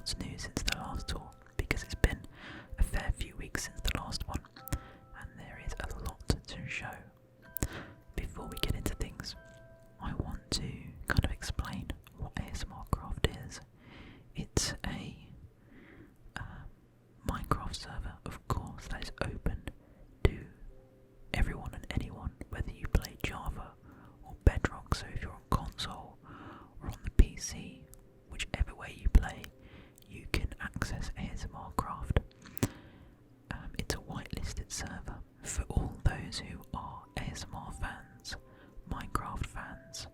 what's new since the last tour, because it's been a fair few weeks since the last one, and there is a lot to show. Before we get into things, I want to kind of explain what ASMRcraft is. It's a Minecraft server, of course, that is open to everyone and anyone, whether you play Java or Bedrock. So if you're on console or on the PC, whichever way you play, you can access ASMRcraft. It's a whitelisted server for all those who are ASMR fans, Minecraft fans,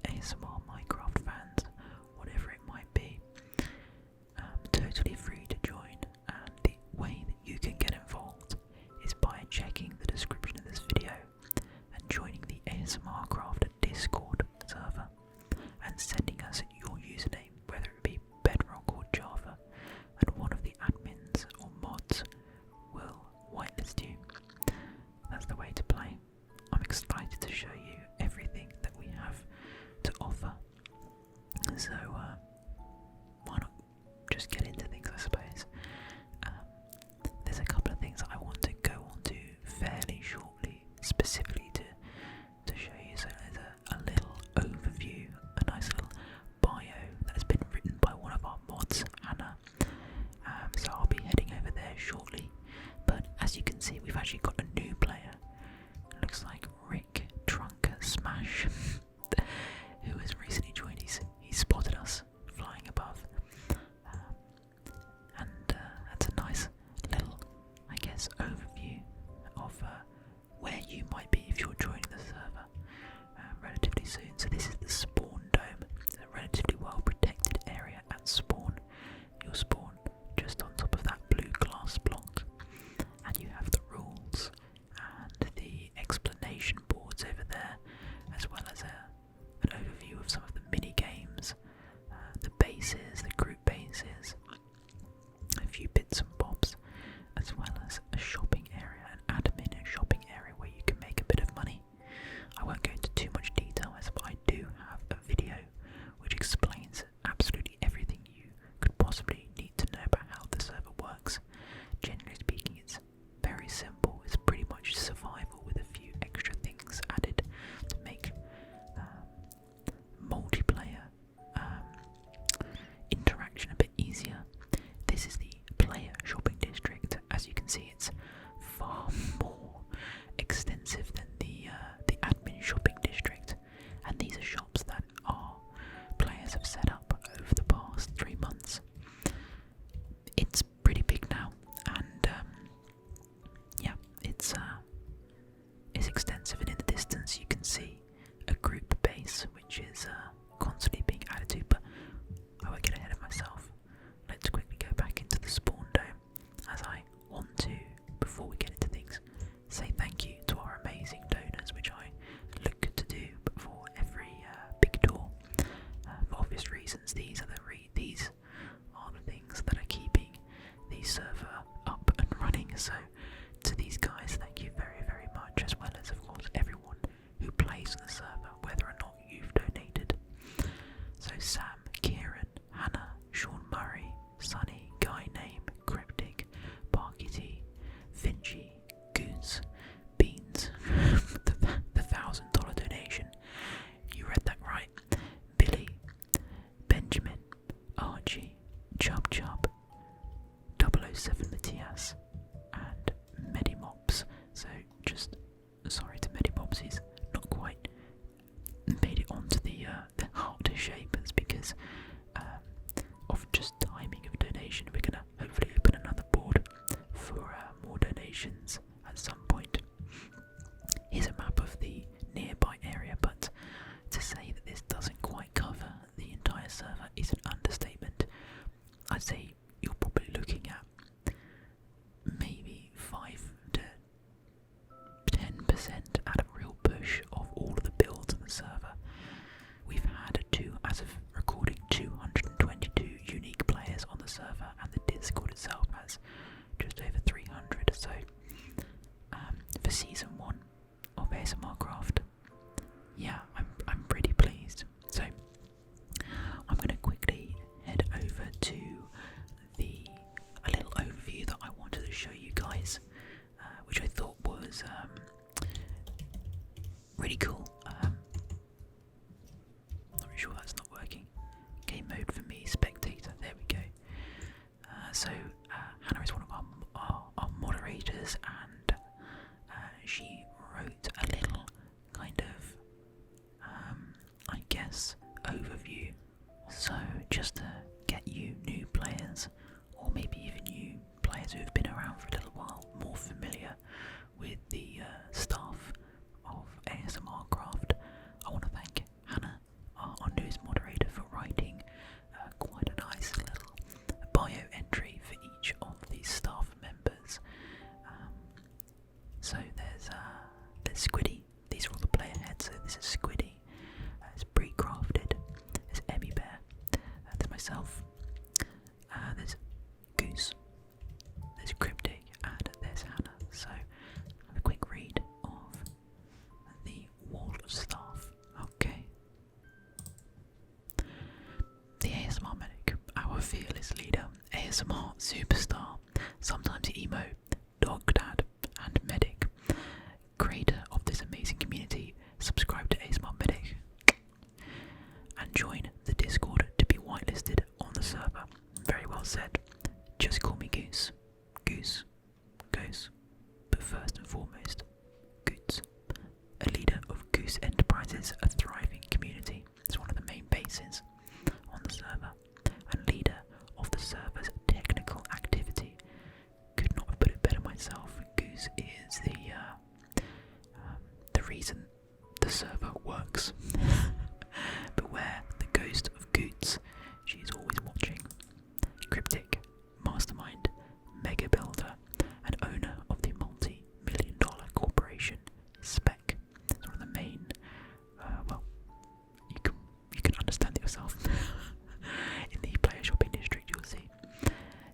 ASMR Minecraft fans, whatever it might be. Totally free to join, and the way that you can get involved is by checking the description of this video and joining the ASMRcraft Discord server and sending us your username, whether it be Bedrock or Java, and one of the admins or mods will whitelist you. That's the way to play. I'm excited to show you everything that we have to offer. So why not just get into things, I suppose. There's a couple of things that I want to go on to fairly shortly, specifically to show you. So there's a little overview, a nice little bio that has been written by one of our mods, Hannah. So I'll be heading over there shortly. But as you can see, we've actually got a new player. It looks like Rick Trunk Smash, who has recently joined. He's spotted us flying above. And that's a nice little, I guess, overview of where you might be if you're joining the server relatively soon. So this is the spawn dome. It's a relatively well protected area at spawn. You'll spawn just on top of that blue glass block, and you have the rules and the explanation boards over there, as well as an overview of some of the mini games, the bases, the group bases, a few bits and bobs, as well as a shopping area, an admin shopping area where you can make a bit of money. I won't go into too much detail, but I do have a video which explains absolutely everything you could possibly need to know about how the server works. Generally speaking, it's very simple. It's pretty much survival with a few extra things added to make multiplayer interaction a bit easier. This is the player shopping district. As you can see, it's far more extensive than the admin shopping district, and these are shops that our players have set up over the past 3 months. It's pretty big now, and yeah, it's extensive, and in the distance you can see a group base which is constantly being added to, but I won't get ahead of myself. Let's quickly go back into the spawn dome, as I want to, before we get into things, say thank you to our amazing donors, which I look to do before every big tour. For obvious reasons, these are the things that are keeping the server up and running. So to these guys, thank you very, very much, as well as, of course, everyone who plays on the server, whether or not you've donated. So Sam, Kieran, Hannah, Sean Murray, Sunny, Guy Name, Cryptic, Parkity, Vinci, Goose, Beans, the $1,000 donation. You read that right. Billy, Benjamin, Archie, Chub Chub, 007 Matthias, and Medimops. So just sorry to Medimops, he's not quite made it onto the heart shapers because of just timing of donation. We're gonna hopefully open another board for more donations at some point. Here's a map of the nearby area, but to say that this doesn't quite cover the entire server is an understatement. I'd say you're probably looking at maybe 5 to 10% at a real push of all of the builds on the server. We've had as of recording, 222 unique players on the server, and the Discord itself has just over 300. So for season 1 of ASMRcraft, yeah, I'm pretty pleased. So I'm going to quickly head over to so Hannah is one of our moderators, and she wrote a little kind of, I guess, overview. So just to get you new players, or maybe even new players who have been around for a little while, more familiar with the staff of ASMRcraft, I want to thank Hannah, our newest moderator, for writing quite a nice little bio entry for each of these staff members. So there's Squiddy. These are all the player heads. So this is Squiddy. It's pre-crafted. There's Emmy Bear. There's myself. There's Goose. There's Cryptic, and there's Hannah. So have a quick read of the wall of staff. Okay. The ASMRMedic, our fearless leader, ASMR superstar, sometimes emo, dog dad, and medic, creator of this amazing community. Subscribe to ASMRMedic and join the Discord to be whitelisted on the server. Very well said. Just call me Goose. Goose. Goose. But first and foremost, Goose. A leader of Goose Enterprises, a thriving community. It's one of the main bases on the server, and leader of the server's technical activity. Could not have put it better myself. Goose is the reason the server works. Beware the ghost of Goots. She is always watching. Cryptic, mastermind, mega builder, and owner of the multi-million-dollar corporation Spec. It's one of the main. Well, you can understand it yourself. In the player shopping district, you'll see.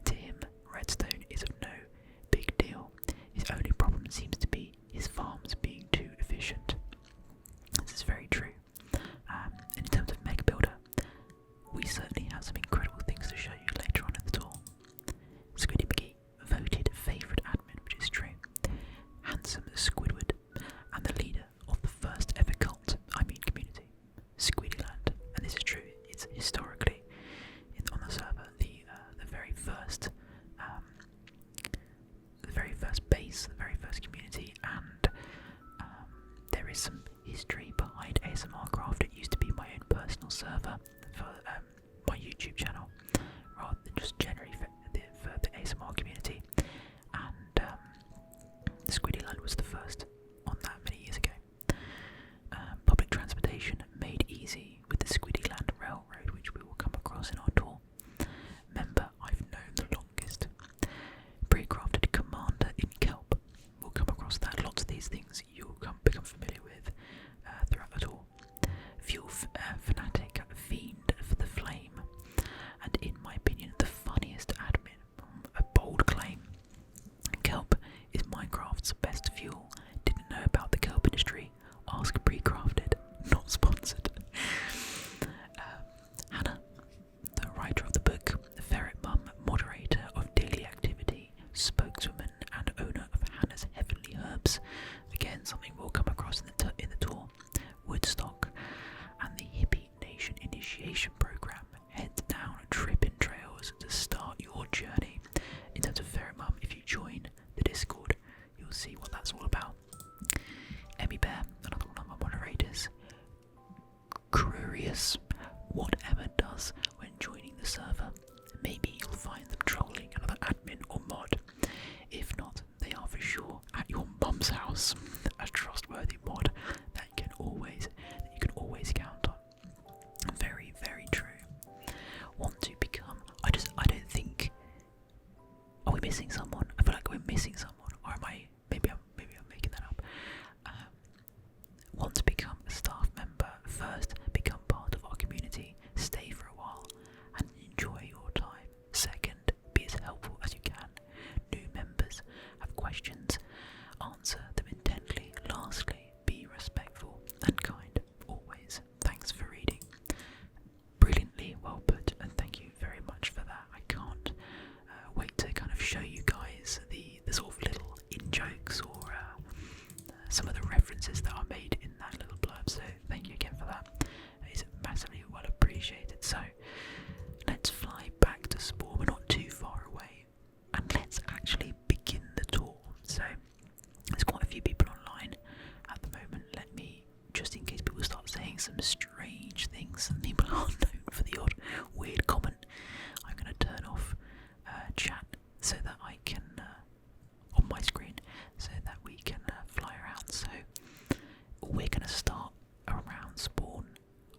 To him, redstone is of no big deal. His only problem seems to be his farms being too efficient. This is very true. In terms of mega builder, we certainly have some incredible things to show you later on in the tour. Squiddy McGee, voted favourite admin, which is true. Handsome Squidward, and the leader of the first ever cult, community, Squiddyland. And this is true. It's historically on the server the very first base, the very first community, and there is some history behind ASMRcraft. It used to be my own personal server for my YouTube channel, rather than just generally for the ASMR community. And Squiddyland was the first on that many years ago. Public transportation made easy with the Squiddyland Railroad, which we will come across in our tour. Member I've known the longest. Pre-crafted commander in Kelp. We'll come across that. Lots of these things you'll become familiar with throughout the tour. Fuel fanatic, fiend for the flame, and in my opinion, the funniest admin. A bold claim. Kelp is Minecraft's best fuel. Didn't know about the kelp industry? Ask Pre-crafted. Not sponsored. Hannah, the writer of the book, Ferret Mum, moderator of daily activity, spokeswoman and owner of Hannah's Heavenly Herbs. Again, something we'll come across in the tour. Woodstock, and the Hippie Nation Initiation Program. Head down tripping trails to start your journey. In terms of Ferret Mum, if you join the Discord, you'll see what that's all about. Emmy Bear, another one of my moderators. Curious, whatever does when joining the server. Maybe you'll find them trolling another admin or mod. If not, they are for sure at your mum's house. A trustworthy mod that you can always count on. Very, very true. Want to become? I don't think. Are we missing someone? I feel like we're missing someone, or am I? Maybe I'm making that up. Want to become a staff member? First, become part of our community. Stay for a while and enjoy your time. Second, be as helpful as you can. New members have questions. Answer them intently. Lastly, be respectful and kind. Always. Thanks for reading. Brilliantly well put, and thank you very much for that. I can't wait to kind of show you guys the sort of little in-jokes or some of the references that are made in that little blurb, so thank you again for that. It's massively well appreciated. So let's fly back to Spore. We're not too far away chat so that I can on my screen so that we can fly around. So we're gonna start around spawn.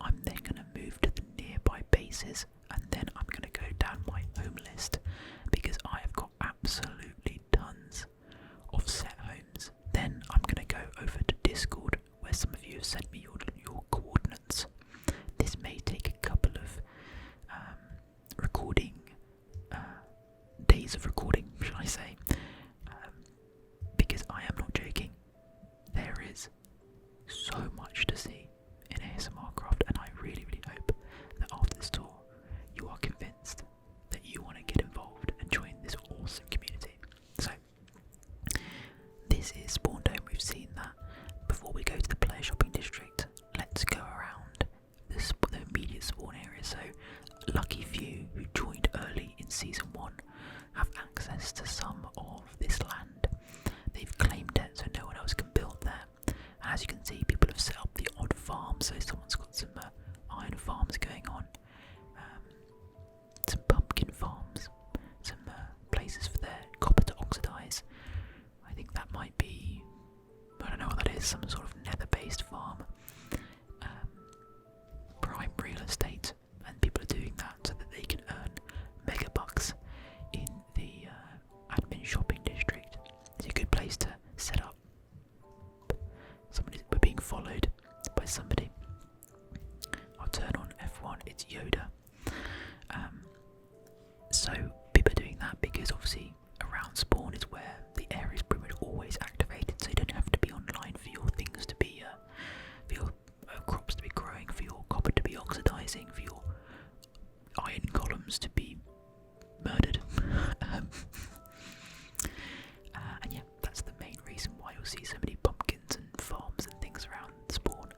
I'm then gonna move to the nearby bases, and then I'm gonna go down my home list because I have got absolutely tons of set homes. Then I'm gonna go over to Discord where some of you have sent me your coordinates. This may take a couple of recording days of recording, shall I say, because I am not joking. There is so much to see in ASMRcraft, and I really hope that after this tour you are convinced that you want to get involved and join this awesome community. So this is Spawn Dome, we've seen that. Before we go to the player shopping district, let's go around the immediate spawn area. So lucky few who joined early in season 1 have access to some of this land. They've claimed it so no one else can build there. And as you can see, people have set up the odd farm, so someone's got some iron farms going on, some pumpkin farms, some places for their copper to oxidize. I think that might be, I don't know what that is, some sort of nether based farm. Prime real estate, and people are doing that so that they can earn mega bucks in the admin shopping district. It's a good place to set up. We're being followed by somebody. I'll turn on F1, it's Yoda. So people are doing that because obviously around spawn is where the area is pretty much always activated, so you don't have to be online for your things to be, for your crops to be growing, for your copper to be oxidizing, for your iron columns to be murdered. And yeah, that's the main reason why you'll see so many pumpkins and farms and things around spawn.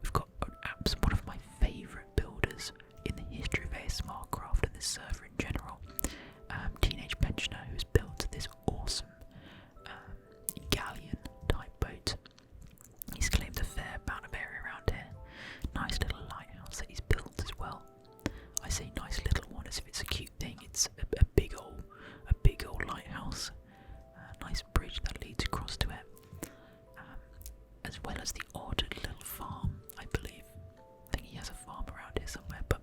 We've got one of my favourite builders in the history of ASMRcraft and this server in general, Teenage Pensioner, who's built this awesome galleon type boat. He's claimed a fair amount of area around here. Nice little lighthouse that he's built as well. I say nice little one as if it's a cute thing. It's a big old lighthouse. Nice bridge that leads across to it, as well as the odd little farm, I believe. I think he has a farm around here somewhere, but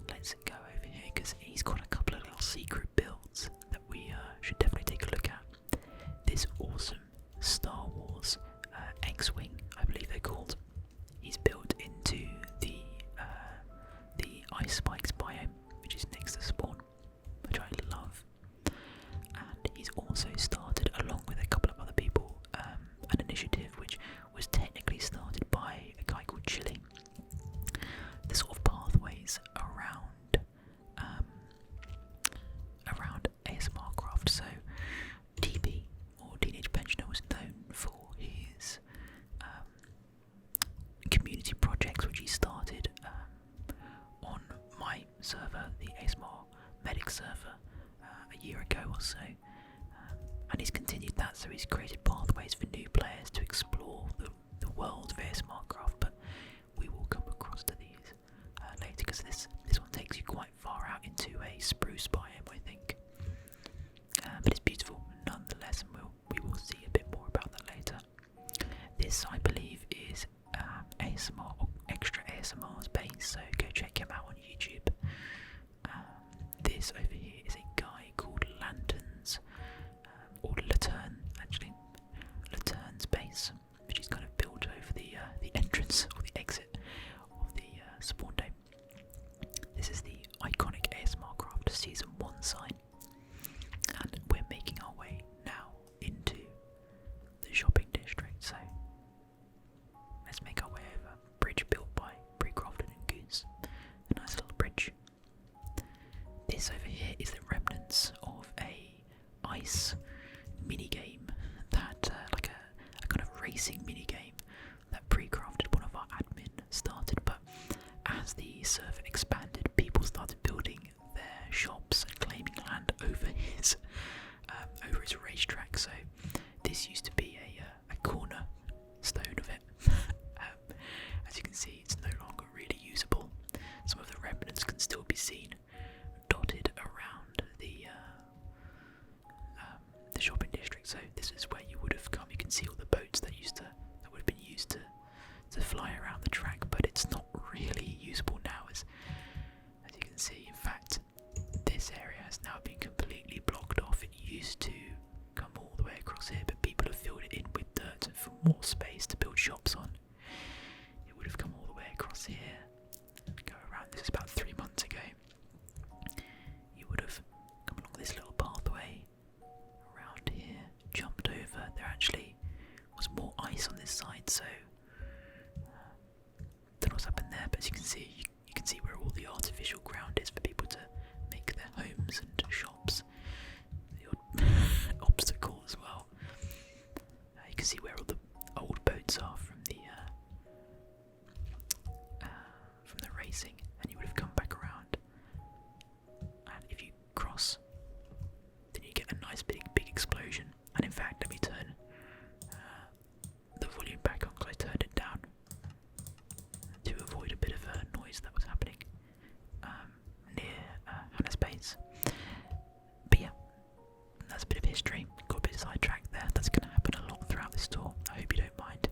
let's go over here because he's got a couple of little secret builds that we should definitely take a look at. This awesome Star Wars X-Wing, I believe they're called. He's built into the Ice Spikes biome, which is next to spawn, which I love. And he's also started, along with a couple of other people, an initiative which was technically started by a guy called Chili. The sort of pathways around ASMRcraft. So TP, or Teenage Pensioner, was known for his community projects which he started on my server, the ASMRMedic server, a year ago or so, and he's continued that. So he's created pathways for new players to explore the world of ASMRcraft, but we will come across to these later because this one takes you quite far out into a spruce biome, I think, but it's beautiful nonetheless, and we will see a bit more about that later. This, I believe, is ASMR or Extra ASMR's base, so go check him out on YouTube. This over here is a guy called Lanterns, or Latern, actually. Latern's base, which is kind of built over the entrance or the exit of the spawn dome. This is the iconic ASMRcraft Season 1 sign, and we're making our way now into the shopping district, so let's make our way over. Bridge built by Pre-Crafted and Goose. A nice little bridge. This over here is the remnants of a ice minigame that, like a kind of racing minigame that Pre-Crafted, one of our admin, started, but as the server expanded, people started building their shops and claiming land over his racetrack. So this used to be a corner stone of it. As you can see, it's no longer really usable. Some of the remnants can still be seen dotted around the ice on this side, so don't know what's happened there, but as you can see, you can see where all the artificial ground is for people to make their homes and shops. The obstacle as well. You can see where all the old boats are from the racing, and you would have come back around. And if you cross, then you get a nice big explosion. And in fact, let me turn the volume back on because I turned it down to avoid a bit of a noise that was happening near Hannah's base. But yeah, that's a bit of history. Got a bit sidetracked there. That's going to happen a lot throughout this tour. I hope you don't mind.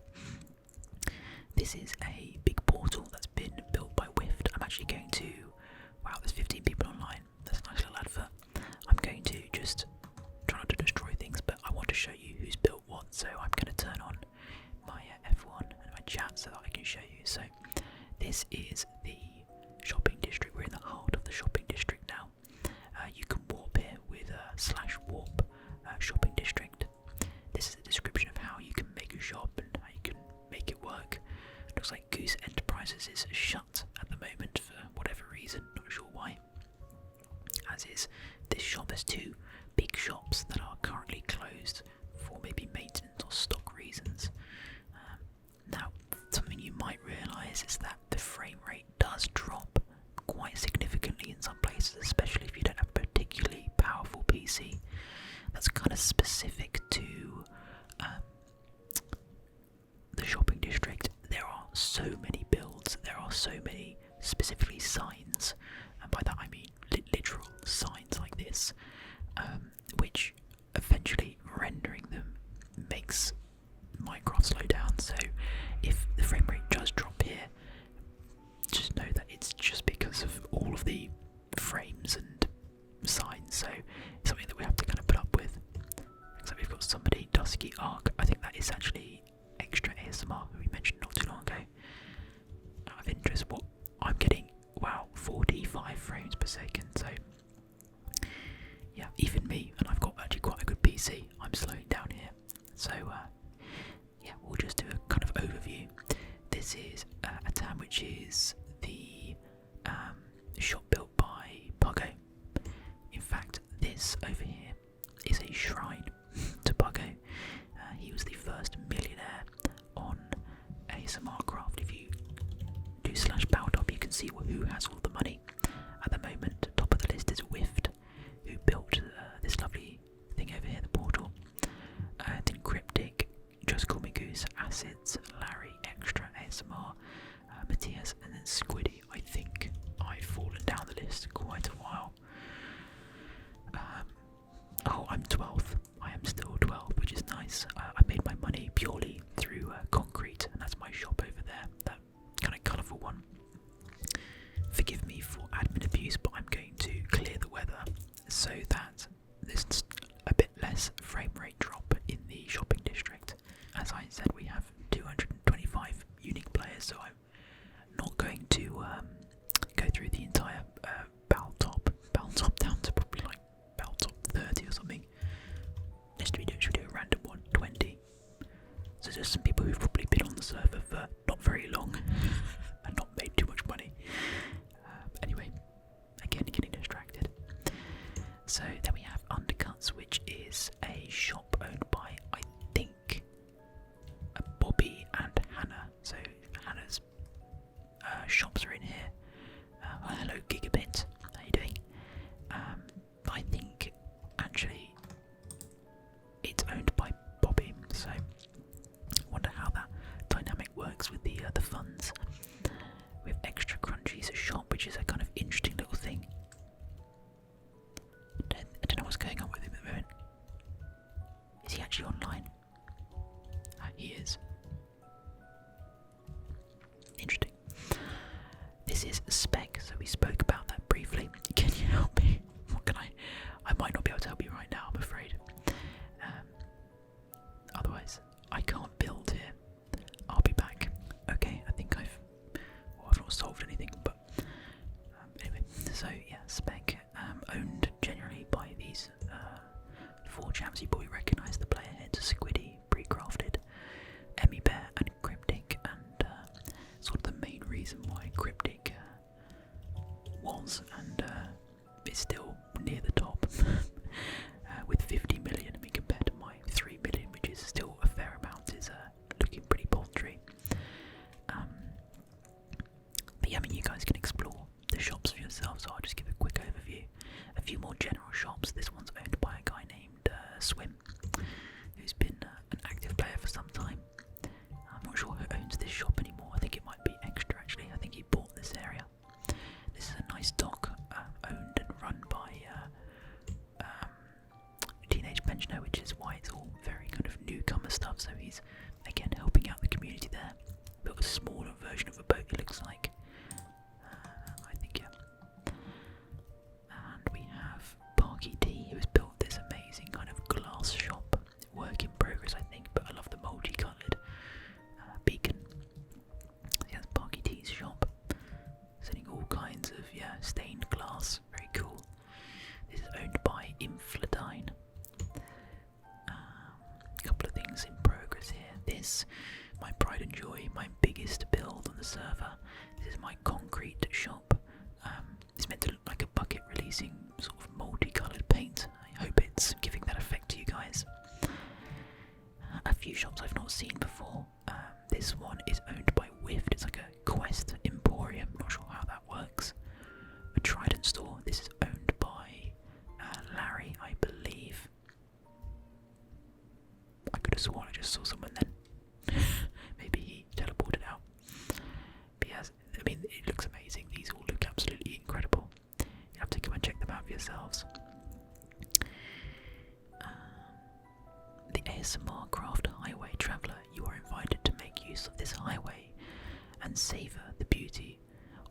This is a big portal that's been built by Wift. I'm actually going to... Wow, there's 15 people online. That's a nice little advert. I'm going to just try not to destroy things, but I want to show you who's built what, so I'm going to turn on my F1 and my chat so that I can show you. So this is the shopping district. We're in the heart of the shopping district now. You can warp here with /warp shopping district. This is a description of how you can make a shop and how you can make it work. Looks like Goose Enterprises is shut at the moment for whatever reason, not sure why. As is this shop. There's two big shops that are currently closed for maybe maintenance or stock reasons. Now, something you might realise is that the frame rate does drop quite significantly in some places, especially if you don't have a particularly powerful PC. That's kind of specific to the shopping district. There are so many builds, there are so many specifically signs, and by that I mean literal signs like this, which eventually rendering them makes Minecraft slow down. So if the frame rate does drop here, just know that it's just because of all of the frames and signs, so it's something that we have to kind of put up with. So we've got somebody, Dusky Arc, I think that is actually extra ASMR who we mentioned not too long ago. Out of interest, what I'm getting, wow, 45 frames per second, so yeah, even me, and I've got actually quite a good PC, I'm slowing down here. So yeah, we'll just do a kind of overview. This is a town which is the shop built by Puggo. In fact, this over here is a shrine to Puggo. He was the first millionaire on ASMRcraft. If you do /Bowtop, you can see who has all the money. At the moment, top of the list is Wift, who built this lovely thing over here, the portal. Then Cryptic, Just Call Me Goose, Acids, Larry, Extra, ASMR, Matthias, and then Squiddy. I think I've fallen down the list quite a while. Oh, I'm 12th. I am still 12, which is nice. I made my money purely through concrete, and that's my shop over there, that kind of colourful one. Forgive me for admin abuse, but I'm going to clear the weather so that there's a bit less frame rate drop in the shopping district. As I said, we have 225 unique players, so I'm not going to go through the entire Baltop down to probably like Baltop 30 or something. Should we do a random one, 20. So there's some people who've probably been on the server for not very long and not made too much money. Anyway, again, getting distracted. So then we have Undercuts, which is a shop owned by, I think, Bobby and Hannah. So Hannah's shops are in here. Hello Gigabit, how you doing? I think actually it's owned by Bobby, so I wonder how that dynamic works with the funds. We have Extra Crunchies shop, which is a kind of interesting little thing. I don't know what's going on with him at the moment. Is he actually online? He is. Interesting. which is why it's all very kind of newcomer stuff. So he's again helping out the community there. Built a smaller version of a boat, it looks like. I think, yeah. And we have Parky D, who has built this amazing kind of glass shop. Work in progress, I think, but I love the multicoloured beacon. So yeah, that's Parky D's shop. Selling all kinds of, stained glass. Very cool. This is owned by Infladine. A couple of things in progress here. This, my pride and joy, my biggest build on the server. This is my concrete shop. It's meant to look like a bucket releasing sort of multicoloured paint. I hope it's giving that effect to you guys. A few shops I've not seen before. This one is owned by Wift. It's like a quest emporium. Not sure how that works. A Trident store. This is owned by Larry, I believe. I could have sworn I just saw someone then. Maybe he teleported out. But yes, I mean, it looks amazing. These all look absolutely incredible. You have to go and check them out for yourselves. The ASMRcraft Highway Traveller. You are invited to make use of this highway and savour the beauty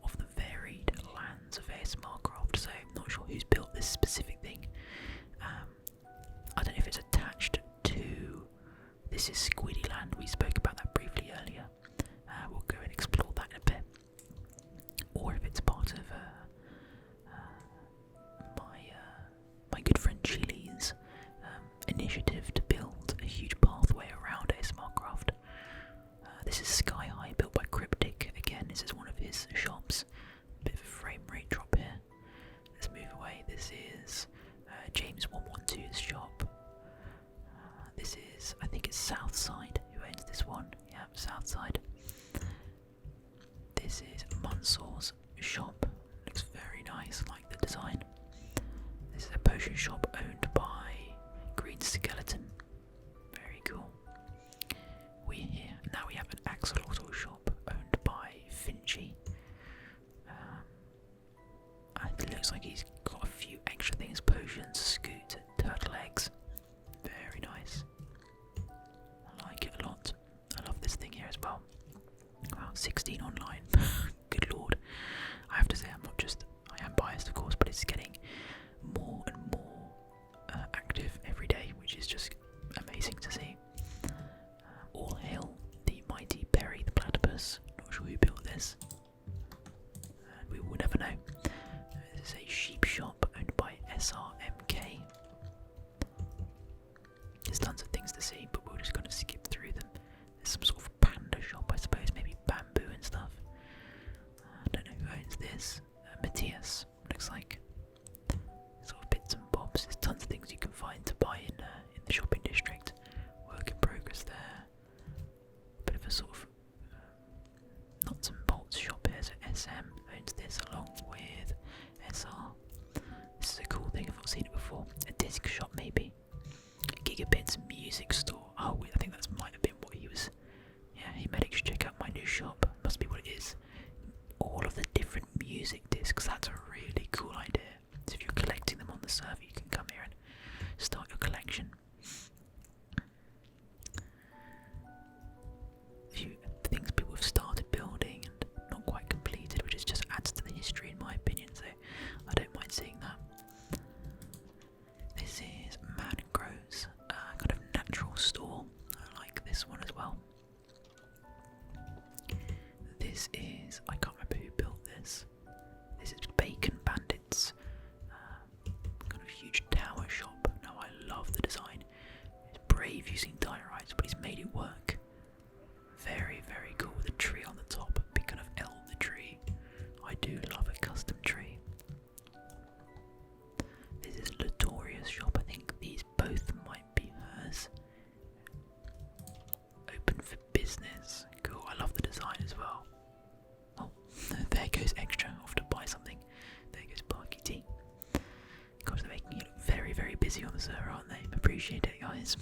of the varied lands of ASMRcraft. So, I'm not sure who's built this specific thing. I don't know if it's attached to. This is Squiddy Land. We spoke about that briefly earlier. We'll go and explore that in a bit. Or if it's part of my good friend Chili's initiative to build a huge pathway around ASMRcraft. This is Sky High, built by Cryptic. Again, this is one of his shops. Bit of a frame rate drop here. Let's move away. This is James 112's shop. This is, I think it's Southside who owns this one. Yeah, Southside. This is Mansour's shop. Looks very nice, like the design. This is a potion shop owned by Green Skeleton. Very cool. We're here. Now we have an axolotl shop owned by Finchy. It looks like he's got a few extra things. Potions, scoot, turtle eggs. Very nice. I like it a lot. I love this thing here as well. Wow, 16 online. Good lord. I have to say I am biased of course, but it's getting more and more active every day, which is just amazing to see. All hail the mighty Perry the platypus. Not sure who built this. And we will never know. This is a sheep shop owned by SRMK. There's tons of things to see, but we're just going to skip through them. There's some sort of panda shop, I suppose, maybe bamboo and stuff. I don't know who owns this. Matthias, looks like. Sort of bits and bobs. There's tons of things you can find to buy in the shopping district. Work in progress there. Bit of a sort of nuts and bolts shop here. So SM owns this along with SR. This is a cool thing. I've not seen it before. A disc shop maybe. Gigabit's music store. Oh, I think that might have been what he was. Yeah, hey medics, check out my new shop. Must be what it is. All of the different music discs. That's a really cool idea. So if you're collecting them on the server, you can come here and start your collection. A few things people have started building and not quite completed, which is just adds to the history in my opinion, so I don't mind seeing that. This is Man Grows, kind of natural store. I like this one as well. This is, I can't remember who built this. This is Bacon Bandits. Kind of huge tower shop. Now I love the design. It's brave using diorites, but he's made it work. Very, very cool with a tree on the top. Big kind of L the tree. I do love a custom tree. This is Latoria's shop. I think these both might be hers. Open for business. Cool. I love the design as well. Oh, there goes extra. Off to buy something. There goes Barky T. Gosh, they're making you look very, very busy on the server, aren't they? Appreciate it, guys.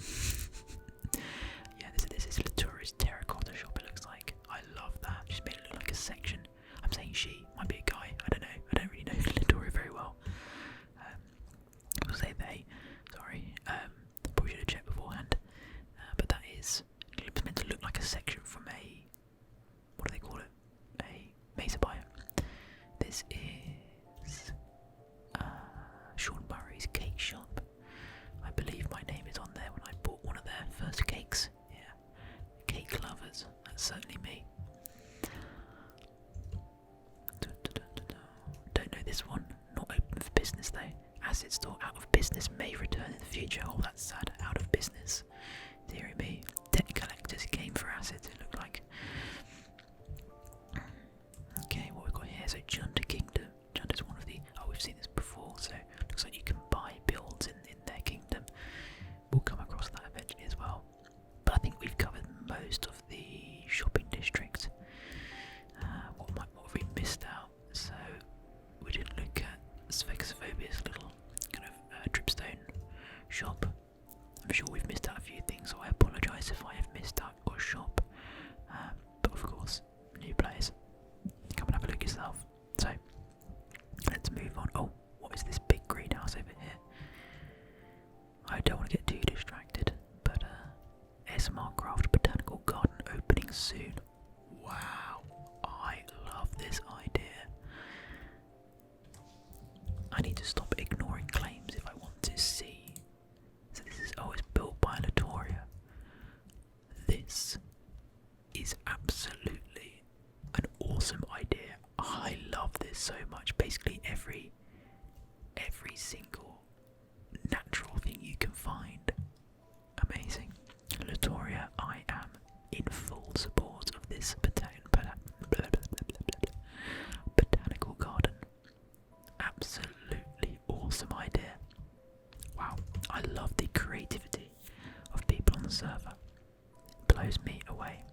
Yeah, this is Latura's terracotta shop, it looks like. I love that. She's made it look like a section. I'm saying she, might be a guy. I don't know. I don't really know Latura very well. We'll say they. Sorry. Probably should teacher, oh that's sad, out of business. Deary me. Debt collectors came for acids, it looked like. Okay, what we've got here, so Junted Kingdom. Junted's one of the, oh we've seen this before, so looks like you can buy builds in their kingdom. We'll come across that eventually as well. But I think we've covered most of the shopping district. What have we missed out? So we didn't look at Sphexophobia's little kind of dripstone shop. I'm sure we've missed out a few things, so I apologise if I have missed out your shop. But of course, new players, come and have a look yourself. So let's move on. Oh, what is this big greenhouse over here? I don't want to get too distracted, but ASMRcraft Botanical Garden opening soon. Wow, I love this idea. I need to stop ignoring claims if I want to see. So this is, oh, it's built by Latern. This is absolutely an awesome idea. I love this so much. Basically every single natural thing you can find. Amazing. Latern, I am in full support of this botanical garden. Absolutely awesome idea. Wow, I love the creativity of people on the server. It blows me away.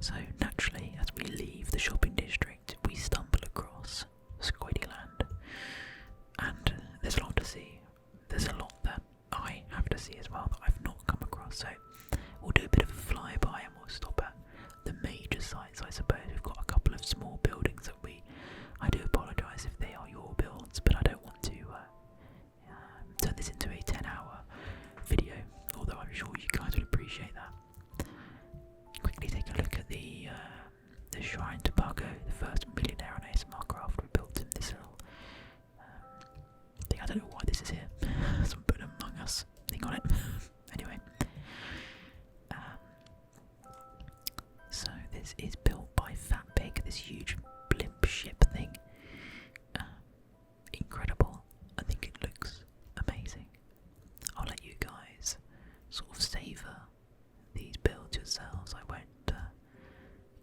So naturally, as we leave the shopping district, we stumble across Squiddy Land. And there's a lot to see. There's a lot that I have to see as well that I've not come across. So we'll do a bit of a flyby and we'll stop at the major sites, I suppose. We've got a couple of small buildings that I do apologise if they are your builds, but I don't want to turn this into a 10-hour video, although I'm sure you guys will appreciate that. Quickly take a look at the Shrine to Bargo, the first millionaire on ASMRcraft. We built him this little thing. I don't know why this is here. Someone put an Among Us thing on it. Anyway. So this is built by Fat Pig, this huge blimp ship thing. Incredible. I think it looks amazing. I'll let you guys sort of savour these builds yourselves. I won't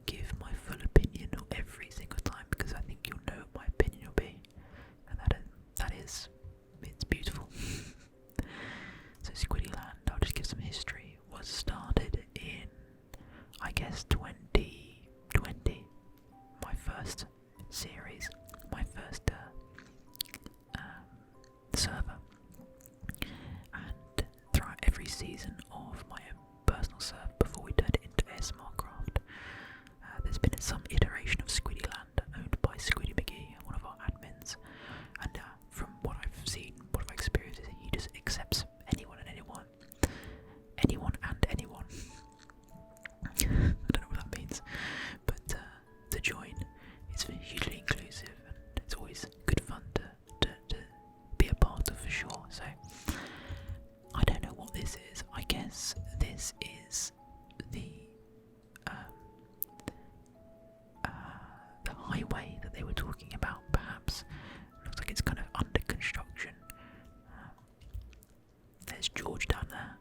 give my full opinion every single time because I think you'll know what my opinion will be, and that is it's beautiful. So Squiddy Land, I'll just give some history, was started in, I guess, 2020, my first series, my first server, and throughout every season of my own personal server before we turned it into ASMRcraft, there's been some iteration of Squiddy Land owned by Squiddy McGee, one of our admins, and from what I've seen, what I've experienced, he just accepts anyone and anyone and anyone. I don't know what that means, but to join, it's hugely inclusive and it's always good fun to be a part of for sure. So I don't know what this is. I guess this is the highway that they were talking about, perhaps. Looks like it's kind of under construction. There's George down there.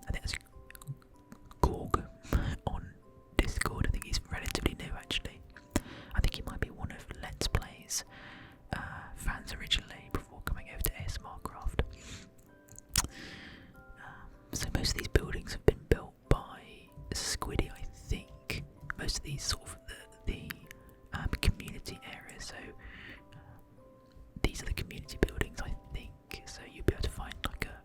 I think that's Gorg on Discord. I think he's relatively new actually. I think he might be one of Let's Play's fans originally before coming over to ASMRcraft. So most of these buildings have been built by Squiddy, I think. Most of these sort of the community areas. So these are the community buildings, I think. So you'll be able to find like a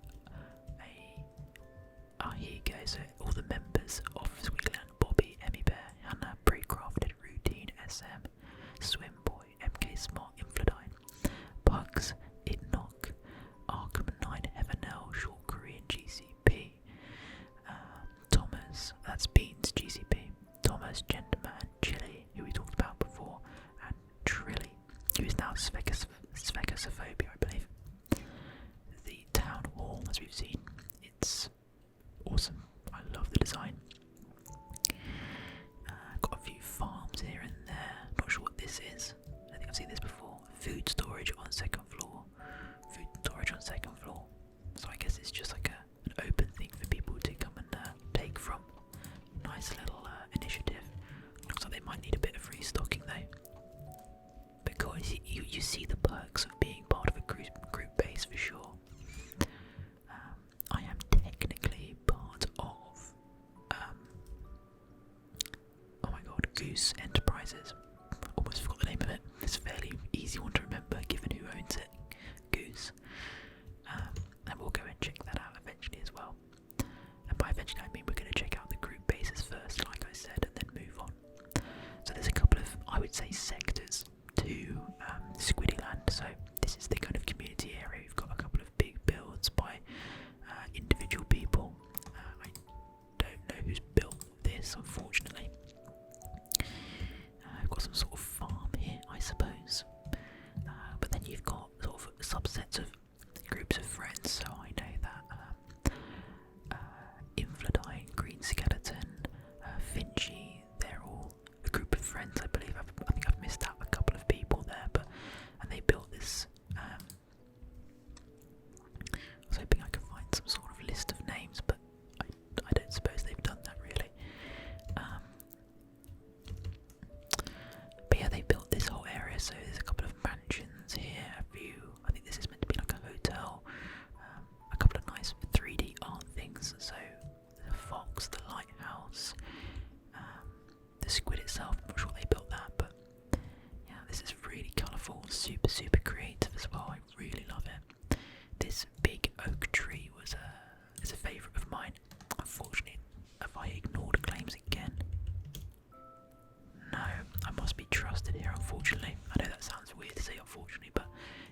unfortunately. I know that sounds weird to say unfortunately, but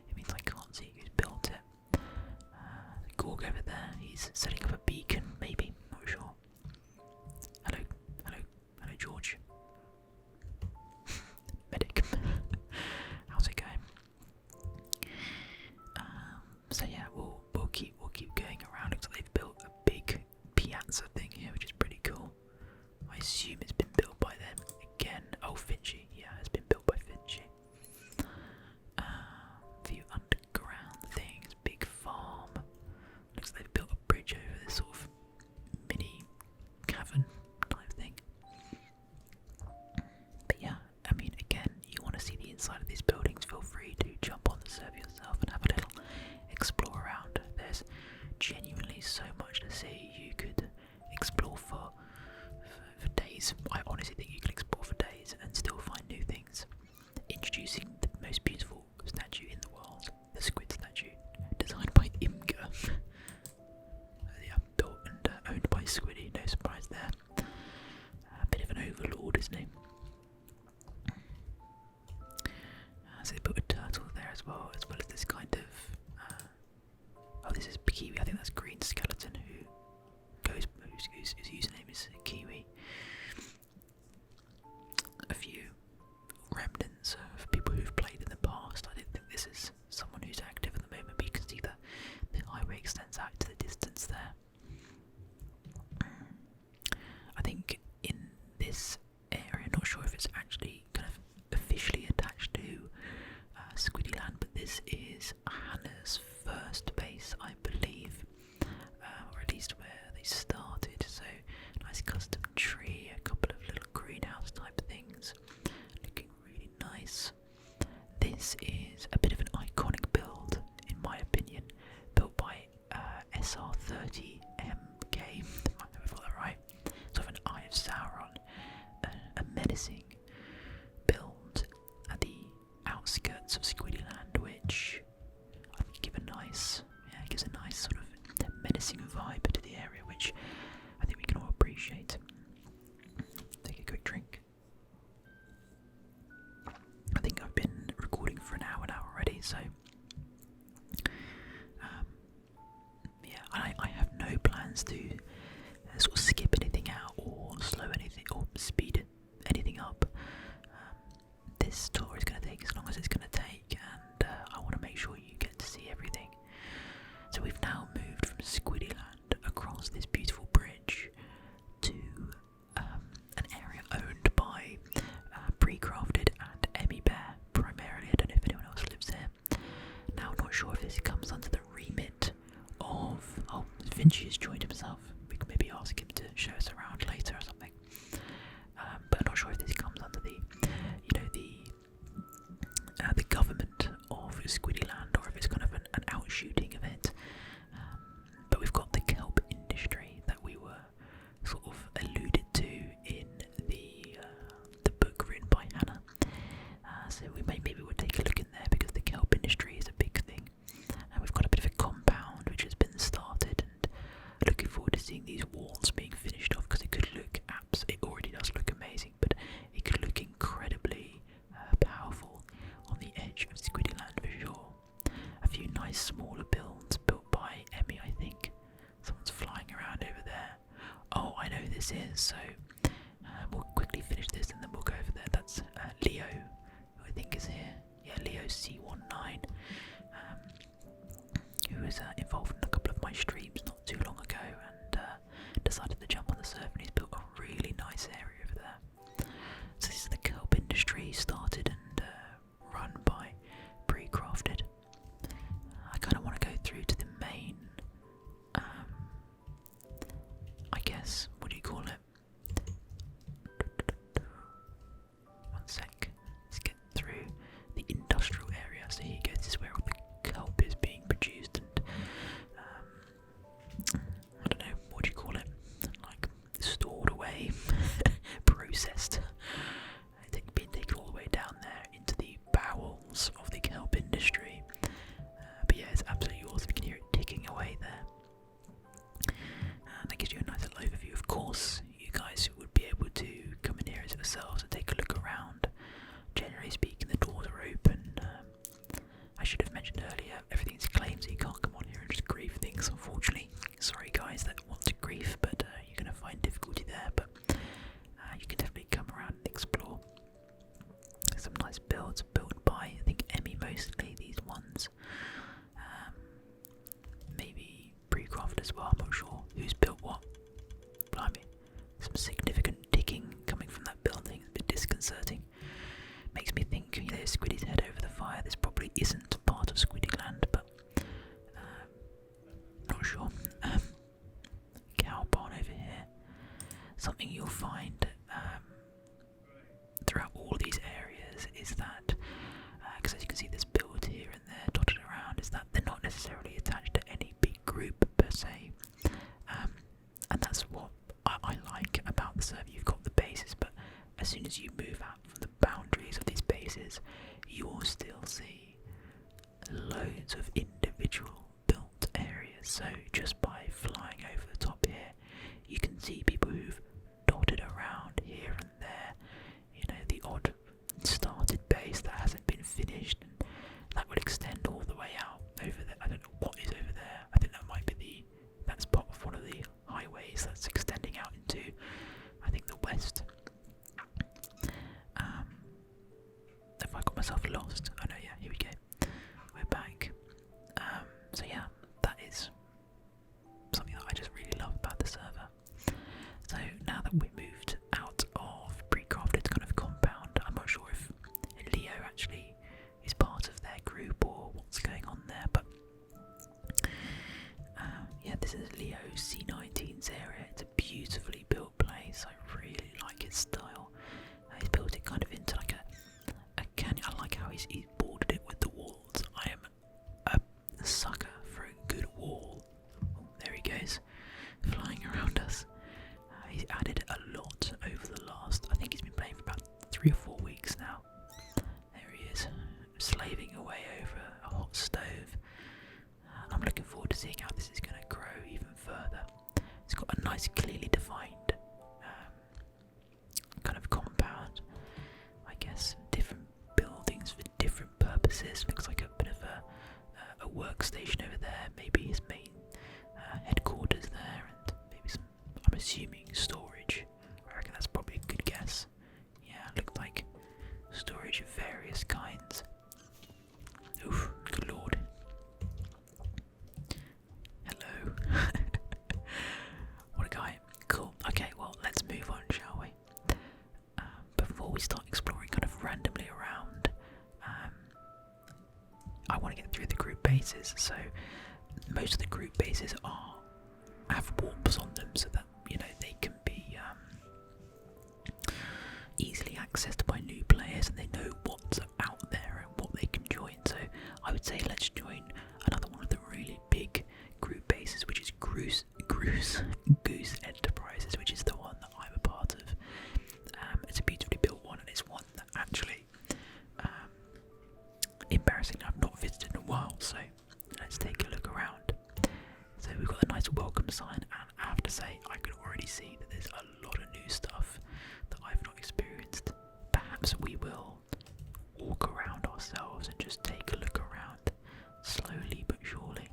it means I can't see who's built it. Gorg over there, he's setting up a beacon, maybe, not sure. Hello, hello, hello George. Medic. How's it going? So yeah, we'll keep going around. Looks like they've built a big piazza thing here, which is pretty cool. I assume it's been built by them again. Oh, Finchy, yeah, it's been built by Finchy. Few underground things, big farm. Looks like they've built a bridge over this sort of mini cavern type thing. But yeah, I mean, again, you want to see the inside of these buildings, feel free to jump on the server yourself and have a little explore around. There's genuinely so much to see. You could explore for days. I honestly think you can explore for days and still find new things. Introducing the most beautiful statue in the world, the squid statue, designed by Imgur. Yeah, built and owned by Squiddy, no surprise there. A bit of an overlord, isn't he? So they put a turtle there as well as this kind of oh, this is Kiwi. I think that's Green Skeleton whose username is Kiwi. A few remnants of people who've played in the past. I don't think this is someone who's active at the moment, but you can see the highway extends out to the distance there. I think in this area, not sure if it's actually kind of officially attached to Squiddyland, but this is Hannah's first base, I believe, or at least where they started. So nice custom tree, a couple of little greenhouse type things, looking really nice. This is a bit of an iconic build, in my opinion, built by SR30MK. I hope I got that right. Sort of an Eye of Sauron, a menacing build at the outskirts of Squiddyland, which I think gives a nice sort of menacing vibe to the area, which I think we can all appreciate. Take a quick drink. I think I've been recording for an hour now already, so yeah, I have no plans to sort of skip anything out or slow anything or speed anything up. This tour is going to take as long as it's going to take, and I want to make sure you get to see everything. So we've now moved from Squiddyland across this beautiful bridge to an area owned by Pre-Crafted and Emmy Bear primarily. I don't know if anyone else lives there. Now I'm not sure if this comes under the remit of... Oh, Vinci has joined himself. We can maybe ask him to show us around later or something. But I'm not sure if this comes under the, the government of Squiddyland, or if it's kind of an outshooting of it. But we've got the kelp industry that we were sort of alluded to in the book written by Hannah. So maybe we'll take a look in there, because the kelp industry is a big thing. And we've got a bit of a compound which has been started, and looking forward to seeing these walls being finished off, because it could look it already does look amazing, but it could look incredibly powerful on the edge of Squiddyland for sure. A few nice smaller builds built by Emmy, I think. Someone's flying around over there. Oh, I know who this is, so we'll quickly finish this and then we'll go over there. That's Leo, who I think is here. Yeah, Leo C19, who was involved in a couple of my streams not too long ago, and decided to jump on the server, and he's built a really nice area over there. So this is the kelp industry, started and run by Pre-Crafted. I kind of want to go through to the main, I guess, what do you call it? One sec, let's get through the industrial area. So here you go, this is where all the kelp is being produced, and I don't know, what do you call it? Like, stored away, processed. Being taken all the way down there into the bowels of the kelp industry. But yeah, it's absolutely awesome. You can hear it ticking away there. That gives you a nice little overview. Of course, buildings, unfortunately. Sorry guys that want to grief, but you're going to find difficulty there, but you can definitely come around and explore. Some nice builds built by, I think, Emmy mostly, these ones. Maybe Precraft as well, I'm not sure who's built what. Blimey, some significant digging coming from that building, it's a bit disconcerting. Makes me think, you know, Squiddy's head over the fire. This probably isn't part of Squiddy Land, but not sure. Cow barn over here. Something you'll find throughout all these areas is that, because as you can see there's build here and there dotted around, is that they're not necessarily attached to any big group per se. And that's what I like about the server. You've got the bases, but as soon as you move out from the boundaries of these bases, you will still see loads of individual built areas. So just by flying over the top here, you can see people who've dotted around here and there. You know, the odd started base that hasn't been finished, and that would extend all the way out over there. I don't know what is over there. I think that might be that's part of one of the highways that's extending out into, I think, the west. If I got myself lost, oh no, yeah, here we go. We're back. So yeah, that is something that I just really love about the server. So now that we moved out of pre-crafted kind of compound, I'm not sure if Leo actually is part of their group or what's going on there, but yeah, this is Leo's C19's area. It's a beautifully built place. I really like his style. He's built it kind of into like a canyon. I like how he's bordered it with the walls. I am a sucker for a good wall. Oh, there he goes, flying around us. He's added a lot over the last, I think he's been playing for about 3 or 4 weeks now. There he is, slaving away over a hot stove. I'm looking forward to seeing how this is going to grow even further. It's got a nice, clearly defined kind of compound. I guess different buildings for different purposes. Looks like a bit of a workstation over there. Maybe his main headquarters there, and maybe some, I'm assuming, storage. I reckon that's probably a good guess. Yeah, looked like storage of various kinds. Oof, good lord. Hello. What a guy. Cool. Okay, well, let's move on, shall we? Before we start exploring kind of randomly around, I want to get through the group bases. So most of the group bases have warps on them, so that, you know, they can be easily accessed by new players, and they know what's out there and what they can join. So I would say let's join another one of the really big group bases, which is Goose Enterprises, which is the one that I'm a part of. It's a beautifully built one, and it's one that actually, embarrassingly, I've not visited in a while. So let's take a look around. So we've got a nice welcome sign, and I have to say I can already see that there's a lot of new stuff that I've not experienced. Perhaps we will walk around ourselves and just take a look around, slowly but surely.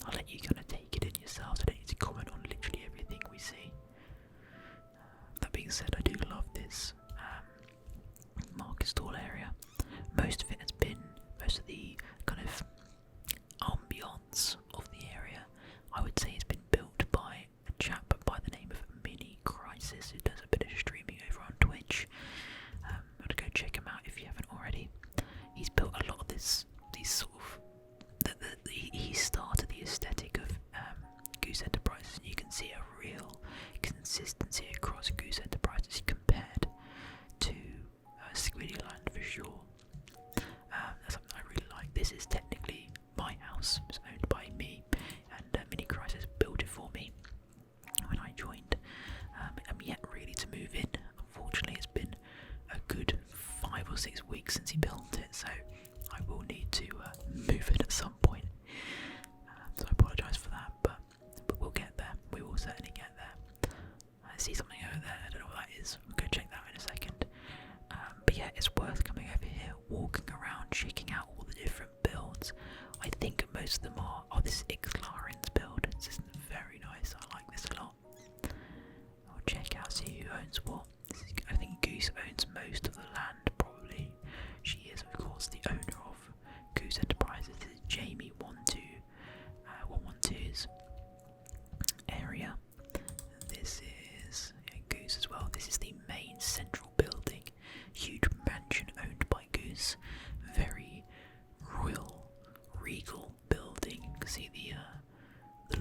I'll let you kind of take it in yourselves. I don't need to comment on literally everything we see. That being said, I do love this market stall area. Most of it has been, most of the kind of ambience of the area, I would say, has been built by a chap by the name of Mini Crisis, who does a bit of streaming over on Twitch. Go check him out if you haven't already. Goose's area. This is Goose as well. This is the main central building, huge mansion owned by Goose. Very royal, regal building. You can see the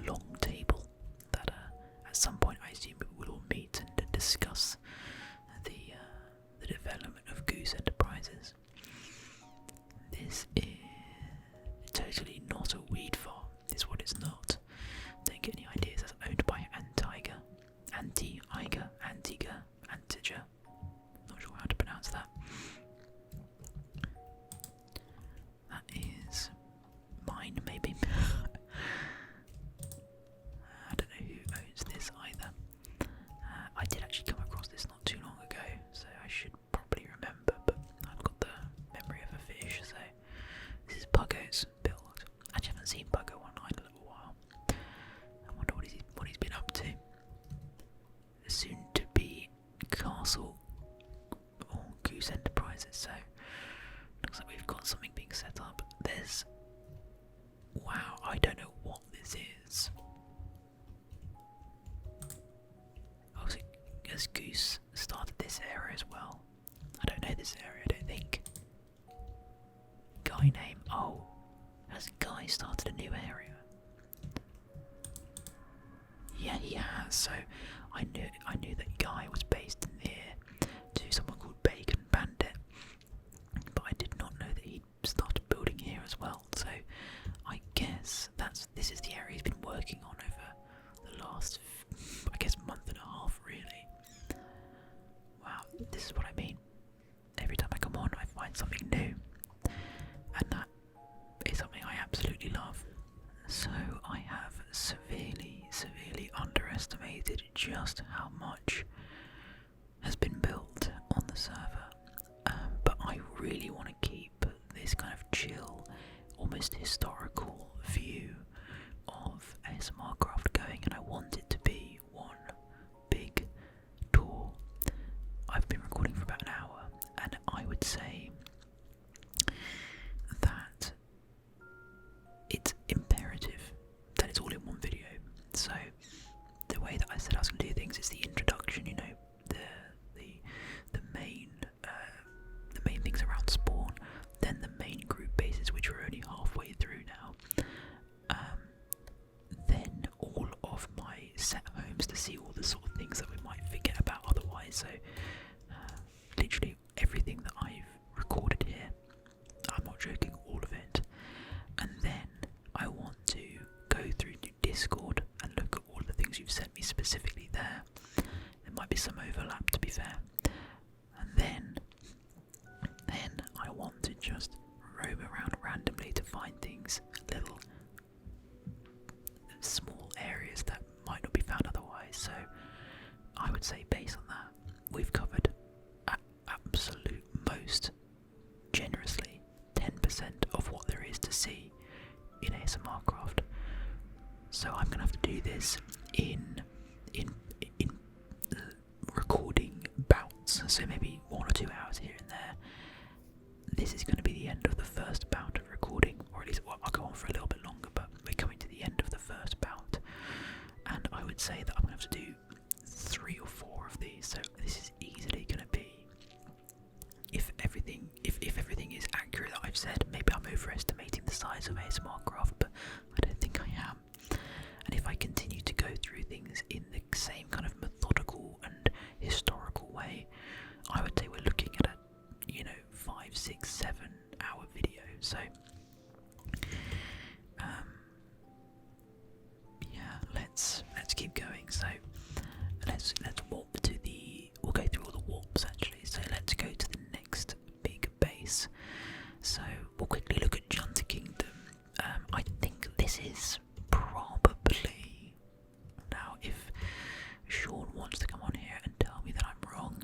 long table that at some point I assume we will all meet and discuss the development of Goose Enterprises. This is totally not a weed farm, is what it's not. Don't get any ideas. It's owned by Antigua, not sure how to pronounce that. That is mine, maybe. I don't know who owns this either. I did actually come across this not too long ago, so I should probably remember, but I've got the memory of a fish, so this is Puggo's build. I actually haven't seen Puggo online in a little while. I wonder what he's been up to. Soon to be Castle or Goose Enterprises, so looks like we've got something being set up. Wow, I don't know what this is. Oh, so has Goose started this area as well? I don't know this area, I don't think. Guy name, oh, has Guy started a new area? Yeah, he has, so I knew that Guy was based near to someone called Bacon Bandit, but I did not know that he'd started building here as well, so I guess this is the area he's been working on over the last, I guess, month and a half, really. Wow, this is what I mean. Every time I come on, I find something new, and that is something I absolutely love. So I have severely underestimated just how much has been built on the server, but I really want to keep this kind of chill, almost historical view of ASMRcraft going, and I want it to be one big tour. I've been recording for about an hour, and I would say that it's imperative that it's all in one video. So the way that I said I was going to do things is the introduction, you know, the main things around spawn, then the main group bases, which we're only halfway through now, then all of my set homes to see all the sort of things that we might forget about otherwise. So literally everything that I've recorded here, I'm not joking, all of it, and then I want to go through to Discord and look at all the things you've sent me specifically there. There might be some overlap, to be fair, and then I want to just roam around randomly to find things, little small areas that might not be found otherwise. So I would say, based on that, we've covered absolute most generously 10% of what there is to see in ASMRcraft. So I'm gonna have to do this in recording bouts, so maybe 1 or 2 hours here and there. This is going to be the end of the first bout of recording, or at least, well, I'll go on for a little bit longer, but we're coming to the end of the first bout, and I would say that I'm going to have to do 3 or 4 of these. So this is easily going to be, if everything is accurate that I've said, maybe I'm overestimating the size of ASMRcraft, but I don't think I am. And if I continue to go through things in the same kind of methodical and historical way, I would say we're looking at a 5, 6, 7 hour video. So yeah, let's keep going. So let's warp to we'll go through all the warps actually. So let's go to the next big base. So we'll quickly look at Junted Kingdom. I think this is probably, now if Sean wants to come on here and tell me that I'm wrong,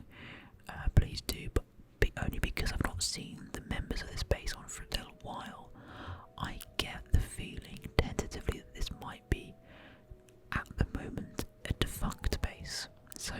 please do, but only because I've not seen the members of this base on for a little while. I get the feeling tentatively that this might be, at the moment, a defunct base. So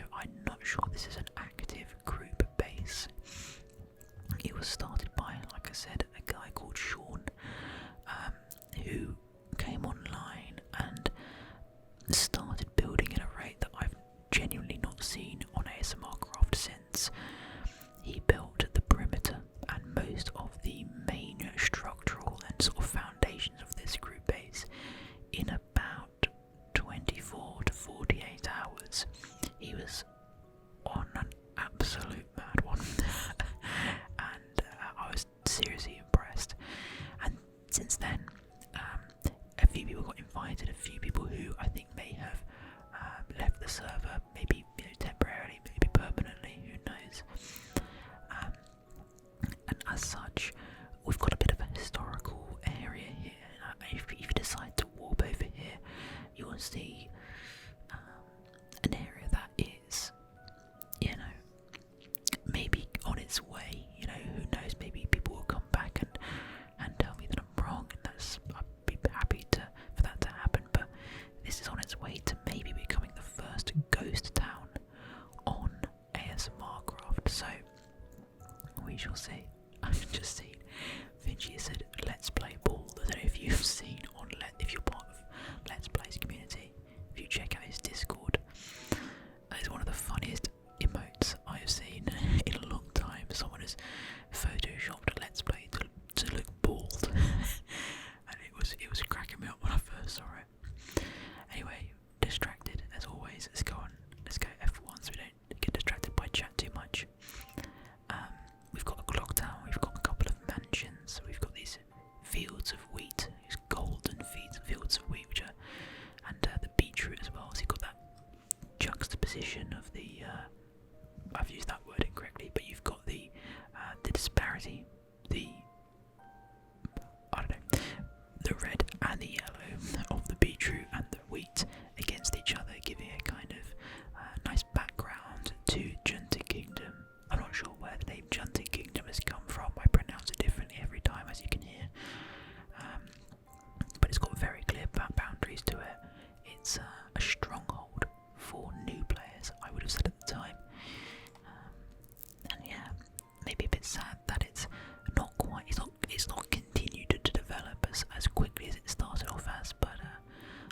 see an area that is, maybe on its way. Who knows? Maybe people will come back and tell me that I'm wrong, and I'd be happy for that to happen. But this is on its way to maybe becoming the first ghost town on ASMRcraft. So we shall see. I've just seen Vinci said Let's Play Ball. I don't know if you've seen if you're part of Let's Play's community, if you check out his Discord, that is one of the funniest emotes I have seen in a long time. Someone has photoshopped Let's Play to look bald, and it was cracking me up when I first saw it. Anyway, distracted as always. Let's go F1 so we don't get distracted by chat too much. We've got a clock tower, we've got a couple of mansions, we've got these fields of wheat, these golden fields of wheat, and the beetroot as well. So you've got that juxtaposition of the, I've used that word incorrectly, but you've got the disparity, the red and the yellow of the beetroot and the wheat against each other, giving a kind of nice background to Junted Kingdom. I'm not sure where the name Junted Kingdom has come from. I pronounce it differently every time, as you can hear. But it's got very clear boundaries to it. It's a stronghold for new players, I would have said at the time. And yeah, maybe a bit sad that it's not continued to develop as quickly as it started off as. But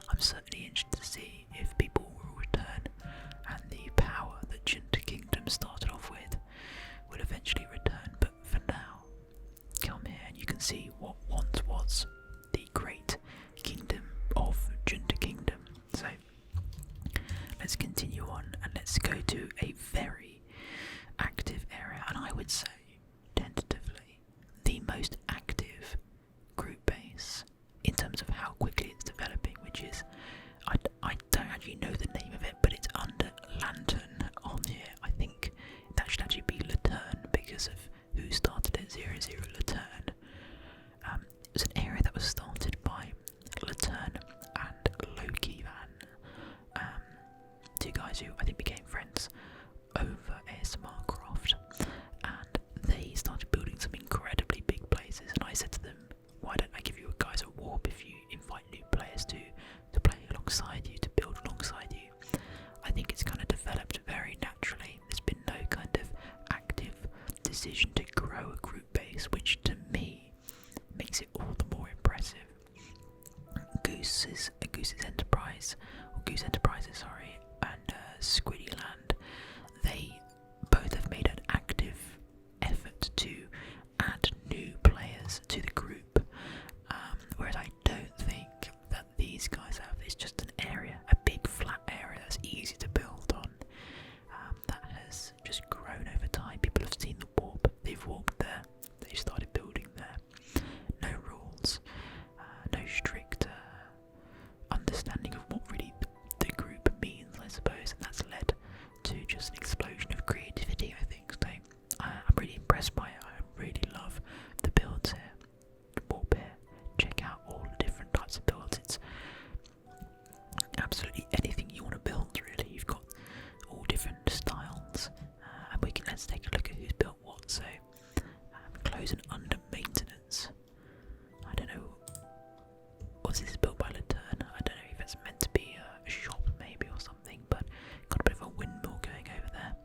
I'm certainly interested to see if people will return, and the power that Junted Kingdom started off with will eventually return. But for now, come here and you can see what once was the great kingdom of Junted Kingdom. So let's continue on and let's go to a very active area, and I would say tentatively the most active group base in terms of how quickly it's developing, which is, I don't actually know the name of it, but it's under Latern on here. I think that should actually be Latern because of who started it, 00 Latern. It was an area that was started by Latern and Loki, two guys who I think became friends over ASMRcraft, and they started building some incredibly big places, and I said to them, why don't I give you guys a warp if you invite new players to play alongside you, to build alongside you. I think it's kind of developed very naturally. There's been no kind of active decision to grow a group base, which to me makes it all the more impressive. Goose Enterprises, and Squiddy Land, they both have made an active effort to add new players to the group, whereas I don't think that these guys have. It's just an area, a big flat area that's easy to build on, that has just grown over time. People have seen the warp, they've walked there, they've started building there. No rules, no strict understanding of what really the group means, I suppose, and that's led to just an explosion of creativity, I think. So I'm really impressed by it. I really love the builds here. Warp here, check out all the different types of builds. It's absolutely anything you want to build, really. You've got all different styles, and let's take a look at who's built what. So close and under maintenance. I don't know. Was this built by Latern? I don't know if it's meant to be a shop maybe or something, but got a bit of a windmill going over there.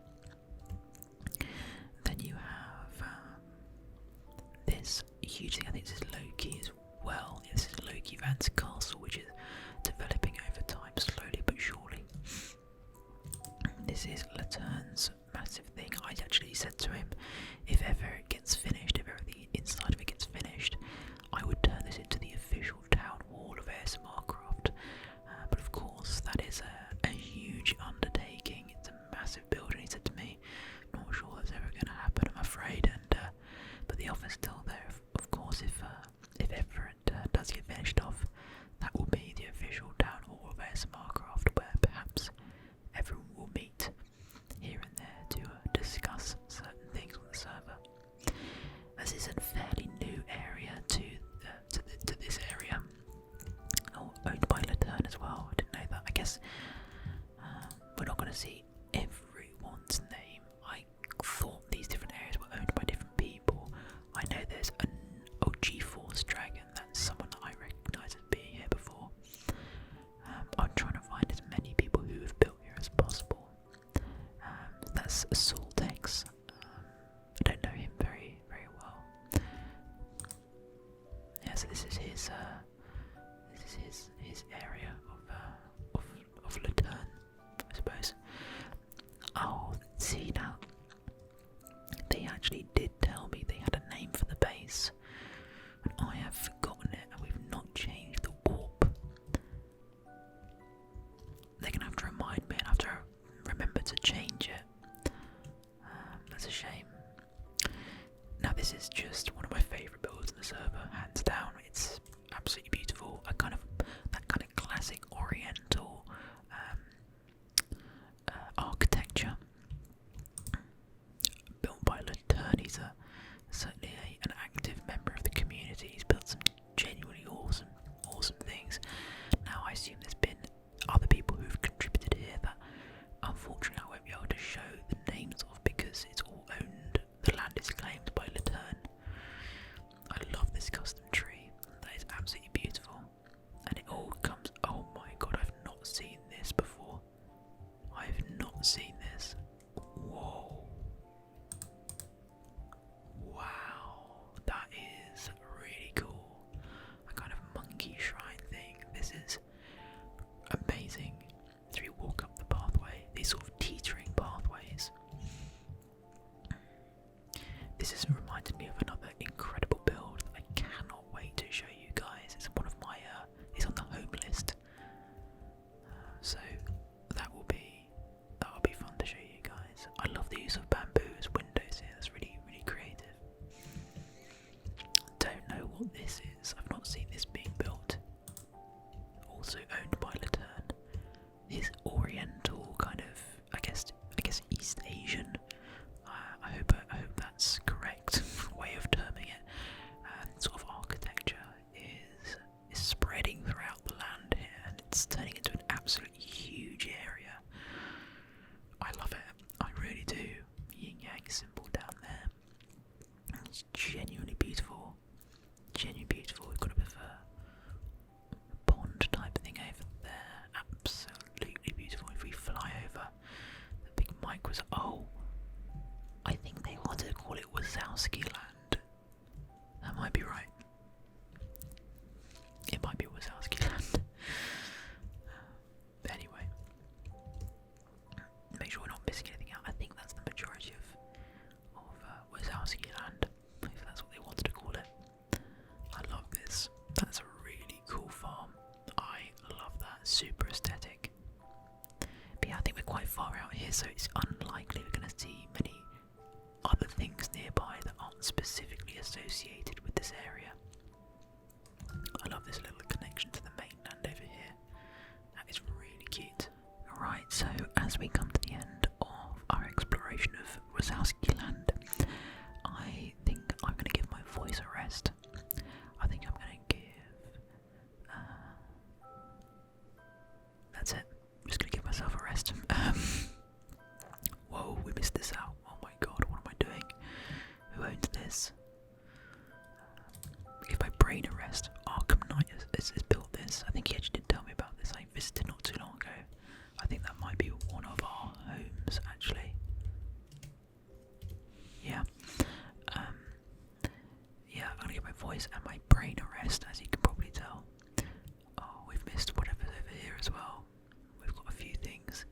Then you have this huge thing. I think this is Loki as well. This is Loki Van's castle, which is developing over time, slowly but surely. This is Latern's massive thing. I actually said to him, if ever it gets finished, if ever the inside of it gets finished, I would turn this into the official town hall of ASMRcraft. But of course, that is a huge undertaking. It's a massive building. He said to me, not sure that's ever going to happen, I'm afraid. And but the offer's still there. Of course, if ever it does get finished off, that will be the official town hall of ASMRcraft, where perhaps everyone will meet here and there to discuss certain things on the server. This is a fairly new area to this area. Oh, owned by Latern as well. I didn't know that. guess we're not going to see everyone's name. I thought these different areas were owned by different people. I know there's an G-Force dragon, that's someone that I recognise as being here before. I'm trying to find as many people who have built here as possible. That's Soltex. I don't know him very well. Yeah, so this is his area of Latern, I suppose. Oh, see now, they actually did tell me they had a name for the base, and I have forgotten it, and we've not changed the warp. They're gonna have to remind me, and I have to remember to change it. That's a shame. Now this is just one of my favourite builds in the server, hands down. It's absolutely beautiful. That kind of classic Oriental architecture, built by Latern. He's certainly an active member of the community. He's built some genuinely awesome things. Now I assume there's been other people who've contributed here that unfortunately I won't be able to show the names of because it's all owned. The land is claimed by Latern. I love this custom tree. That is absolutely beautiful. And it all comes, oh my god, I've not seen this before. I've not seen this. Whoa. Wow. That is really cool. A kind of monkey shrine thing. This is amazing. As we walk up the pathway, these sort of teetering pathways. This has reminded me of another incredible build that I cannot wait to show you guys. It's one of my, it's on the home list. So that will be fun to show you guys. I love the use of bamboo as windows here. That's really creative. Don't know what this is. I've not seen this being built. Also owned by Latern. His Oriental kind of, I guess East Asian. I hope that's correct way of terming it. Sort of architecture is spreading throughout the land here, and it's turning into an absolutely huge area. I love it. I really do. Yin Yang symbol down there. It's genuinely beautiful. Genuinely beautiful. We've got a bit of a pond type thing over there. Absolutely beautiful. If we fly over the big micros, oh, I think they wanted to call it Wazowski land. That might be right. It might be Wazowski land. But anyway, make sure we're not missing anything out. I think that's the majority of Wazowski land, if that's what they wanted to call it. I love this. That's a really cool farm. I love that. Super aesthetic. But yeah, I think we're quite far out here, so it's unlikely we're going to see many other things nearby that aren't specifically associated with this area. I love this little connection to the mainland over here. That is really cute. Alright, so as we come to the end of our exploration of Wazowski land, I think I'm going to give my voice a rest. I think I'm going to give... that's it. I'm just going to give myself a rest. Whoa, we missed this out. Oh my god, what am I doing? Who owns this? Give my brain a rest. Arkham Knight has built this. I think he actually did tell me about this. I visited not too long ago. I think that might be one of our homes, actually. Yeah. Yeah, I'm gonna give my voice and my brain a rest, as you can probably tell. Oh, we've missed whatever's over here as well. We've got a few things.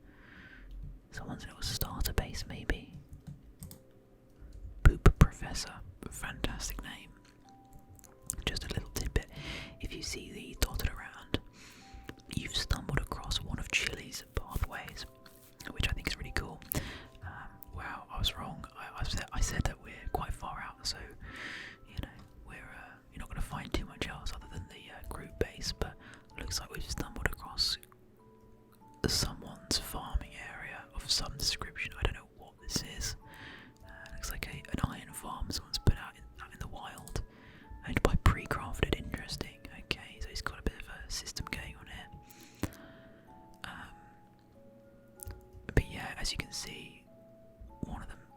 Someone's little starter base, maybe. Poop Professor. Fantastic name. Just a little tidbit. If you see these dotted around, you've stumbled across one of Chile's pathways, which I think is really cool. Wow, I was wrong. I said that we're quite far out, so you know you're not going to find too much else other than the group base. But it looks like we've stumbled across someone's farming area of some description. I don't know what this is. Looks like an iron farm someone's put out in the wild. Owned by Pre-Crafted, interesting. Okay, so he's got a bit of a system going on here. as you can see,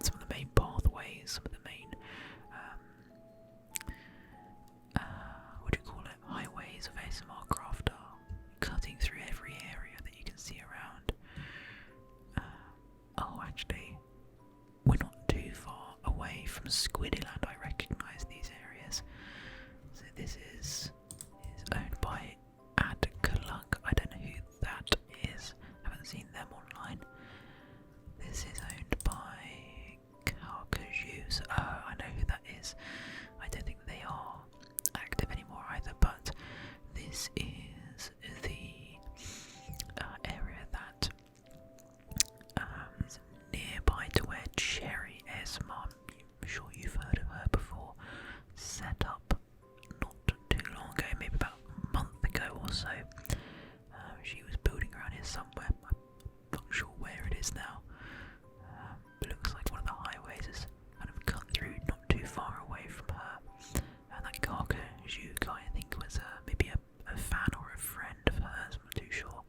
some of the main pathways, some of the main what do you call it? Highways of ASMRcraft are cutting through every area that you can see around. Oh, actually, we're not too far away from Squiddyland. I recognise these areas. So this is owned by Adkalug. I don't know who that is. Haven't seen them online. This is owned by Carcajus. Oh, I know who that is. I don't think they are active anymore either, but this is the area that is nearby to where Cherry ASMR, I'm sure you've heard of her before, set up not too long ago, maybe about a month ago or so. She was building around here somewhere. I'm not sure where it is now. It looks like one of the highways is kind of cut through not too far away from her. And that Carcajou guy, I think, was maybe a fan or a friend of hers, I'm not too sure.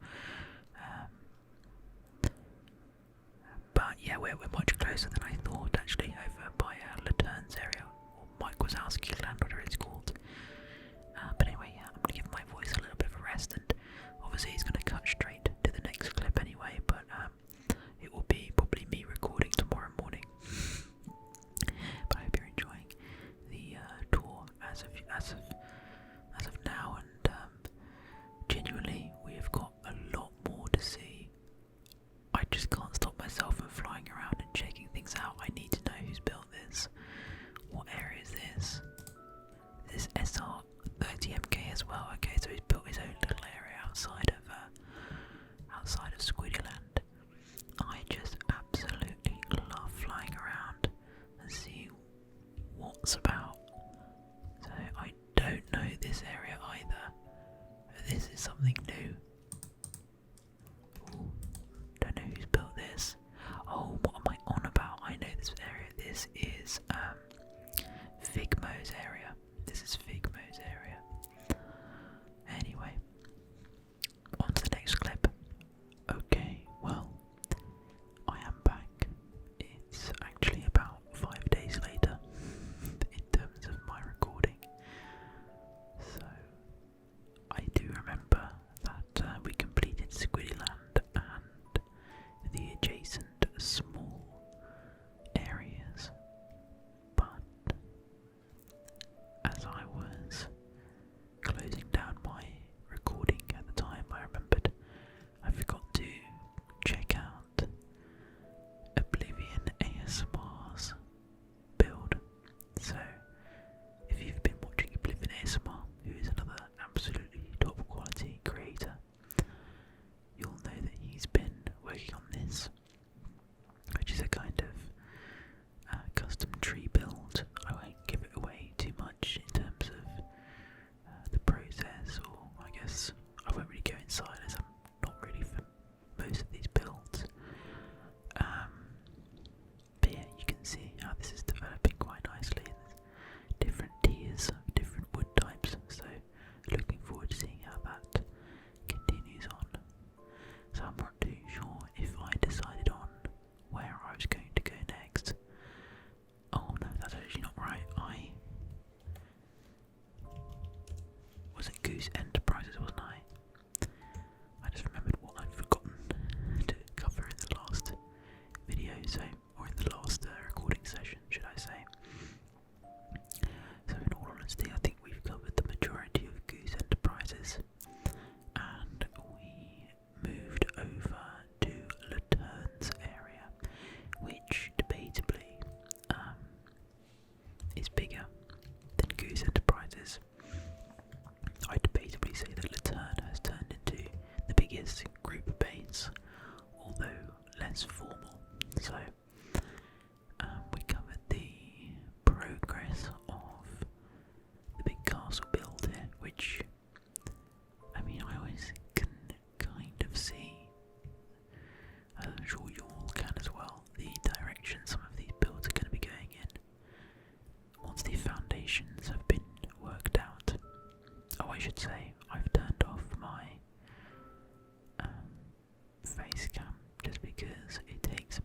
But yeah, we're much closer than I thought, actually, over by Latern's area, or Mike Wazowski land, whatever it's called. But anyway, yeah, I'm going to give my voice a little bit of a rest, and obviously it's going to cut straight to the next clip anyway, but it will be probably me recording tomorrow morning. But I hope you're enjoying the tour as of now, and genuinely we have got a lot more to see. I just can't stop myself from flying around and checking things out. I need to know who's built this. What area is this? This SR30MK as well. Okay, so he's built his own little area outside of Squiddyland. I just absolutely love flying around and seeing what's about. So I don't know this area either. This is something new. Ooh, don't know who's built this. Oh, what am I on about? I know this area. This is Figmo's area. This is Figmo's area. Anyway, on to the next clip. Okay, well, I am back. It's actually about 5 days later in terms of my recording. So, I do remember that we completed Squiddyland and the adjacent small areas, but as I was closing down my recording at the time, I remembered I forgot to check out Oblivion ASMR's build. So if you've been watching Oblivion ASMR, who is another absolutely top quality creator, you'll know that he's been working on this, which is a kind of custom tree build. I won't give it away too much in terms of the process, or I guess I won't really go inside as I'm not really for most of these builds. But yeah, you can see how this is developing quite nicely. There's different tiers of different wood types, so looking forward to seeing how that continues on. So I'm not too sure if I decided on where I was going to go next. Oh no, that's actually not right. Was it Goose Enterprises, wasn't I? I just remembered what I'd forgotten to cover in the last video, or in the last recording session, should I say. So in all honesty, I think we've covered the majority of Goose Enterprises, and we moved over to Latern's area, which debatably is bigger than Goose Enterprises. I debatably say that Latern has turned into the biggest group base, although less formal. So we covered the progress of the big castle build here, which, I mean, I always can kind of see, as I'm sure you all can as well, the direction some of these builds are going to be going in once the foundations have been worked out. Oh, I should say, I've turned off my face cam just because it takes a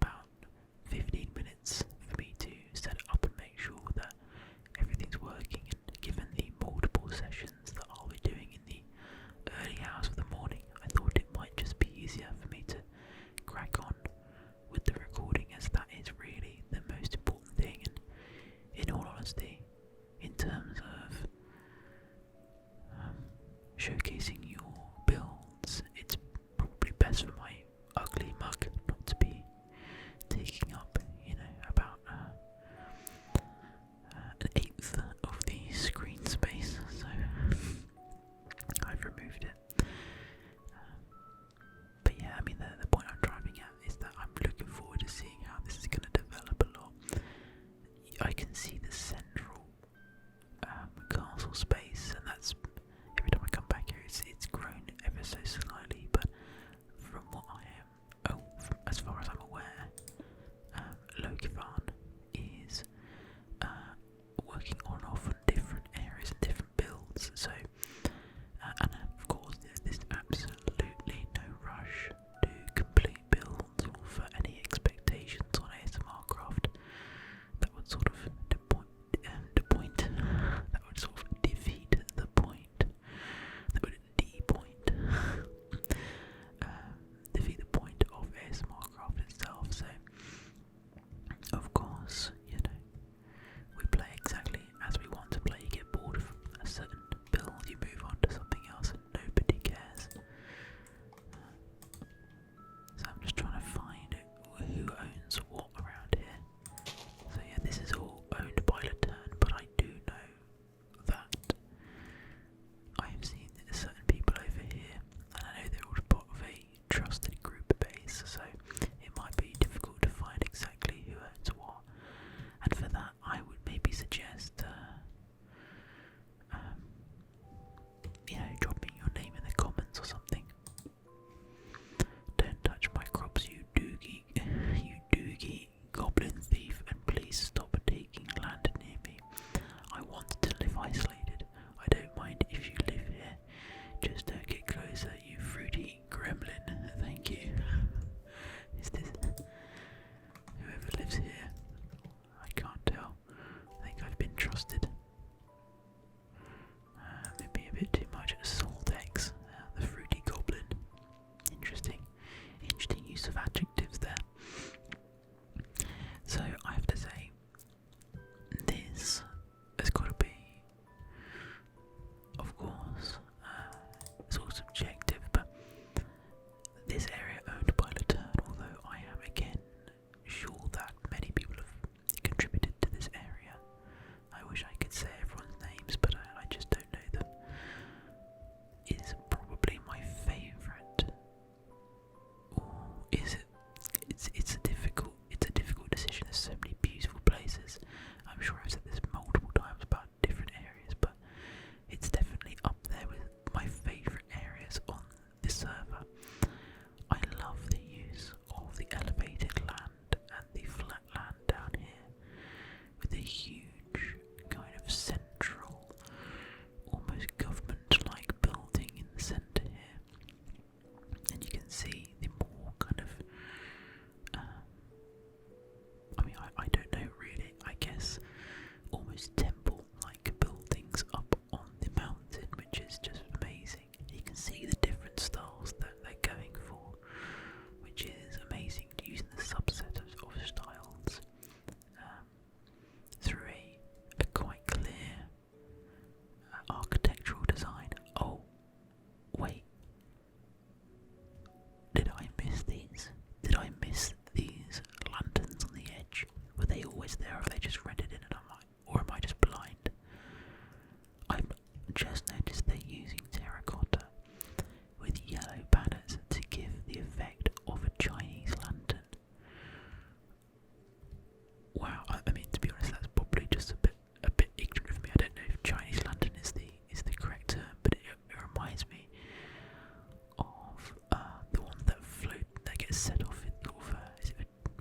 set off in sort of,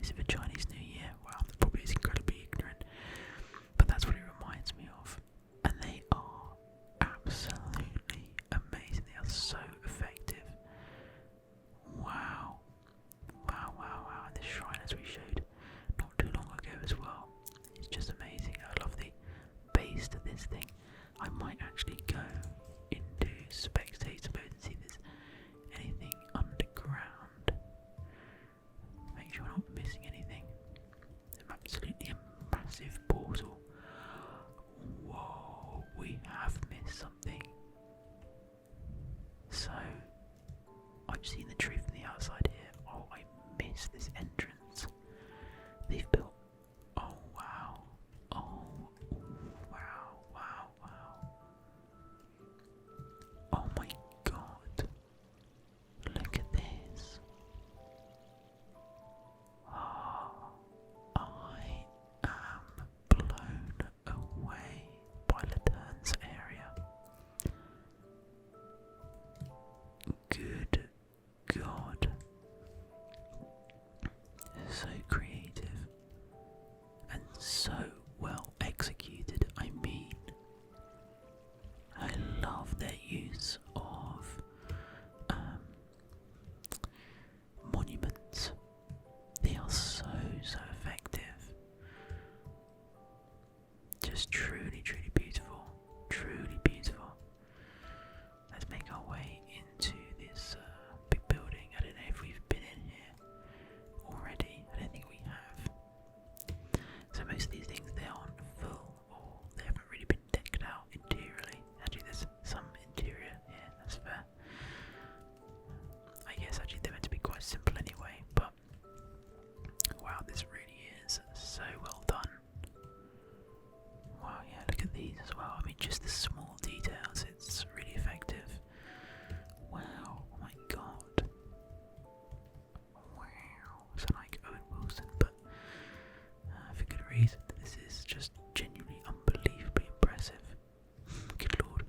is it a Chinese New Year? Wow, that probably is incredibly ignorant. But that's what it reminds me of. And they are absolutely amazing. They are so effective. Wow. Wow, wow, wow. And this shrine, as we showed not too long ago as well, it's just amazing. I love the base to this thing. I might actually go into spectator mode and see if there's anything underground. Make sure I'm not missing anything. There's absolutely a massive portal. Whoa, we have missed something. So, I've seen the tree from the outside here. Oh, I missed this entrance. They've built. Oh, wow. Oh, wow, wow, wow. Oh my god. Look at this. Oh, I am blown away by Latern's area. Good God. So creative and so well executed. I mean, I love their use of monuments. They are so effective. Just truly beautiful. Truly beautiful. Let's make our way into this big building. I don't know if we've been in here already. I don't think we have. So most of these things, they aren't full, or they haven't really been decked out interiorly. Actually, there's some interior here, that's fair. I guess actually they're meant to be quite simple anyway, but wow, this really is so well done. Wow, yeah, look at these as well. I mean, just the small details, it's really effective. Wow, oh my god. Wow. Sound like Owen Wilson, but for good reason. This is just genuinely unbelievably impressive. Good lord.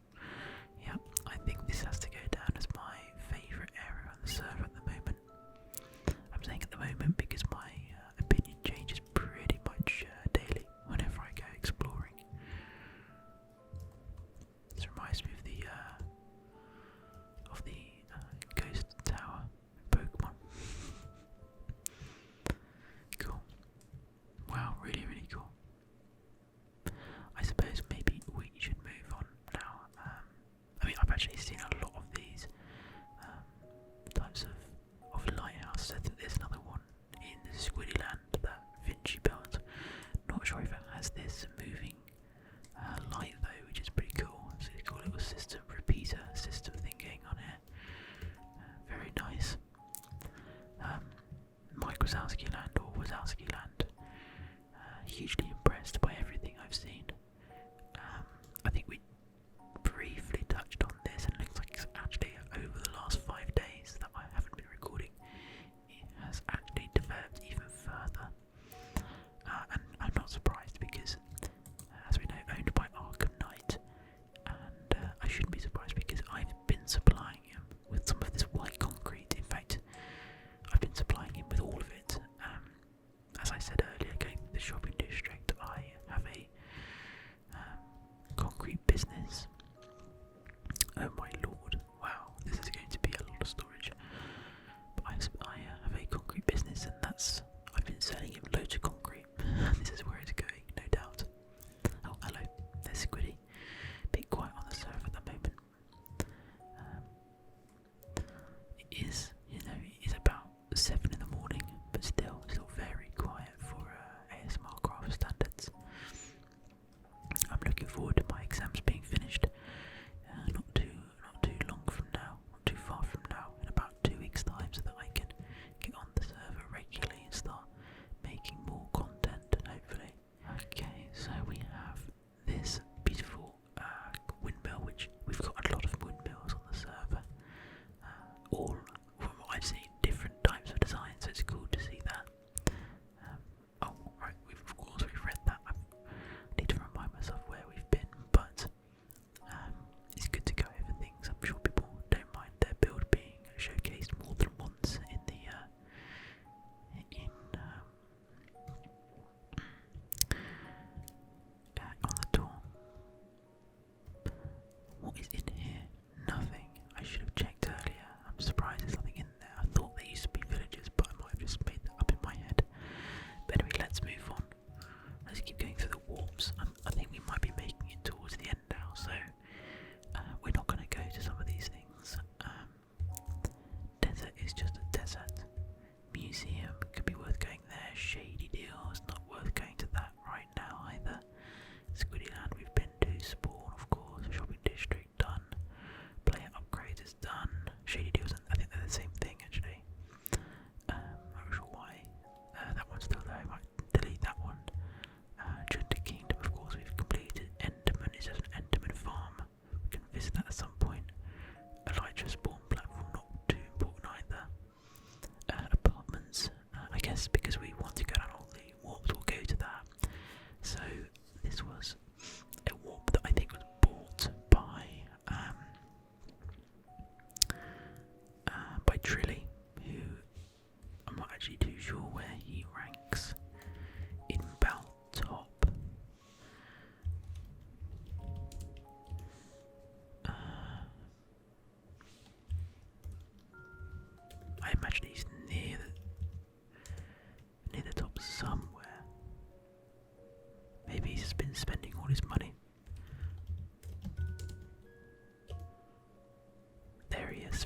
Yeah, I think this has to go down as my favourite area on the server at the moment. I'm saying at the moment because my opinion changes pretty much daily whenever I go exploring. This reminds me of the Ghost Tower Pokemon. Cool. Wow, really cool. I suppose maybe we should move on now. I mean, I've actually seen a lot of these types of lighthouses. I think there's another one in Squiddy land that Vinci built. Not sure if it has this moving light though, which is pretty cool. It's a cool little system, repeater system thing going on here. Very nice. Mike Wazowski land or Wazowski land. Hugely impressed by everything I've seen. I think we briefly touched on this, and it looks like it's actually over the last 5 days that I haven't been recording. It has actually developed even further. And I'm not surprised because, as we know, owned by Arkham Knight, and I shouldn't be surprised because I've been supplying him with some of this white concrete. In fact, I've been supplying him with all of it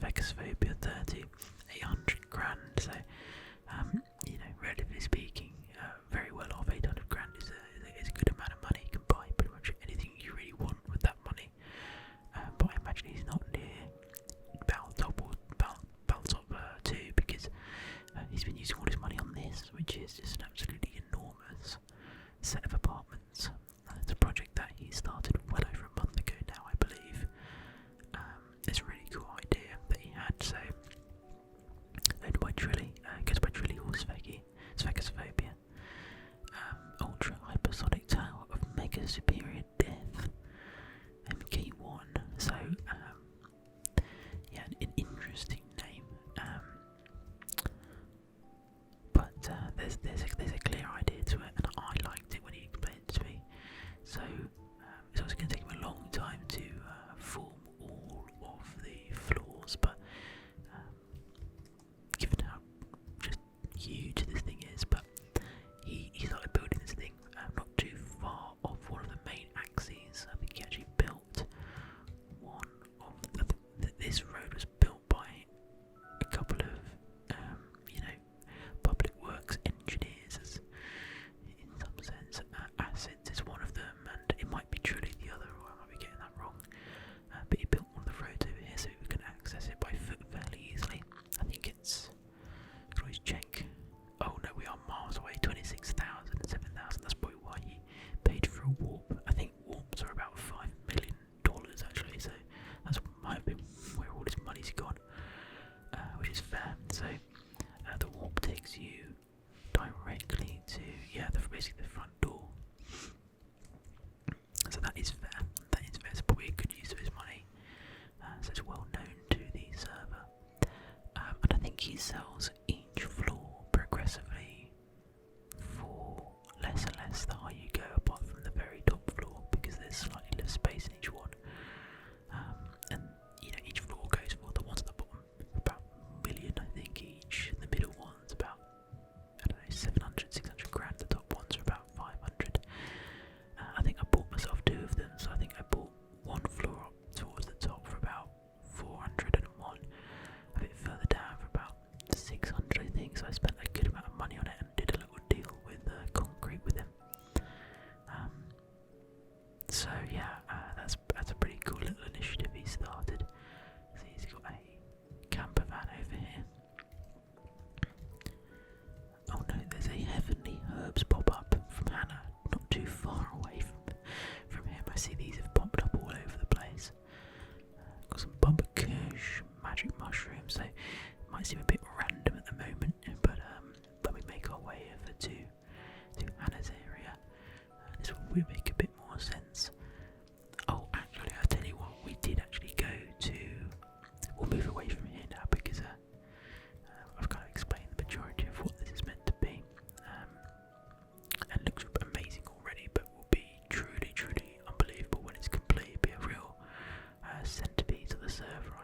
Sphecophobia 30, 800 grand. So, you know, relatively speaking, very well off. 800 grand is a good amount of money. You can buy pretty much anything you really want with that money. But I imagine he's not near Baltop 2 because he's been using all his money on this, which is just an absolutely enormous set of apartments. It's a project that he started well over a month ago now, I believe. It's a really cool idea that he had. So, owned by Trilly, goes by Trilly or Sphecophobia. Ultra hypersonic tower of mega superior depth, MK1. So, yeah, an interesting name. But there's a clear idea to it, and I liked it when he explained it to me. So it's also going to take him a long time to form all of the floors, but given how just huge this thing is, but he started building this thing not too far off one of the main axes. I think he actually built one of this road was built by a couple of you know, public works engineers, in some sense. Acids is one of them, and it might be truly the other, or I might be getting that wrong. But he built one of the roads over here so we can access it by foot fairly easily. I think it's, you can always check. Oh no, we are miles away, 26,000 and 7,000. That's probably why he paid for a warp. I think warps are about $5 million actually, so that's might have been where all his money's gone, which is fair. So the warp takes you directly to, basically the front door. So that is fair. That is fair. It's probably a good use of his money. So it's well known to the server. And I think he sells each floor progressively for less and less the higher you go, apart from the very top floor, because there's slightly less space in each one. And you know, each floor goes for the ones at the bottom about $1 million, I think each. The middle one's about, I don't know, 700, 600 grand. The top ones are about 500. I think I bought myself 2 of them, so I think I bought one floor up towards the top for about 400 and one a bit further down for about 600, I think. So I spent a good amount of money on it and did a little deal with concrete with him. So yeah, that's a pretty cool little initiative he started. So he's got a camper van over here. Oh no, there's a Heavenly Herbs pop-up from Hannah, not too far away from him. I see these have popped up all over the place. Got some Bumper Kush, magic mushrooms, so it might seem a bit random at the moment, but when we make our way over to Hannah's area, this will make a bit more sense. Oh, actually, I'll tell you what, we did actually go to, we'll move away from here now because I've got to explain the majority of what this is meant to be. And it looks amazing already, but will be truly, truly unbelievable when it's complete. Be a real centerpiece of the server,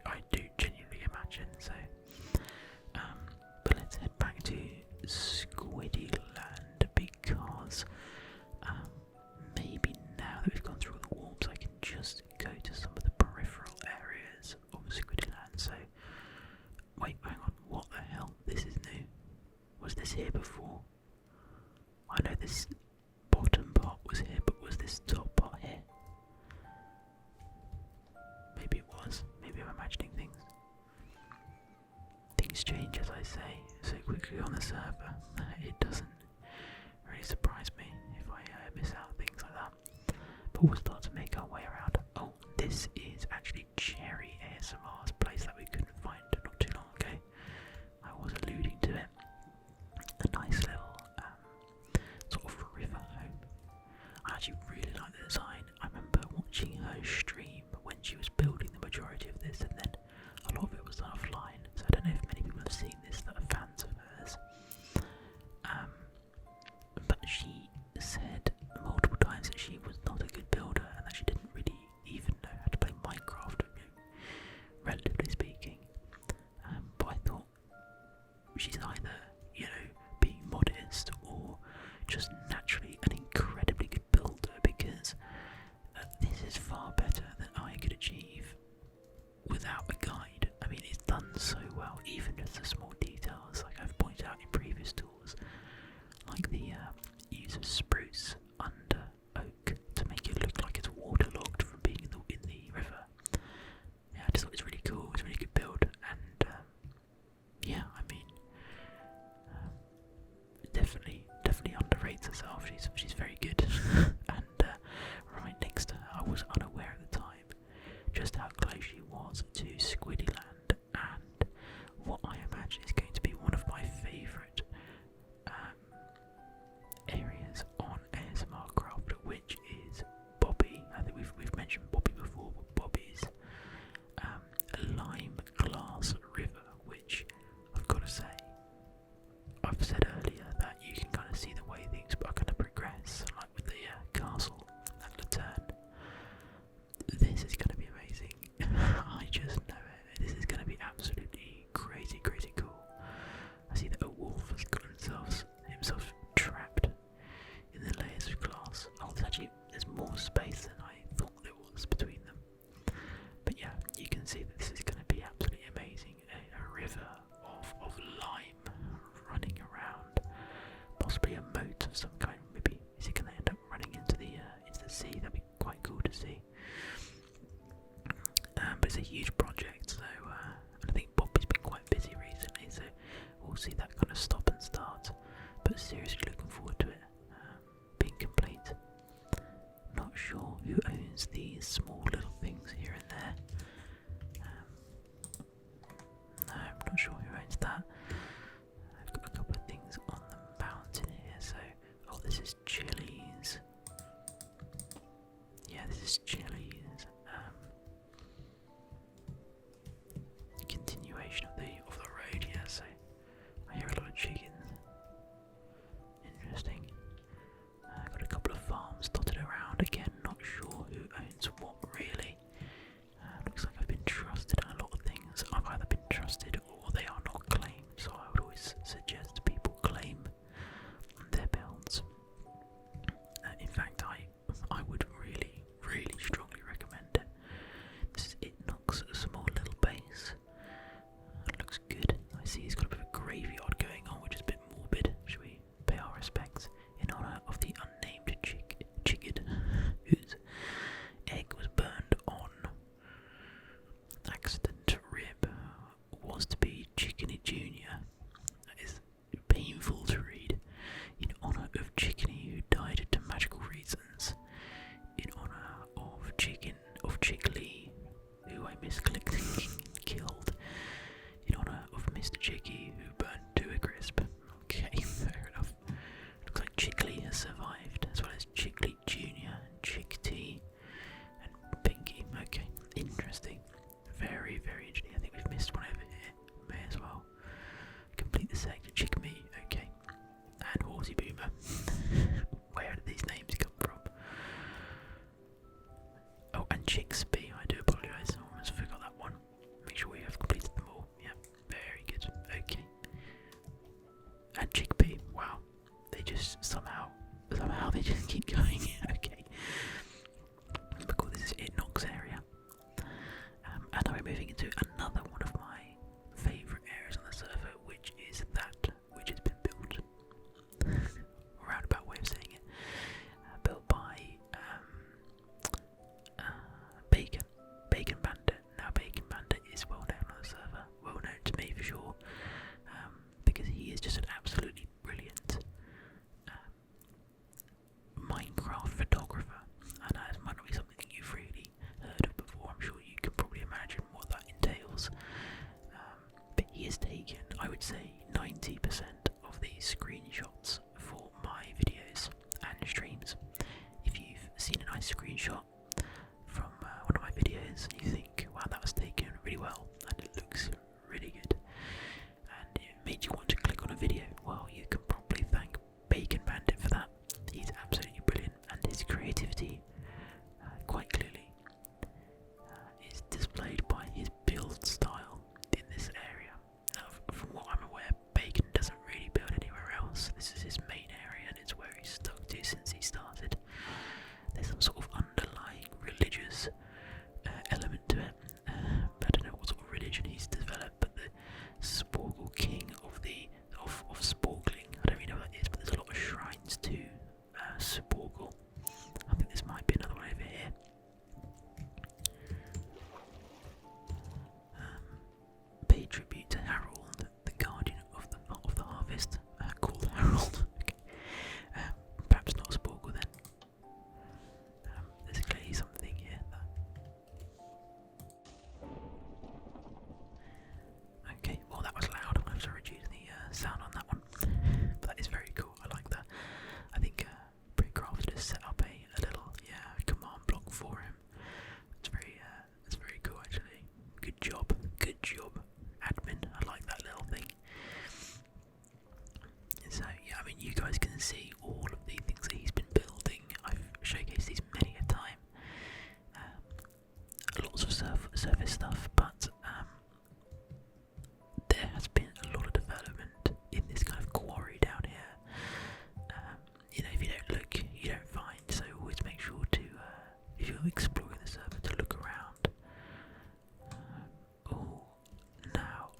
I do genuinely imagine. So, but let's head back to Squiddy Land because maybe now that we've gone through all the warps, I can just go to some of the peripheral areas of Squiddy Land. So, wait, hang on, what the hell? This is new. Was this here before? I know this bottom part was here, but was this top part here? Maybe it was. Maybe I'm imagining things. Things change, as I say, so quickly on the server. It doesn't really surprise me if I miss out things like that. But we'll start to make our way around. Oh, this is actually Cherry ASMR's place that we couldn't find not too long ago. I was alluding to it. A nice little sort of river home. I actually really like the design. I remember watching her stream when she was building the majority of this, and then a lot of it was done offline. So I don't know if many people have seen this that are fans of hers. But she said multiple times that she was not a good builder and that she didn't really even know how to play Minecraft, relatively speaking. But I thought she's either, being modest or just naturally an incredibly good builder, because this is far better than I could achieve without a guide. I mean, explains herself. She's very good. And right next to her, I was unaware at the time just how close she was to Squiddyland, and what I imagine is going to be one of my favourite areas on ASMRcraft, which is Bobby. I think we've mentioned Bobby before, but Bobby's lime glass river, which I've got to say, I've said earlier that you can kind of see the way things are going to progress, like with the castle at Latern. This is going to be amazing. I just know it. This is going to be absolutely crazy, crazy cool. I see that a wolf has got himself trapped in the layers of glass. Oh, there's more space than I thought there was between them. But yeah, you can see that this is going to be absolutely amazing. A river of lime running around, possibly a moat of some kind. Maybe is it going to end up running into the sea? That'd be quite cool to see. But it's a huge project, so I think Bobby's been quite busy recently, so we'll see that kind of stop and start. But seriously looking forward to it being complete. Not sure who owns these small little things here and there. No, I'm not sure who owns that. I've got a couple of things on the mountain here, so this is Chili's. Yeah, this is Chili's. Continuation of the road, yeah, so I hear a lot of chickens. Interesting. I've got a couple of farms dotted around, again, not sure who owns what really. Looks like I've been trusted on a lot of things. I've either been trusted or they are not claimed, so I would always suggest people claim their builds. In fact, I would really, really strongly recommend it. This is Itnock's small little base. Looks good. I see he's got a bit of a graveyard going on, which is a bit morbid. Should we pay our respects in honour of the unnamed chicken whose egg was burned on accident? Rib was to be Chickeny Jr. That is painful to read. In honour of Chickeny, who died to magical reasons. In honour of Chickly, who I misclicked killed. In honour of Mr. Chicky, who burned to a crisp. Okay, fair enough. Looks like Chickly has survived, as well as Chickly Jr., Chick T, and Pinky. Okay, interesting. Very, very interesting. I think we've missed one over here. May as well complete the sector. Chick Me, okay. And Horsey Boomer. Where did these names come from? Oh, and Chicksby. I do apologise. I almost forgot that one. Make sure we have completed them all. Yeah, very good. Okay. And Chickpea. Wow. They just somehow they just keep going. Okay. Because this is Itnock's area. And now we're moving into another one of my favourite areas on the server, which is that which has been built. Roundabout way of saying it. Built by Bacon Bandit. Now Bacon Bandit is well known on the server, well known to me for sure, because he is just an absolutely brilliant Minecraft photographer, and that might not be something you've really heard of before. I'm sure you can probably imagine what that entails. But he has taken, I would say, 90% of these screenshots for my videos and streams. If you've seen a nice screenshot from one of my videos and you think, wow, that was taken really well and it looks really good, and it made you want to click on a video, well, you can probably thank Bacon Bandit for that. He's absolutely brilliant, and his creativity quite clearly is displayed by his build style in this area. Now, from what I'm aware, Bacon doesn't really build anywhere else. This is his main area, and it's where he's stuck to since he started. There's some sort of underlying religious element to it. I don't know what sort of religion he's developed, but the Sporgle King of see all of the things that he's been building. I've showcased these many a time. Lots of surface stuff, but there has been a lot of development in this kind of quarry down here. If you don't look, you don't find, so always make sure to, if you're exploring the server, to look around. Now,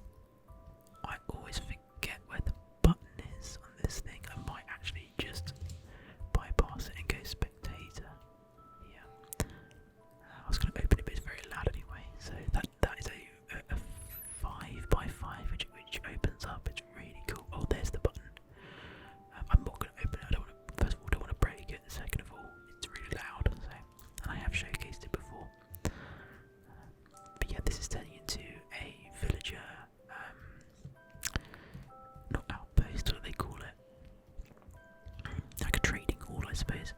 I always forget where the button is on this thing. I might actually just bypass it and go spectator. Yeah. I was going to open it, but it's very loud anyway. So that is a 5x5 which opens up. It's really cool. Oh, there's the button. I'm not going to open it. I don't want to. First of all, don't want to break it. Second of all, it's really loud. So, and I have showcased it before. But yeah, this is turning into a villager. Not outpost, what do they call it? Like a trading hall, I suppose.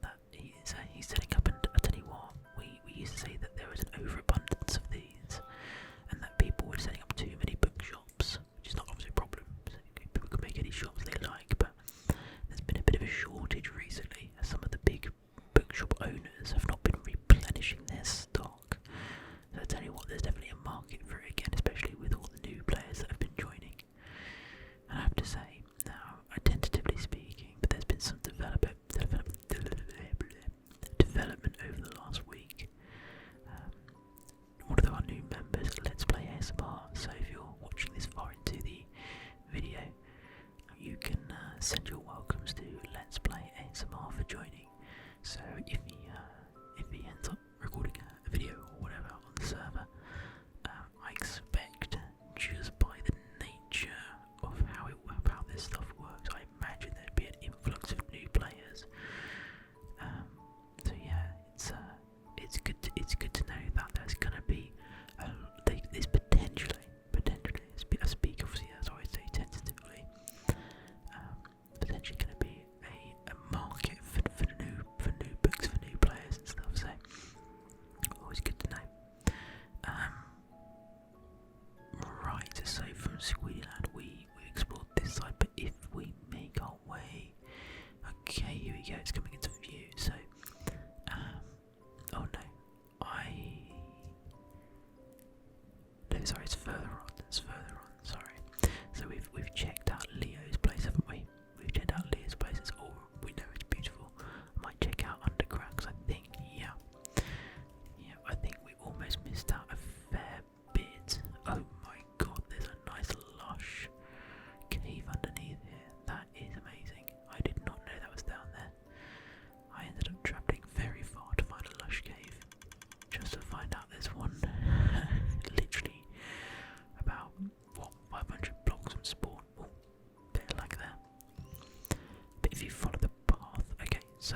That he's setting up, and I tell you what, we used to say that there was an overabundance of these, and that people were setting up too many bookshops, which is not obviously a problem. So people can make any shops they like, but there's been a bit of a shortage recently, as some of the big bookshop owners have not been replenishing their stock. So I tell you what, there's definitely a market for it again, especially with all the new players that have been joining. And I have to say, now, tentatively speaking, but there's been some development over the last week. One of our new members, Let's Play ASMR, so if you're watching this far into the video, you can send your welcomes to Let's Play ASMR for joining. So if he ends up recording a video or whatever on the server, I expect, just by the nature of how this stuff works, I imagine there'd be an influx of new players. So yeah, it's good to know that there's gonna be there's potentially I speak obviously as I always say tentatively, potentially gonna be a market for new books for new players and stuff. So always good to know. Right, so from Squiddyland we explored this side, but if we make our way, okay, here we go, it's coming into view. So oh no, no, sorry, it's further on, sorry. So we've checked out Leo's place, haven't we? We've checked out Leo's place, it's all, we know it's beautiful. I might check out underground, because I think, I think we almost missed out a fair bit. Oh my god, there's a nice lush cave underneath here. That is amazing. I did not know that was down there. I ended up travelling very far to find a lush cave, just to find out there's one literally about 500 blocks from spawn. Oh, bit like that. But if you follow the path, okay, so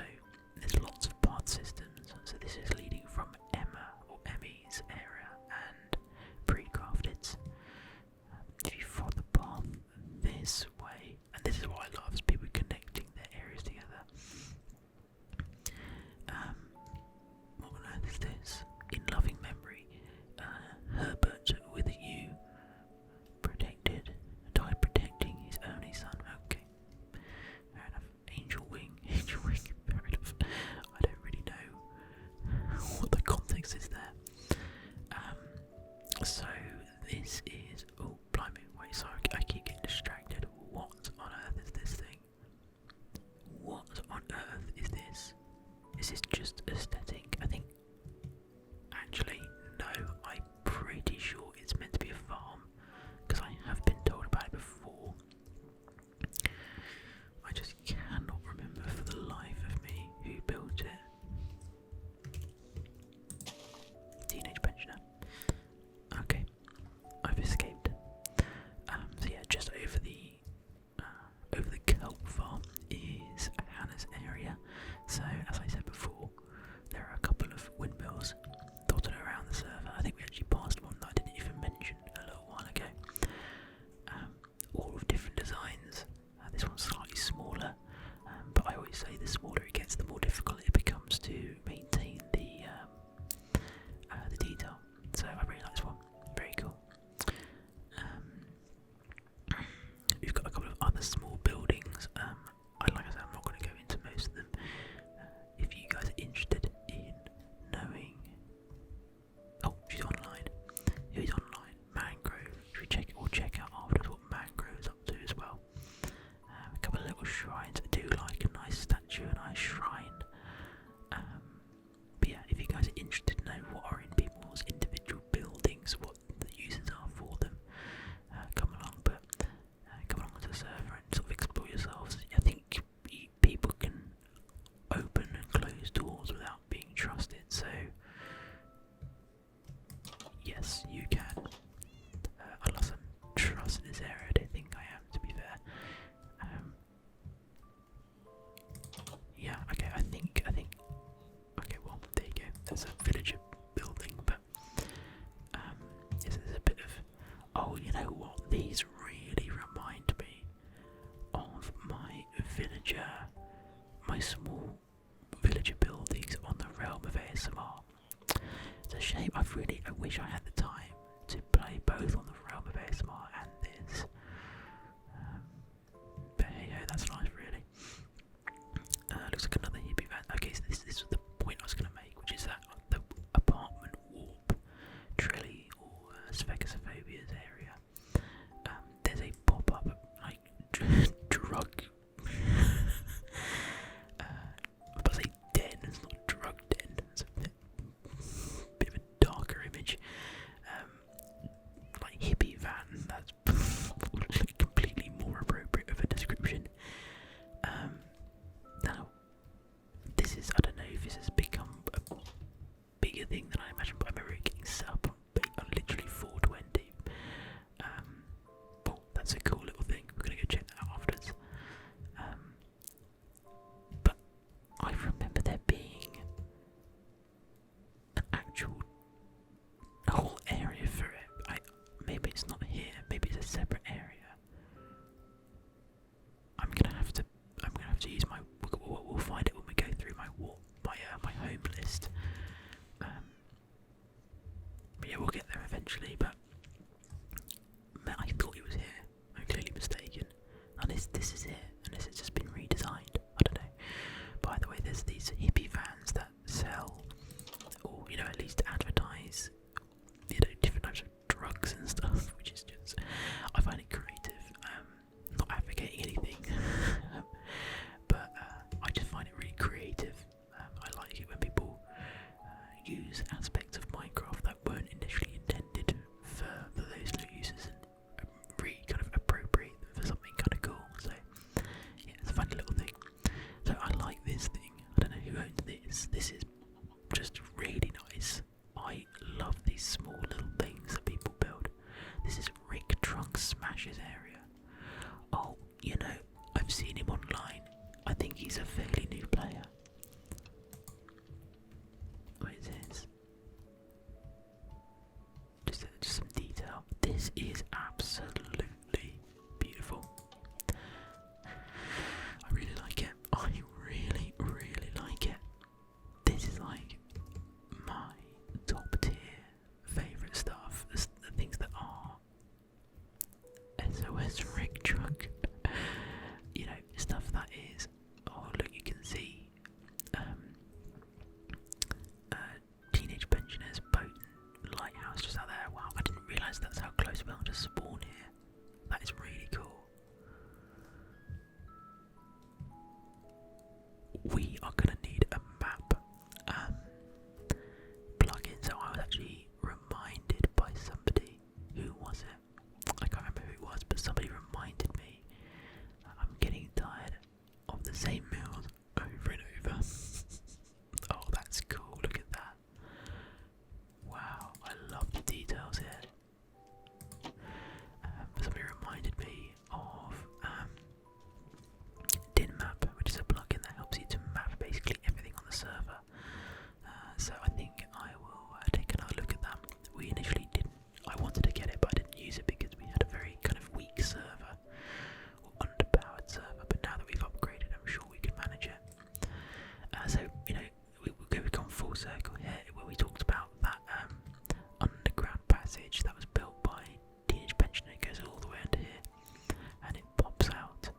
there's lots of path systems. So this is leading from Emmy's area and pre-crafted's. If you follow the path this way, and this is what I love, is people connecting their areas together. What on earth is this? In loving memory, Herbert with you died protecting his only son. Okay, fair enough. Angel wing, fair enough. I don't really know what the context is there. So this is, oh blimey, wait, sorry, I keep getting distracted. wish I had the time to play both on the realm of ASMR and this. But hey ho, that's life really. Looks like another hippie van. Okay, so this was the point I was going to make, which is that the apartment warp, Trilly or Sphecosophobia area. There's a pop-up like drug. I was about to say den. It's not a drug den. It's a bit of a darker image. Like hippie van. That's completely more appropriate of a description. Now, this is, I don't know if this has become a bigger thing than I imagined, but I remember it getting set up on literally 420. That's a cool little thing. We're going to go check that out afterwards. But I remember there being an actual whole area for it. Maybe it's not here. Maybe it's a separate area. I'm gonna have to use my. We'll find it when we go through my home list. But yeah, we'll get there eventually. But man, I thought it was here. I'm clearly mistaken. And this is it. And this has just been redesigned. I don't know. By the way, there's these hippie vans that sell, or at least advertise, different types of drugs and stuff, which is just, I find it creative. Not advocating anything, but I just find it really creative. I like it when people use aspects of Minecraft that weren't initially intended for those uses and really kind of appropriate them for something kind of cool. So yeah, it's a funny little thing. So I like this thing. I don't know who owns this. This is just really nice. I love these small little things that people build. This is Rick Trunk Smash's area. Oh, I've seen him online. I think he's a fairly new player. What is this? Just some detail. This is absolutely beautiful. I really like it. I really, really like it. This is like my top tier favourite stuff. The things that are SOS Rick Trunk. Stuff that is. Oh, look, you can see Teenage Pensioners boat lighthouse just out there. Wow, I didn't realise that's how close we are to spawn here. That is really cool. We are going to need a map plugin. So I was actually reminded by somebody. Who was it? I can't remember who it was, but somebody reminded me. I'm getting tired of the same meals over and over. Oh, that's cool. Look at that. Wow, I love the details here. Somebody reminded me of DinMap, which is a plugin that helps you to map basically everything on the server. So I think I will take another look at that. We initially didn't. I wanted to get it, but I didn't use it because we had a very kind of weak server, or underpowered server. But now that we've upgraded, I'm sure we can manage it. So we've gone full circle here, where we talked about that underground passage that was built by Teenage Pensioner. It goes all the way under here, and it pops out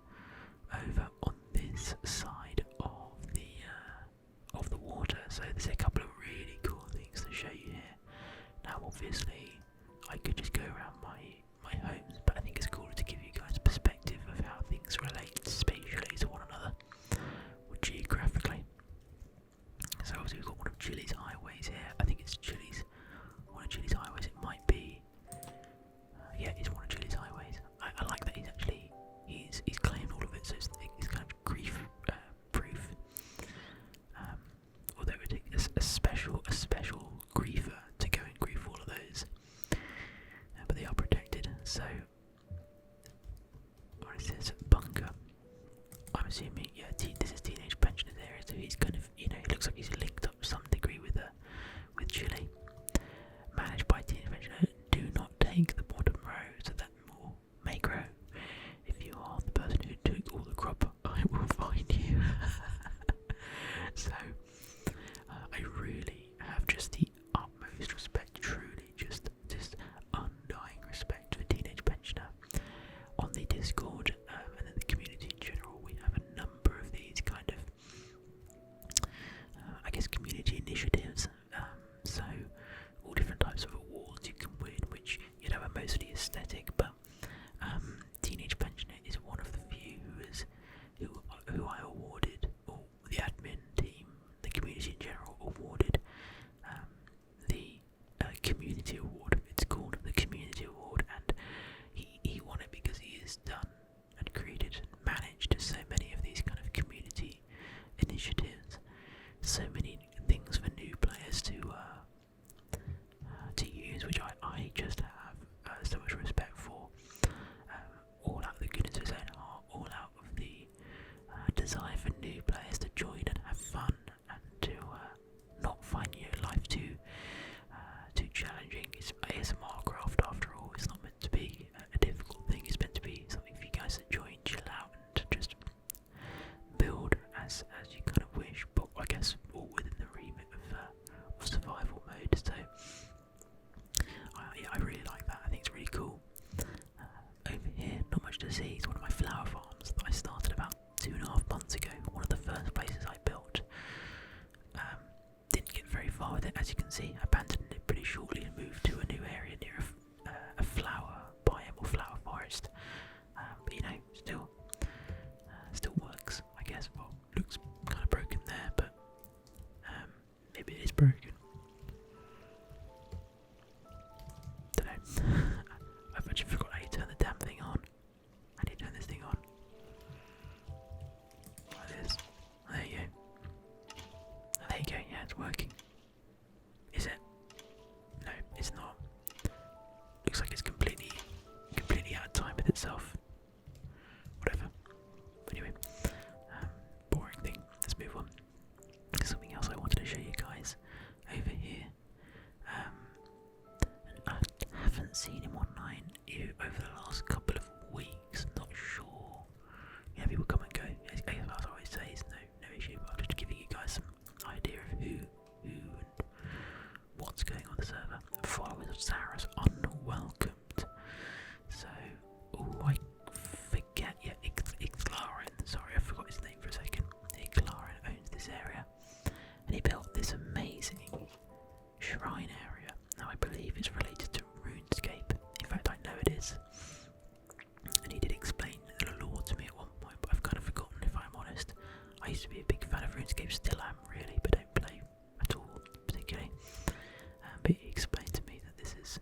over on this side of the water. So there's a couple of really cool things to show you here. Now, obviously, I could just go around my homes, but I think it's cooler to give you guys perspective of how things relate spatially to one another, or geographically. So obviously we've got one of Chili's highways here. I think it's one of Chili's highways. It might be, yeah, it's one of Chili's highways. I like that he's claimed all of it, so it's kind of grief proof. Although it would take a special griefer to go and grief all of those, but they are protected. So what is this? Bunker. I'm assuming, yeah, this is Teenage Pensioner's area, so he's kind of, it looks like he's linked up to some degree with Chile. Managed by Teenage Pensioner. Do not take the bottom row, so that more may grow. If you are the person who took all the crop, I will find you. So I really have just the utmost respect, truly just Discord, and then the community in general. We have a number of these kind of, I guess, community initiatives. So all different types of awards you can win, which are mostly aesthetic, but Teenage Pensioner is one of the few who I awarded, or the admin team, the community in general awarded the community award. It's called the community award, and he won it because he has done and created and managed so many of these kind of community initiatives, so many things for new players to use, which I just have so much respect for. All out of the goodness of his own heart, all out of the desire for new players to join and have fun, and to not find your life too challenging. It's ASMRcraft after all. It's not meant to be a difficult thing. It's meant to be something for you guys to join, chill out, and just build as you kind of wish. But I guess all within the remit of survival mode. So I really like that. I think it's really cool. Over here, not much to see. It's one of my flower farms that I started about 2.5 months ago. One of the first places I built. Didn't get very far with it, as you can see. Abandoned it pretty shortly and moved to a new area near a flower biome or flower forest. But still works, I guess. Well, looks kind of broken there, but maybe it is broken. Don't know. I've actually forgot how you turn the damn thing on. How do you turn this thing on? Like this. There you go. There you go, yeah, it's working. Is it? No, it's not. Looks like it's completely out of time with itself. Whatever. But anyway, boring thing. Let's move on. Something else I wanted to show you guys over here. And I haven't seen him online over the last couple of weeks. Not sure. People come and go. As I always say, it's no issue. But I'm just giving you guys some idea of who and what's going on the server. Followers of Sarah's unwelcomed. So, I forget. Yeah, Ixlarin. Sorry, I forgot his name for a second. Ixlarin owns this area, and he built this amazing shrine area. Now I believe it's related to RuneScape. In fact, I know it is. And he did explain the lore to me at one point, but I've kind of forgotten, if I'm honest. I used to be a big fan of RuneScape, still am really, but don't play at all particularly. But he explained to me that this is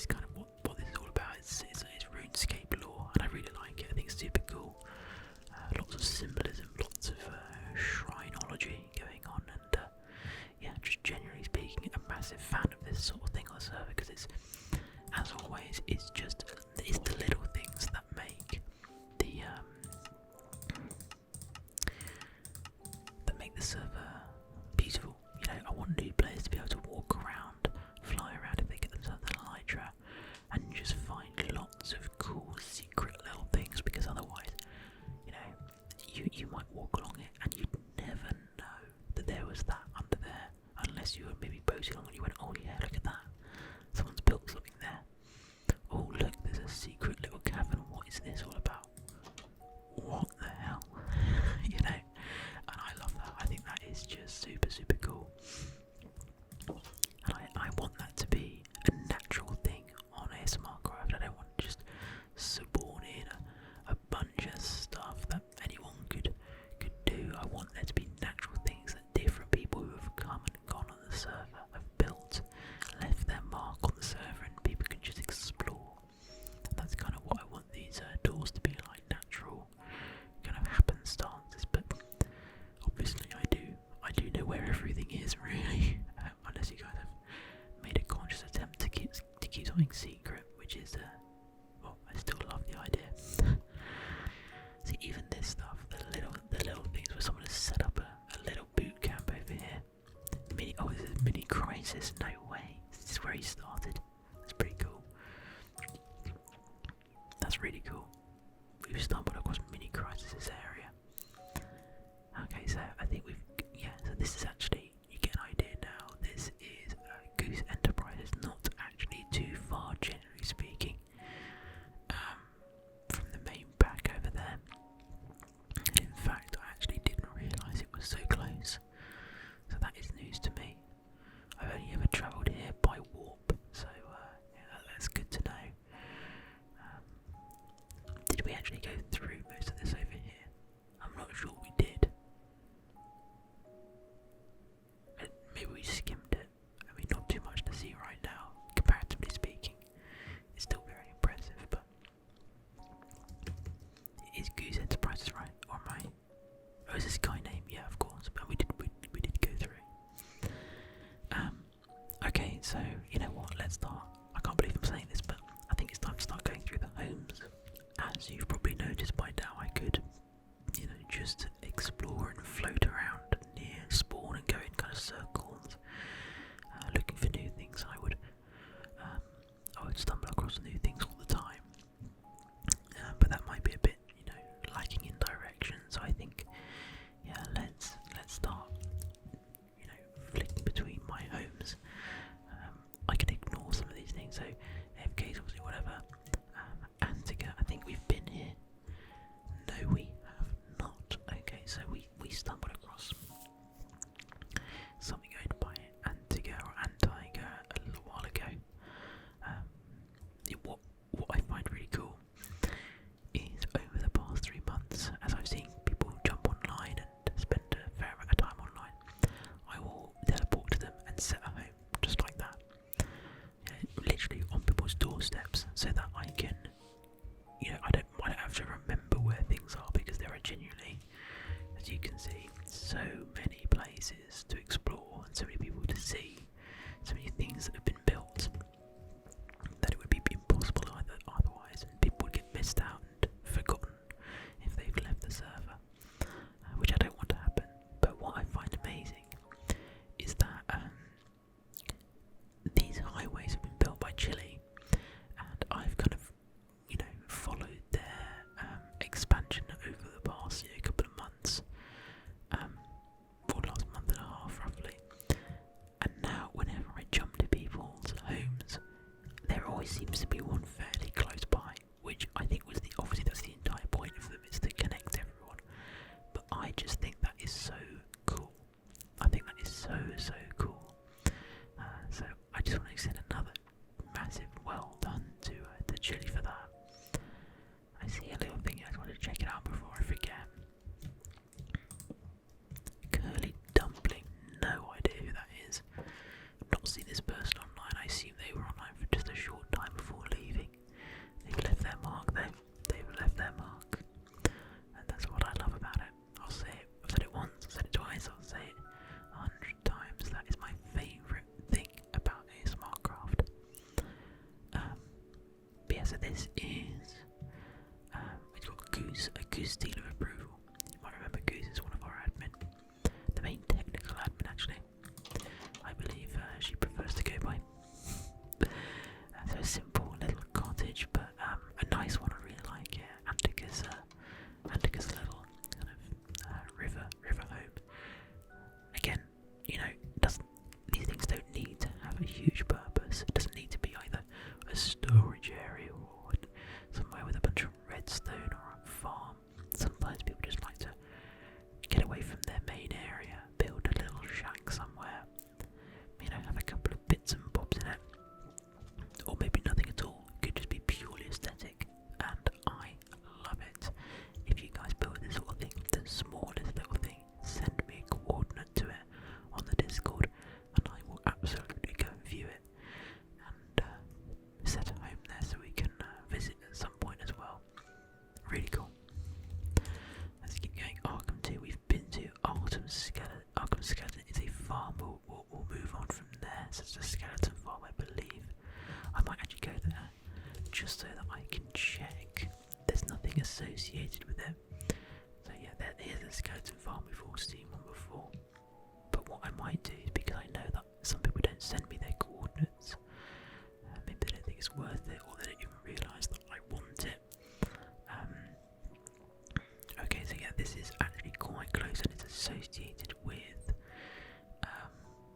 kind of what this is all about. It's RuneScape lore, and I really like it. I think it's super cool. Lots of symbolism, lots of shrineology going on, and just generally speaking, a massive fan of this sort of thing on the server, because it's, as always, it's the little things that make the server beautiful. I want new players to be able to walk around, fly around if they get themselves an elytra, and just find lots of cool secret little things, because otherwise, you might walk along it and you'd never know that there was that under there, unless you were maybe boating along and you went, oh yeah, look at that, someone's built something there. Oh look, there's a secret little cavern, what is this all about? What the hell? And I love that. I think that is just super, super cool. And I want that to be a natural thing on ASMRcraft. I don't want to just spawn in a bunch of stuff that anyone could do. I want there to be natural things that different people who have come and gone on the server have built, left their mark on the server, and people can just explore. And that's kind of what I want these doors to be, like natural kind of happenstances. But obviously I do know where everything is, really, unless you guys have made a conscious attempt to keep something secret, which is I still love the idea. See, even this stuff, the little things where someone has set up a little boot camp over here. This is Mini Crisis. No way. This is where he started. That's pretty cool. That's really cool. We've stumbled across Mini Crisis' area. Okay, so I think so this is actually, you get an idea now, this is Goose Enterprises, not actually too far, generally speaking, from the actually go through most of this over here? I'm not sure we did. Maybe we skimmed it. I mean, not too much to see right now, comparatively speaking. It's still very impressive, but is Goose Enterprises right? Or am I? Oh, is this guy name? Yeah, of course. But we did go through. Okay, so you know what? Let's start. I can't believe I'm saying this, but I think it's time to start going through the homes. As you've probably noticed by now, I could, just explore and float around near spawn and go in kind of circles, looking for new things. I would stumble across new things all the time, but that might be a bit, lacking in direction. So I think, yeah, let's start, flicking between my homes. I can ignore some of these things. So AFK's obviously whatever. Antigua, I think we've been here. No, we have not. Okay, so we stumbled across something owned by Antigua or Antigua a little while ago. What I find really cool is over the past 3 months, as I've seen people jump online and spend a fair amount of time online, I will teleport to them and set a home just like that. Literally on people's doorsteps, so that I can, I don't have to remember where things are, because there are genuinely, as you can see, so many places to explore and so many people to see, so many things that have been built that it would be impossible otherwise, and people would get missed out and forgotten if they've left the server, which I don't want to happen. But what I find amazing is that these highways have been built by Chile, and I've kind of, followed their expansion over the past couple of months, for the last month and a half roughly. And now whenever I jump to people's homes, there always seems to be one fairly close by, which I think was obviously that's the entire point of them, is to connect everyone. But I just think that is so cool. I think that is so cool. So I just want to extend another massive well done to Chile for that. I see a little thing, I just wanted to check it out before I forget. Curly Dumpling, no idea who that is. I've not seen this person online. I assume they were online for just a short time before leaving. They've left their mark though. They've left their mark. And that's what I love about it. I'll say it. I've said it once, I've said it twice, I'll say it 100 times. That is my favourite thing about ASMRcraft. But yeah, so this is it's got Goose, a Goose seal of approval. You might remember Goose is one of our admin, the main technical admin actually. I believe she prefers to go by. So a simple little cottage, but a nice one. I really like it. Antica's little kind of river home. Again, these things don't need to have a huge purpose. It doesn't need to be either a storage area or somewhere with a bunch of redstone or a farm. Sometimes people just like to get away from their main area, build a little shack somewhere, have a couple of bits and bobs in it, or maybe nothing at all. It could just be purely aesthetic, and I love it. If you guys build this sort of thing, the smallest little thing, send me a coordinate to it on the Discord, and I will absolutely go and view it and set a home there so we can visit at some point as well. Really cool. Let's keep going. Arkham 2, we've been to Arkham Skeleton is a farm. We'll move on from there. So it's a skeleton farm, I believe. I might actually go there just so that I can check there's nothing associated with it. So yeah, there is a skeleton farm. We've all seen one before. But what I might do is, because I know that some people don't send me their coordinates, maybe they don't think it's worth it, or they don't even realise that I want it. Okay, so yeah, this is actually quite close, and it's associated with,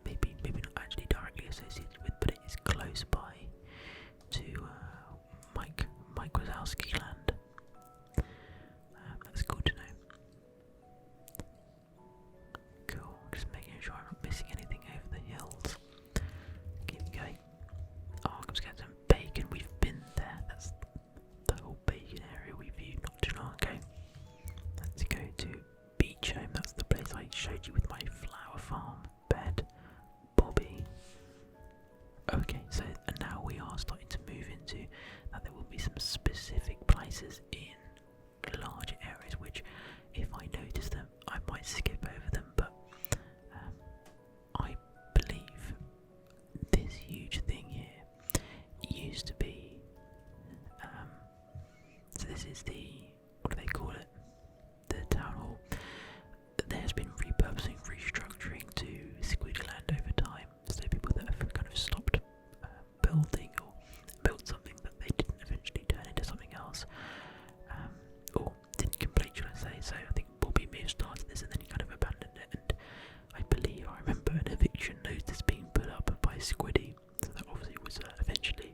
maybe not actually directly associated with, but it is close by to Mike Wazowski land. That's cool to know. Cool, just making sure I'm not missing anything over the hills. Keep going. Oh, I'm getting some bacon. We've been there. That's the whole bacon area we viewed not what do they call it? The town hall. There's been repurposing, restructuring to Squiddyland over time. So people that have kind of stopped building or built something that they didn't eventually turn into something else, or didn't complete, should I say. So I think Bobby may have started this and then he kind of abandoned it. And I remember an eviction notice being put up by Squiddy. So that obviously was eventually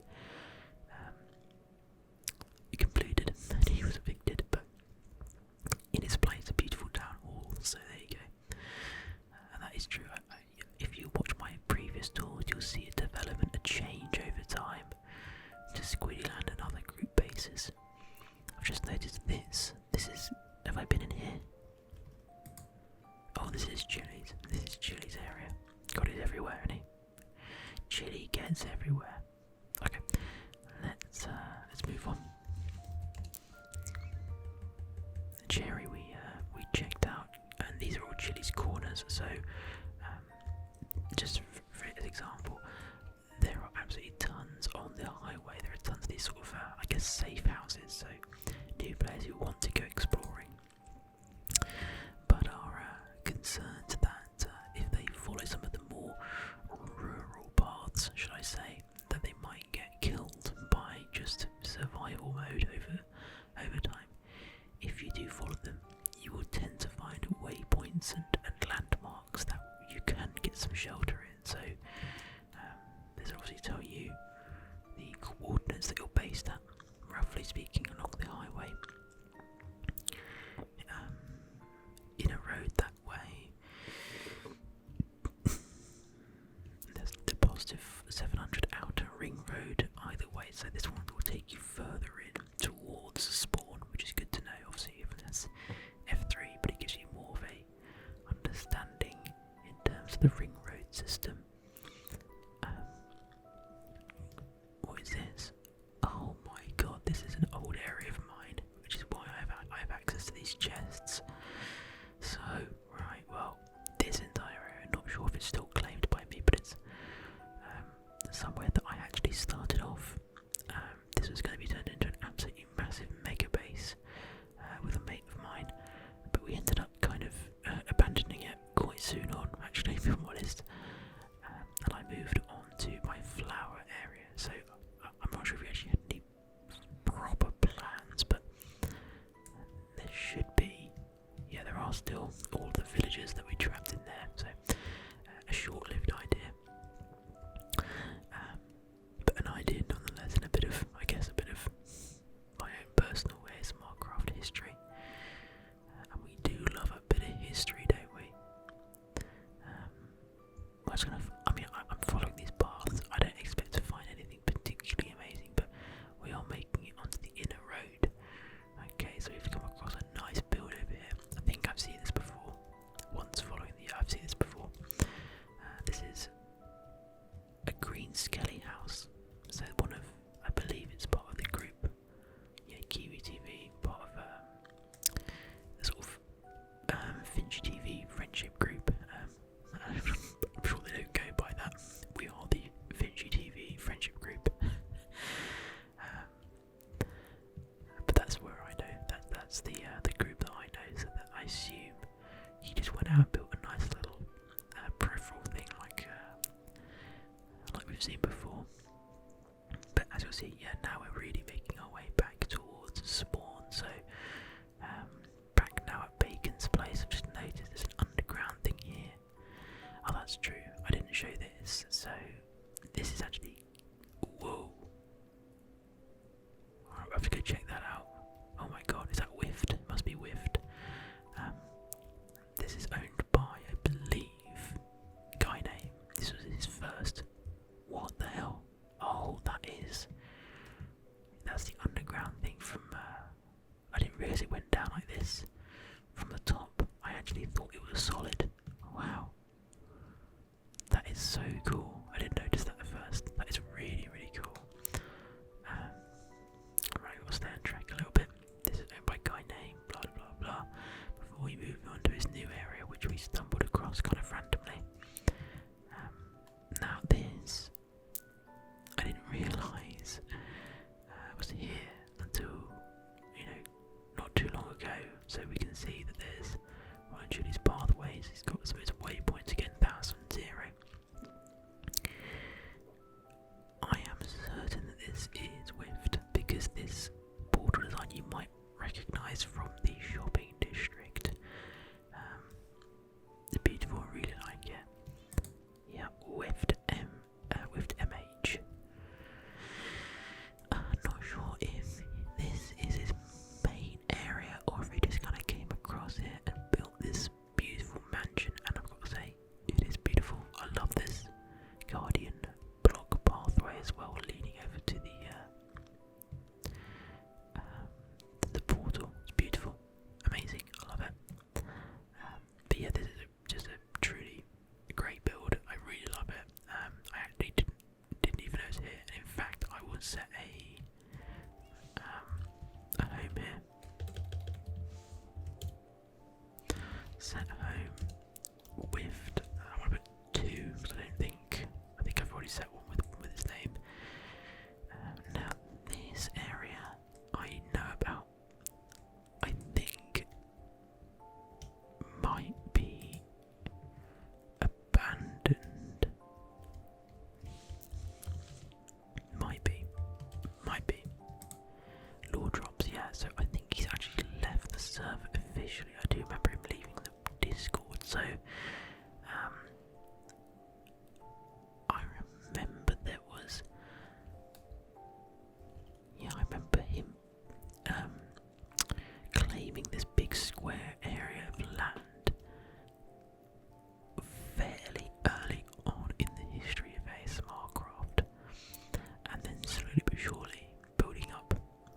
completed and he was evicted. But in his place, a beautiful town hall. So there you go. And that is true. If you watch my previous tours, you'll see a development, a change over time to Squiddyland and other group bases. I've just noticed this. This is. Have I been in here? Oh, this is Chili's. This is Chili's area. God, he's everywhere, isn't he? Chili gets everywhere. Okay, let's move on. Cherry we checked out, and these are all Chili's corners. So just for example, there are absolutely tons on the highway. There are tons of these sort of I guess safe houses. So new players who want to go exploring, but are concerned that if they follow some of the more rural paths, should I say, that they might get killed by just survival mode over time. If you do follow them, you will tend to find waypoints and landmarks that you can get some shelter in. So this obviously tell you the coordinates that you're based at, roughly speaking, along the highway. In a road that way, there's the positive 700 outer ring road either way. So this one will take you further in towards the spawn, which is good to know. Obviously, even as F3, but it gives you more of a understanding in terms of the ring road system. What is this? Oh my god, this is an old area of mine, which is why I have access to these chests. So, right, well, this entire area, not sure if it's still claimed by me, but it's somewhere that I actually started off. This was going to be turned into an absolutely massive mega base with a mate of mine, but we ended up kind of abandoning it quite soon on, actually, if I'm honest. And I moved on to my flower area. So I'm not sure if we actually had any proper plans, but there should be. Yeah, there are still all the villagers that we trapped in there. So a short-lived idea. But an idea nonetheless, and a bit of my own personal ASMRcraft history. And we do love a bit of history, don't we? I'm following these paths. I don't expect to find anything particularly amazing, but we are making it onto the inner road. Okay, so we've come across a nice build over here. I think I've seen this before. I've seen this before. This is a green skelly house. So one of, I believe it's part of the group. Yeah, Kiwi TV, part of the sort of Finch TV friendship group. I'm sure they don't go by that. We are the Finch TV friendship group. But that's where I know that's the group that I know. So that I assume he just went out and built a nice little peripheral thing like we've seen before. But as you'll see, yeah, now we're really making our way back towards spawn. So back now at Bacon's place. I've just noticed there's an underground thing here. Oh, that's true. I didn't show this. So this is actually. Whoa. I'll have to go check that out. Oh my god, is that Whiffed? It must be Whiffed. This is owned by, I believe, guy name. This was his first. What the hell? Oh, that's the underground thing from. I didn't realise it went down like this from the top. I actually thought it was solid. Wow, that is so cool. I didn't notice that at first. That is really, really cool. Right, we'll stay on track a little bit. This is owned by guy name. Blah blah blah. Before we move on to his new area, which we stumbled across kind of randomly. Now this, I didn't realise was here until, not too long So we can see that there's one of Chili's pathways. He's got some of his waypoints again, 1000. I am certain that this is Wift because this portal design you might recognise from the shopping district. It's beautiful, I really like it. Yeah, Wift MH. Not sure if this is his main area or if he just kind of came across it and built this beautiful mansion. And I've got to say, it is beautiful. I love this Guardian block pathway as well, leading over to the portal. It's beautiful, amazing. I love it. But yeah, this is just a truly great build. I really love it. I actually didn't even notice it. And in fact, I will set a home here. Set home with. I want to put 2 because I think I've already set one with his name. Now this area I know about. I think might be abandoned. Might be. Law drops, yeah, so I think he's actually left the server officially. I do remember him leaving the Discord, so I remember there was, I remember him claiming this big square area of land fairly early on in the history of ASMRcraft, and then slowly but surely building up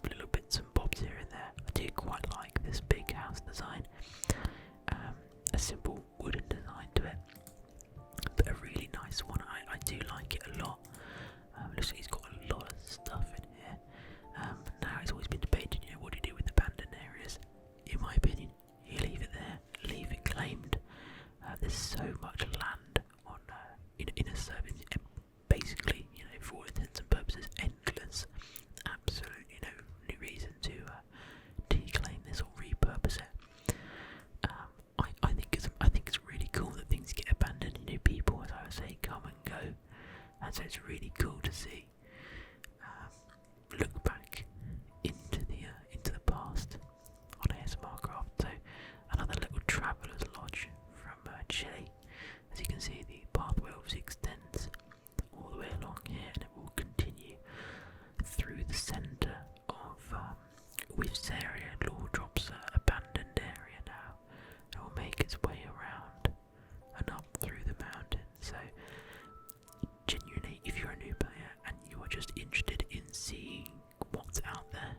little bits and bobs here and there. I do quite like this big house design, a simple wooden design to it, but a really nice one. I do like it a lot. Looks like he's got a lot of stuff in here. Now it's always been debated, what do you do with abandoned areas? In my opinion, you leave it there, leave it claimed. There's so much land on in a service, basically, for all intents and purposes, endless. Absolutely no reason to declaim this or repurpose it. I think it's really cool that things get abandoned. People, as I would say, come and go, and so it's really cool to see. Look back into the past on ASMRcraft. So another little traveller's lodge from Chile. As you can see, the pathway obviously extends all the way along here, and it will continue through the centre of Wift's area. Law drops abandoned area now. It will make its way around and up through the mountain. So genuinely, if you're a new player and you are just interested in seeing what's out there,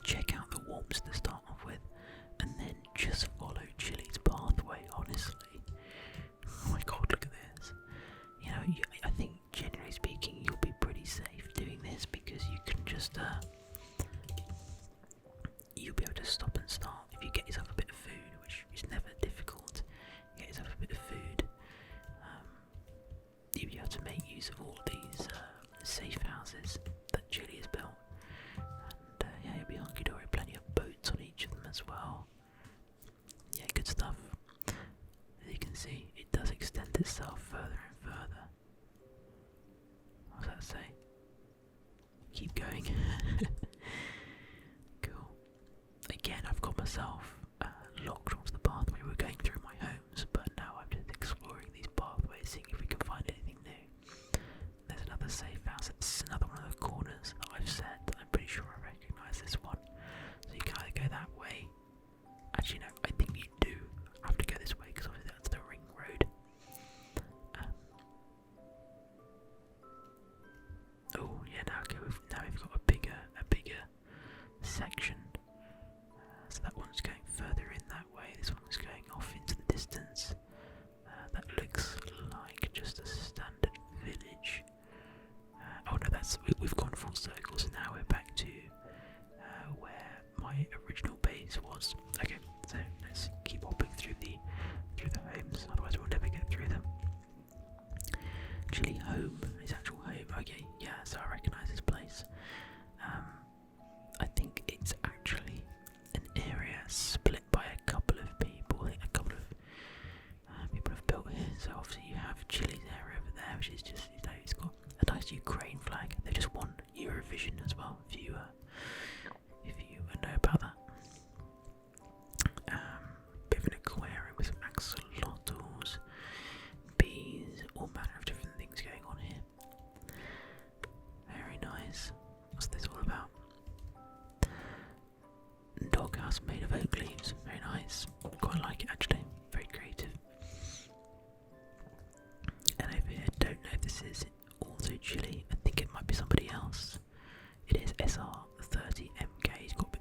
check out the warps to start off with, and then just follow Chili's pathway. Honestly, oh my god, look at this. I think generally speaking, you'll be pretty safe doing this because you can just you'll be able to stop and start if you get yourself a bit of food, which is never difficult. Get yourself a bit of food. You'll be able to make use of all these safe houses that Chili has built, and you'll be hunky-dory. Plenty of boats on each of them as well. Yeah, good stuff. As you can see, it does extend itself further and further. What does that say? Keep going. Cool. Again, I've got myself locked onto the pathway. We're going through my homes, but now I'm just exploring these pathways, seeing if we can find anything new. There's another safe house. It's another one of the corners that I've set. I'm pretty sure I recognise this one. So you can either go that way. Actually, no, I think you do have to go this way because obviously that's the ring road. Oh yeah, now we've got a bigger section. So that one's going further in that way. This one's going off into the distance. That looks like just a standard village. Oh no, we've gone full circle. So now we're back to where my original base was. Okay, so let's keep hopping through the homes. Otherwise, we'll never get through them. Chili home, his actual home. Okay, yeah, so I recognise this place. I think it's actually an area house made of oak leaves. Very nice. Quite like it actually. Very creative. And over here, don't know if this is also chili. I think it might be somebody else. It is SR30MK. He's got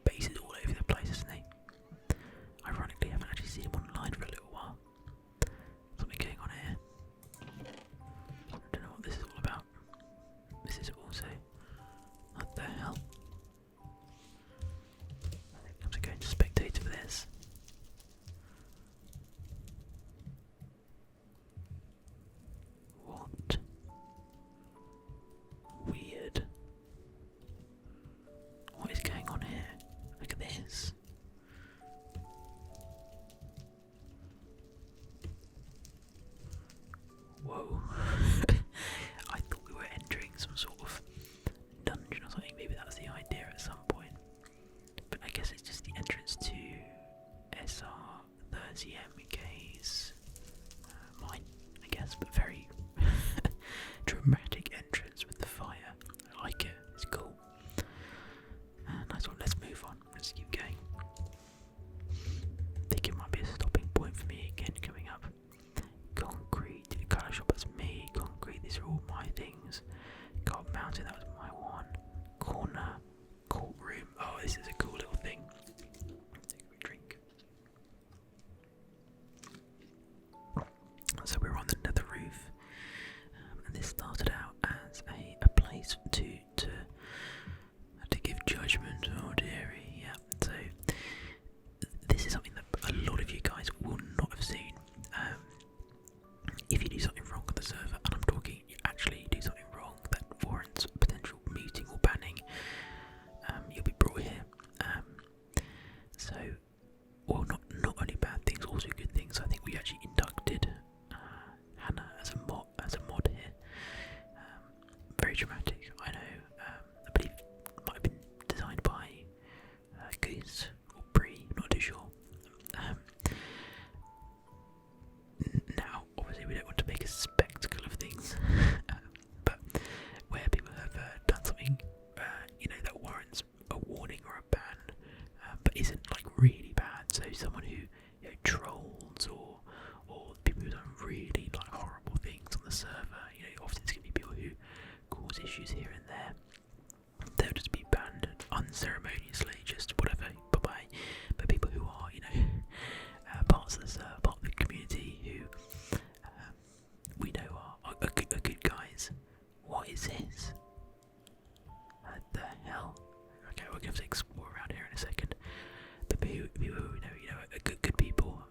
bases all over the place, hasn't he? Ironically, I haven't actually seen him online for a little while. Something going on here. I don't know what this is all about. This is also... What the hell? I think I have to go into spectator for this. What? Weird. What is going on here? Look at this. Whoa. I thought we were entering some sort of dungeon or something. Maybe that's the idea at some point. But I guess it's just the entrance to SR30MK's mine, I guess. But very dramatic entrance with the fire. I like it. It's cool. Nice one. Let's move on. Let's keep going. I think it might be a stopping point for me again coming up. Concrete, colour shop, that's me. Concrete, these are all my things. God mountain, that was my one. Corner, courtroom. Oh, this is a cool little thing. Take a drink. So we're on the nether roof, and this started out as a place to give judgment. Oh dearie, yeah. So this is something that a lot of you guys will not have seen. If you do something wrong on the server, and I'm talking you actually do something wrong that warrants potential muting or banning, you'll be brought here. So, well, not only bad things, also good things. I think we actually inducted Hannah as a mod here. Very dramatic, I know. I believe it might have been designed by Goose or Bree, not too sure. Now, obviously, we don't want to make a spectacle of things, but where people have done something, that warrants a warning or a ban, but isn't like really bad. So someone who trolls or people who've done really like horrible things on the server. Often it's going to be people who cause issues here and there. They'll just be banned unceremoniously, just whatever, bye-bye. But people who are, parts of the server, part of the community, who we know are good guys. What is this? What the hell? Okay, we're going to have to explore around here in a second. But people who are good people,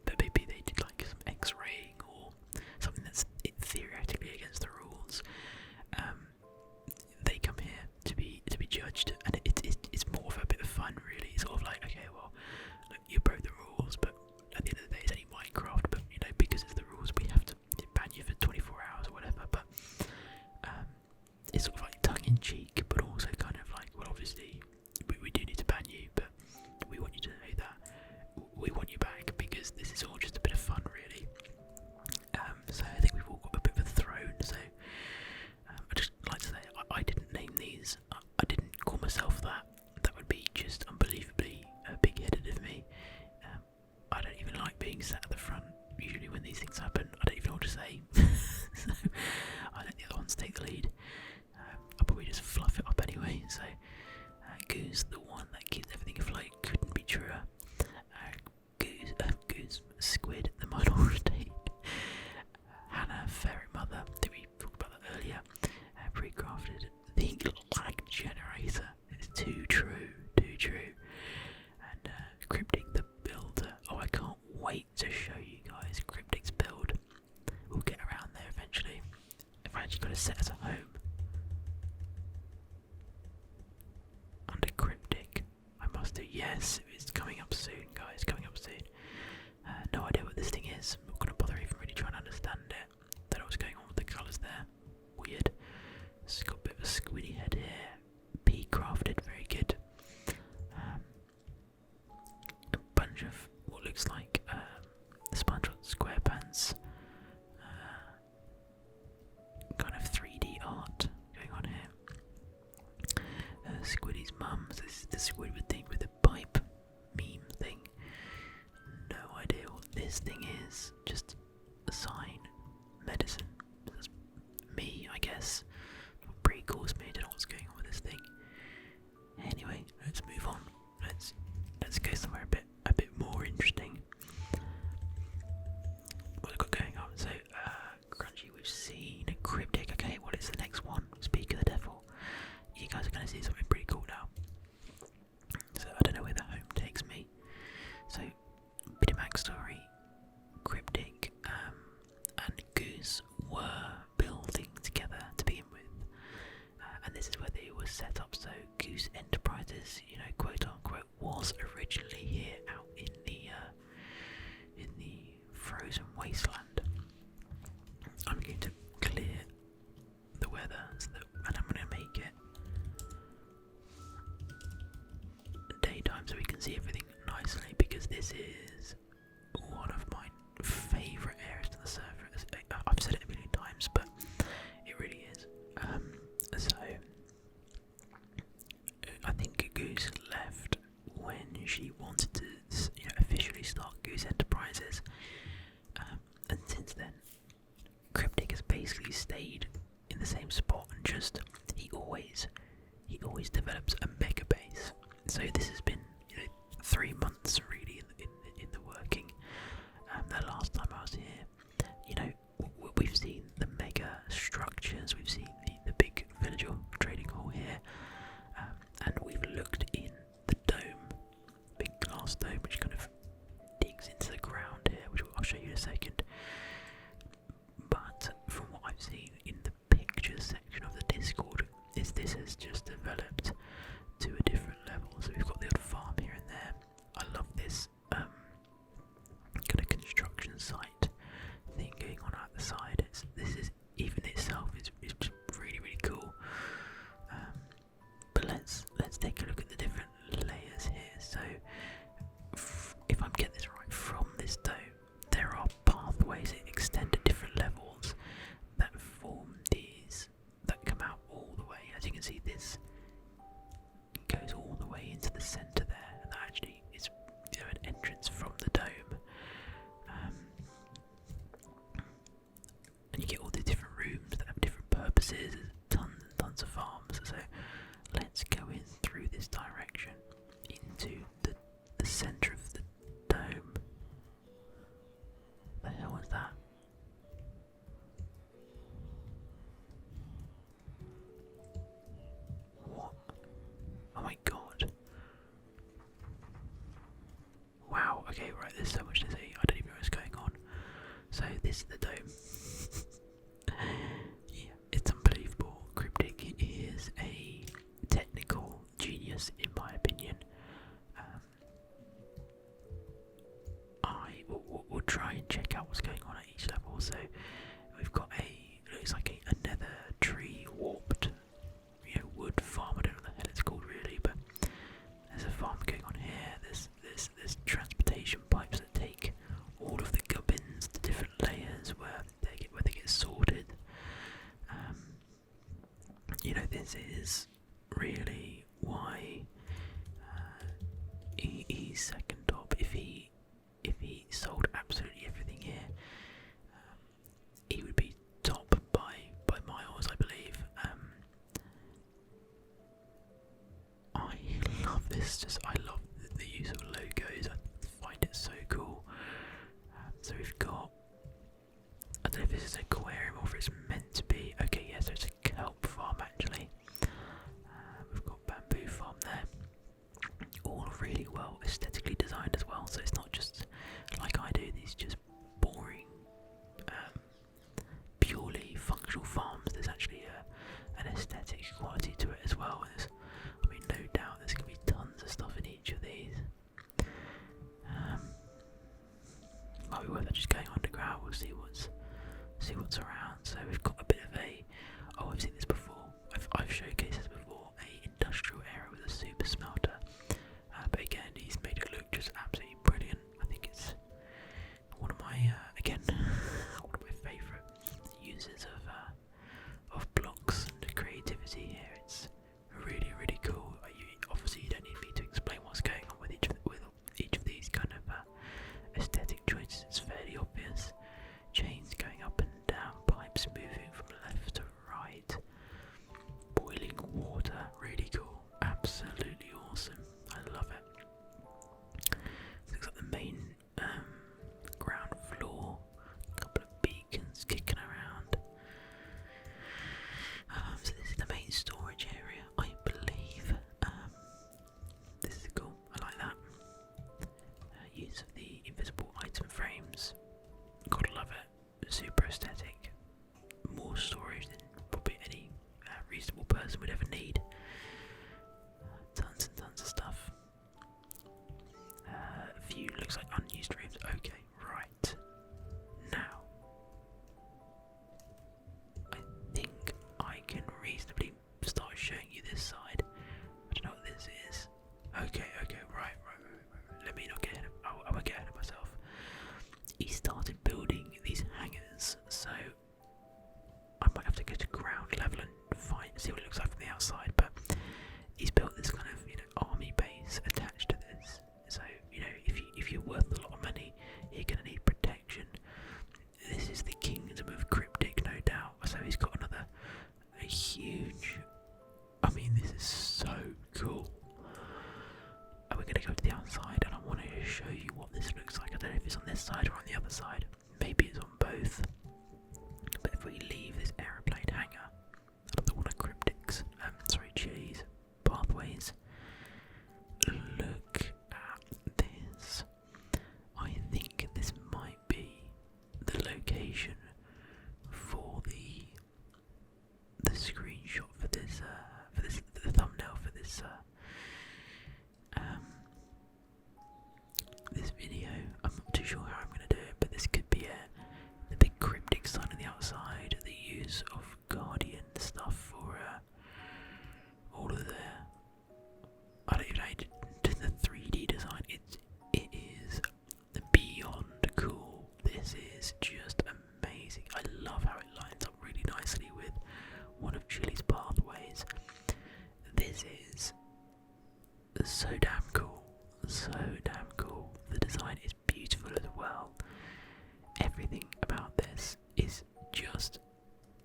but maybe they did like some X-raying or something that's theoretically against the rules. They come here to be judged, and it's more of a bit of fun, really. It's sort of like, okay, well, look, you broke the rules, but at the end of the day, it's only Minecraft. But because it's the rules, we have to ban you for 24 hours or whatever. But it's sort of like tongue in cheek, but also kind of like, well, obviously, we do need to ban you, but we want you to know that we want you back because this is all just a bit of fun, really. So I think we've all got a bit of a throne. So I just like to say, I didn't name these. I didn't call myself that. That would be just unbelievably big-headed of me. I don't even like being sat at the front. Usually when these things happen, I don't even know what to say. So I let the other ones take the lead. I'll probably just fluff it up anyway. So Goose, the one that keeps everything afloat, couldn't be truer. Goose, Squid, the minority. Hannah, fairy mother, that we talked about that earlier. Pre-crafted the lag generator. It's too true. And Cryptic, the builder. Oh, I can't wait to show you guys Cryptic's build. We'll get around there eventually. I've actually got to set as a home under Cryptic. I must do. Yes, it's coming up soon, guys. Coming up soon. No idea what this thing is. I'm not going to bother even really trying to understand it. Don't know what's going on with the colours there. Weird. It's got a bit of a squiddy head here. P-crafted, very good. A bunch of what looks like SpongeBob SquarePants kind of 3D art going on here. Squiddy's mum, so this is the Squidward thing with the pipe. thing is just assign medicine. That's me, I guess. Pretty cool as me. I don't know what's going on with this thing. Anyway, let's move on. Let's go somewhere a bit more interesting. What we've got going on? So, Crunchy, we've seen Cryptic. Okay, what is the next one? Speak of the Devil. You guys are going to see something pretty cool now. So I don't know where the home takes me. So, bit of backstory. Cryptic and Goose were building together to begin with, and this is where they were set up. So Goose Enterprises, quote unquote, was originally here out in the frozen wasteland. I'm going to clear the weather and I'm going to make it daytime so we can see everything nicely, because this is one of my favourite areas to the server. I've said it a million times, but it really is. So I think Goose left when she wanted to, officially start Goose Enterprises, and since then, Cryptic has basically stayed in the same spot, and just he always develops a mega base. So this has been 3 months really in the working. The last time I was here, we've seen the mega structures, we've seen the big village or trading hall here, and we've looked in the dome, big glass dome, which kind of digs into the ground here, which I'll show you in a second. But from what I've seen in the pictures section of the Discord, this has just developed to a different level. So we've got the old farm here and there. I love this kind of construction site thing going on at the side. This is even itself is really, really cool. But let's take a look at the different layers here. So if I'm getting this right, from this dome there are pathways that extend at different levels that form these, that come out all the way. As you can see, this goes all the way into the centre there, and that actually is an entrance from the dome. And you get all these different rooms that have different purposes. There's tons and tons of farms. So let's go in through this direction into the centre of the dome. The hell was that? What? Oh my god. Wow, okay, right, there's so much to see. I don't even know what's going on. So this is the dome. Yeah, it's unbelievable. Cryptic is a technical genius in my opinion. We'll try and check out what's going on at each level. So we've got looks like a nether tree warped wood farm. I don't know what the hell it's called really, but there's a farm going on here. There's transportation pipes that take all of the gubbins to different layers where they get sorted. This is really why he's second top. If he sold absolutely everything here, he would be top by miles, I believe. I love this. I love the use of logos. I find it so cool. So we've got, I don't know if this is an aquarium or if it's meant to be. Okay, yeah, so it's a kelp farm actually. We've got bamboo farm there. All really well aesthetically designed as well. So it's not just like I do these just boring, purely functional farms. There's actually an aesthetic quality to it as well. No doubt there's going to be tons of stuff in each of these. Might be worth it just going underground. We'll see what's around. So we've got a bit of I've seen this before. I've showcased this before. A industrial area with a super smelter. But again, he's made it look just absolutely brilliant. I think it's one of my favourite uses of blocks and creativity here. It's really, really cool. Obviously, you don't need me to explain what's going on with each of these kind of aesthetic choices. It's fair looks like unused rooms. Okay, right. Now, I think I can reasonably start showing you this side. I don't know what this is. Okay, right. Let me not get ahead of, I won't get ahead of myself. He started building these hangars, so I might have to go to ground level and see what it looks like from the outside, but he's built this kind of, army base attached to this. So, if you're worth a lot of money, you're going to need protection. This is the kingdom of Cryptic, no doubt. So he's got a huge, this is so cool. And we're going to go to the outside, and I want to show you what this looks like. I don't know if it's on this side or on the other side. Maybe it's on both. But if we leave this aeroplane hangar, another one of Cryptic's, cheese pathways. Look at this. I think this might be the location for the screenshot for this the thumbnail for this this video. I'm not too sure how I'm going to do it, but this could be the big Cryptic sign on the outside, the use of Guardian stuff for all of I don't even know how to do the 3D design. It is beyond cool. This is just amazing. I love how it lines up really nicely with one of Chili's pathways. This is so damn cool. So damn cool. The design is beautiful as well. Everything about this is just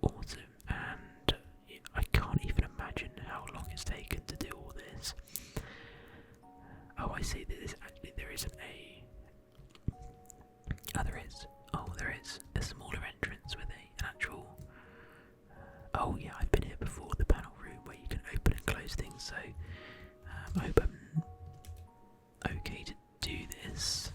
awesome, and I can't even imagine how long it's taken to do all this. Oh, I see that there isn't a... Oh, there is. Oh, there is a smaller entrance with an actual... oh yeah, I've been here before, the panel room where you can open and close things, so I hope I'm okay to do this.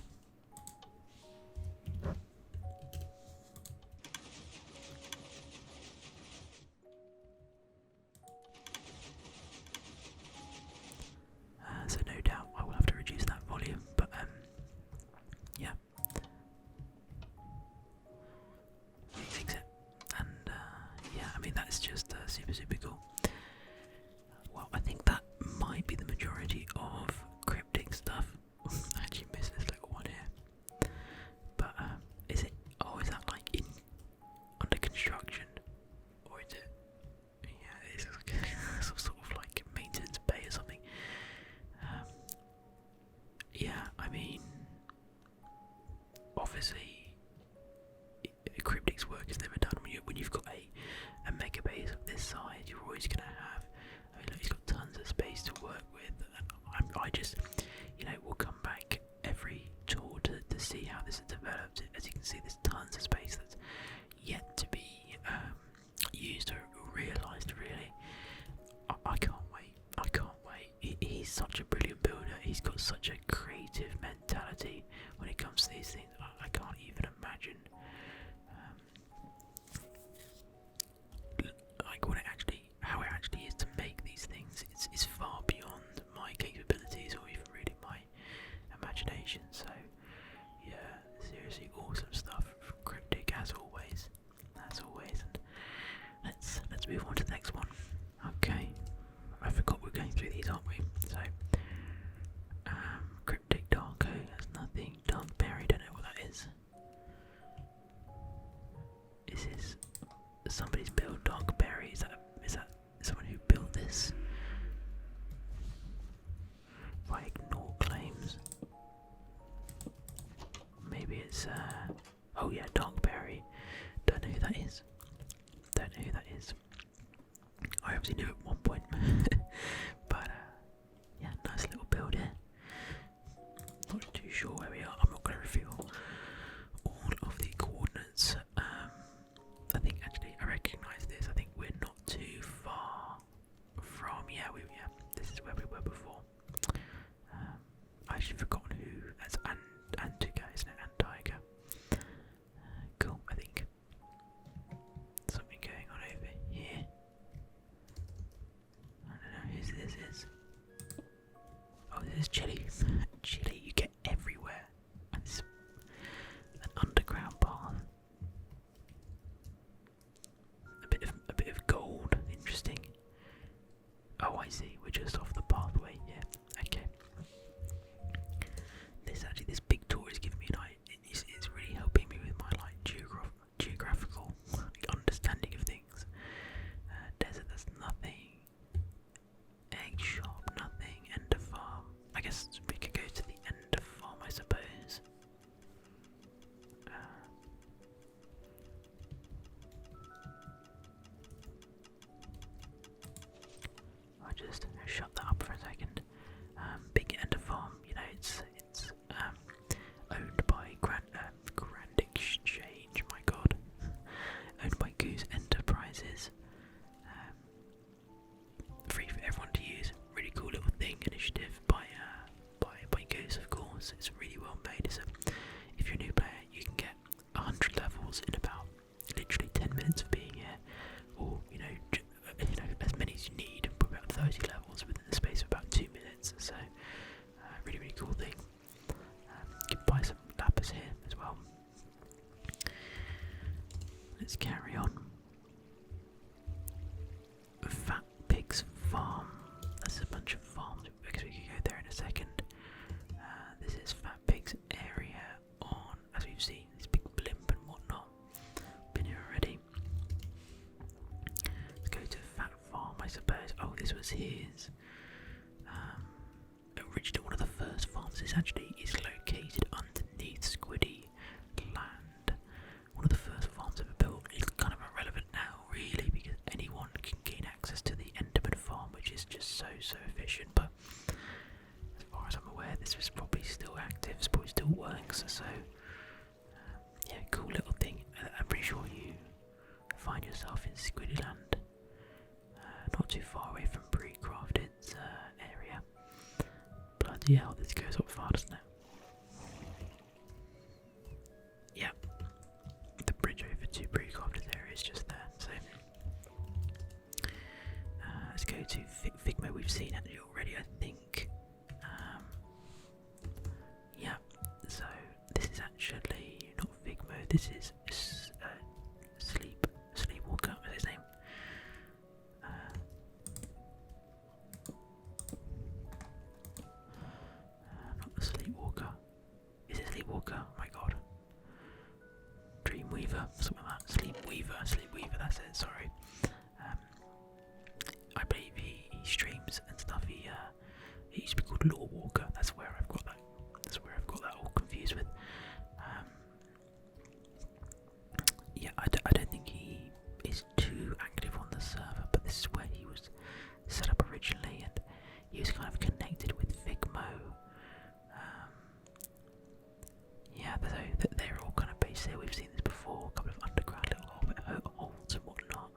So no doubt I will have to reduce that volume, but yeah. Exit. And yeah, that's just super cool. Well, I think that might be the majority of Cryptic stuff. I actually missed this little one here. But is it? Oh, is that like under construction, or is it? Yeah, it's like some sort of like maintenance bay or something. Yeah, obviously, Cryptic's work is never done. When you've got a mega base of this size, you're always going to have. Look, he's got tons of space to work with. And I just, we'll come back every tour to see how this has developed. As you can see, there's tons of space that's yet to be used or realised. Really, I can't wait. He's such a brilliant builder. He's got such a creative mentality when it comes to these things. I can't even imagine how it actually is to make these things. It's far beyond my capabilities or even really my imagination. So yeah, seriously awesome stuff from Cryptic as always. And let's move on to the next one. Okay. I forgot we're going through these, aren't we? So, Cryptic Darko, that's nothing. Darkberry, don't know what that is. Is this somebody's built Darkberry? Is that someone who built this? If I ignore claims, maybe it's oh yeah, Darkberry. Don't know who that is. I obviously knew at one point, but yeah, nice little build here. Not too sure where we are. I'm not going to reveal all of the coordinates. I think actually I recognise this. I think we're not too far from. Yeah, this is where we were before. I actually forgotten who. That's Antuga, isn't it? Antiga. Cool. I think something going on over here. I don't know who this is. Oh, this is Chili. Chili, you get everywhere. cool thing. You can buy some lapis here as well. Let's carry on. Fat Pig's Farm. That's a bunch of farms. I guess we could go there in a second. This is Fat Pig's area on, as we've seen, this big blimp and whatnot. Been here already. Let's go to Fat Farm, I suppose. Oh, this was his. Originally, one of the first farms is located underneath Squiddy land. One of the first farms ever built. It's kind of irrelevant now, really, because anyone can gain access to the Enderman farm, which is just so efficient. But as far as I'm aware, this is probably still active, it probably still works. So yeah, cool little thing. I'm pretty sure you find yourself in Squiddy land, not too far away from pre-crafted's area. Bloody hell, this goes up far, doesn't it? Yeah, the bridge over to pre-crafted area is just there. So let's go to Figma. We've seen it already, I think. Yeah, so this is actually not Figma. This is Sleepwalker. What's his name? Not the Sleepwalker. Is it Sleepwalker? Oh my god. Dreamweaver, something like that. Sleepweaver, that's it, sorry. I believe he streams and stuff. He used to be called Lawwalker. That's where I've got that all confused with. Yeah, I don't think he is too active on the server, but this is where he was set up originally, and he was kind of connected with Figmo. Yeah, they're all kind of based here. We've seen this before, a couple of underground little holds and whatnot.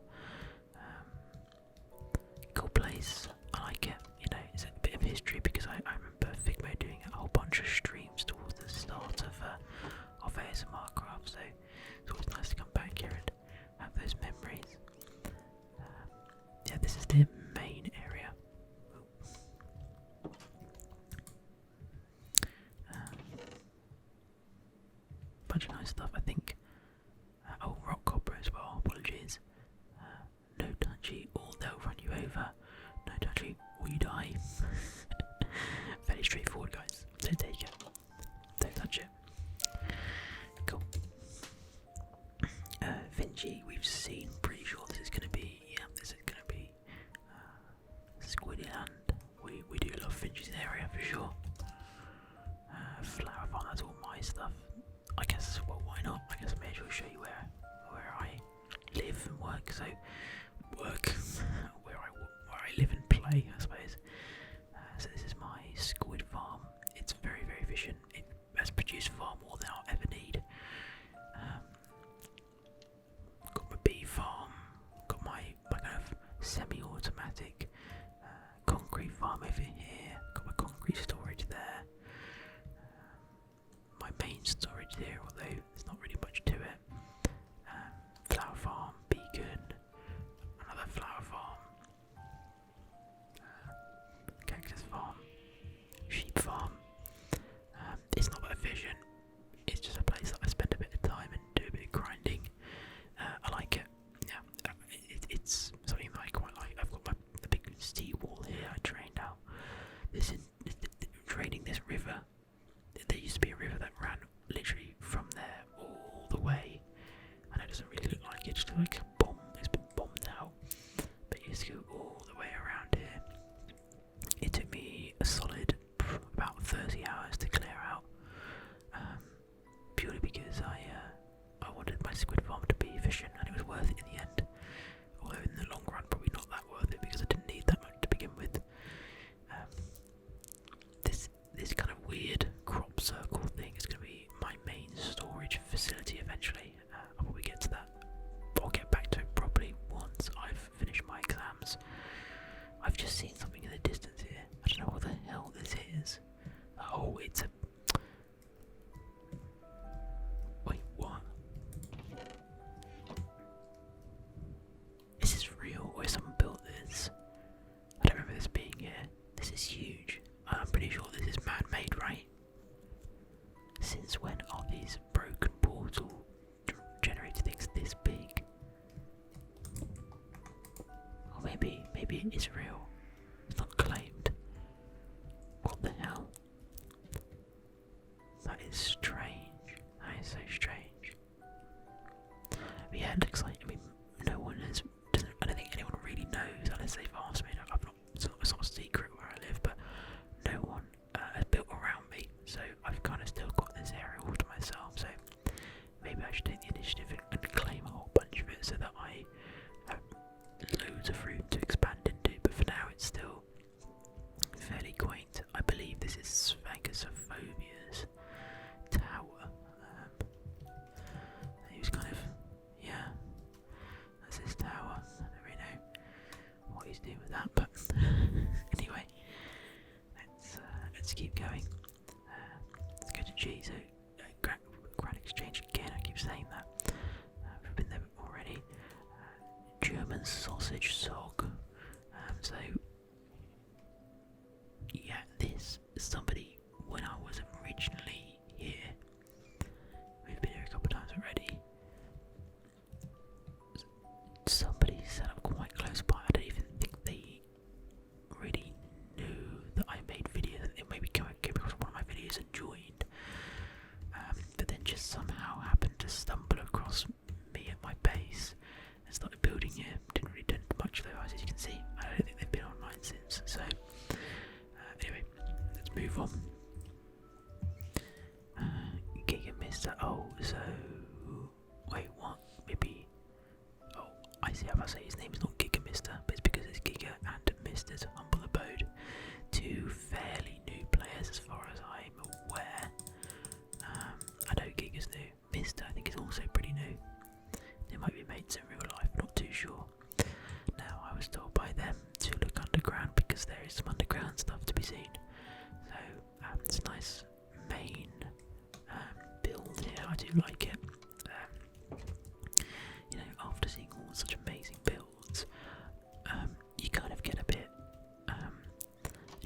Cool place. I like it. You know, it's a bit of history because I remember Figmo doing a whole bunch of streams towards the start of ASMRcraft. So it's always nice to come back here and have those memories. Yeah, this is the main area. Bunch of nice stuff, I think. Oh, rock copper as well. Apologies. No touchy, or they'll run you over. No touchy, or you die. Very straightforward, guys. Don't take it. Don't touch it. Cool. Vinci, we've seen. Pretty sure this is going to be. Yeah, this is going to be Squiddy land. We do love Vinci's area for sure. Flower farm, that's all my stuff. I guess, well, why not? I guess I may as well show you where I live and work. So, where I live and play, I suppose. So this is my squid farm. It's very efficient. It has produced far more than I'll ever need. Got my bee farm. Got my kind of semi-automatic concrete farm over here. Got my concrete storage there. My main storage there, although there's not really much to it. Flower farm, beacon, another flower farm, cactus farm, sheep farm. It's not that efficient. It's just a place that I spend a bit of time and do a bit of grinding. I like it. Yeah, it's something that I quite like. I've got the big steel wall here. I drained out. Draining this river. There used to be a river that ran literally from GG. So Grand Exchange again. I keep saying that. We've been there already. German sausage sog. So yeah, this somebody when I was originally here. We've been here a couple of times already. Somebody set up quite close by. I don't even think they really knew that I made videos. They maybe came across one of my videos and joined. But then just somehow happened to stumble across me at my base and started building here. Didn't really do much though, as you can see. I don't think they've been online since. So anyway, let's move on. Giga Mister. Oh, so wait, what? Maybe. Oh, I see how I say his name is not Giga Mister, but it's because it's Giga and Mister's humble abode. Two fairly new players, as far as I'm aware. I know Giga's new. Mister, I think, is also pretty new. They might be mates in real life, not too sure. Now, I was told by them to look underground because there is some underground stuff to be seen. So, it's a nice main build here. I do like it. You know, after seeing all such amazing builds, you kind of get a bit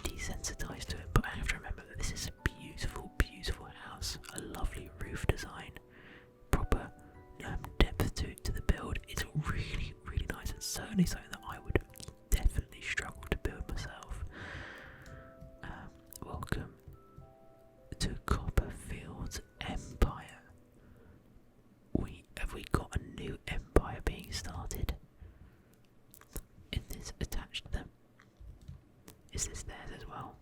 desensitized to it. But I have to remember that this is a beautiful, beautiful house. A lovely roof design, proper depth to the build. It's really, really nice. It's certainly something that I would definitely struggle to build myself. Welcome to Copperfield's Empire. Have we got a new empire being started? Is this attached to them? Is this theirs as well?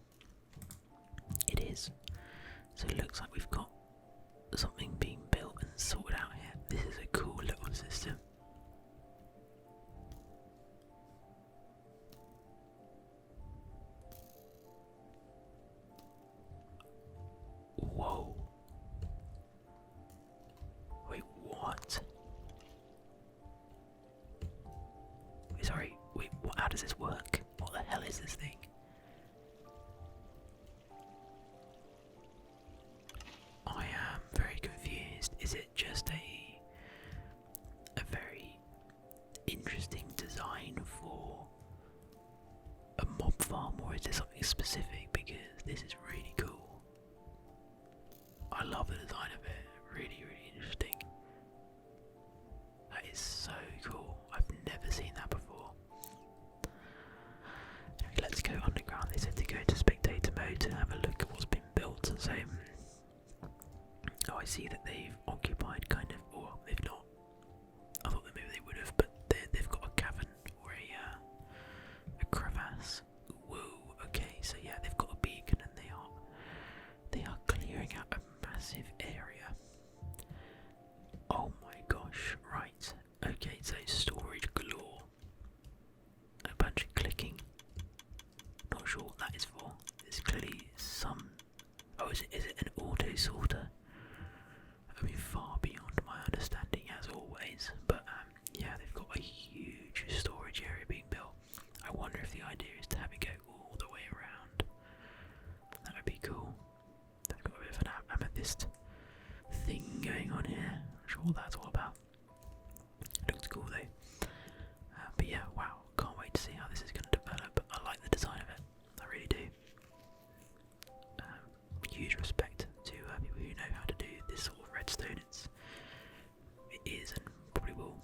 It is. So it looks like we've got something being built and sorted out here. This is a cool little system. Whoa. Wait, what? Sorry, wait, how does this work? What the hell is this thing? I am very confused. Is it just a very interesting design for a mob farm, or is there something specific? Because this is really cool. I love the design of it. Really, really interesting. That is so cool. I've never seen that before. Anyway, let's go underground. They said to go into spectator mode to have a look at what's been built. So, oh, I see that they've occupied kind of, or they've not. I thought that maybe they would have, but they've got a cavern or a crevasse. Whoa. Okay, so yeah, they've got a beacon and they are clearing out a massive area. Oh my gosh! Right. Okay, so storage galore. A bunch of clicking. Not sure what that is for. There's clearly some. Oh, is it an auto sorter? I mean, far beyond my understanding as always. But yeah, they've got a huge storage area being built. I wonder if the idea is to have it go all the way around. That would be cool. They've got a bit of an amethyst thing going on here. Not sure what that's all about. It looks cool though. But yeah, wow, can't wait to see how this is going to develop. I like the design of it. I really do. Huge respect to people who know how to do this sort of redstone. It is and probably will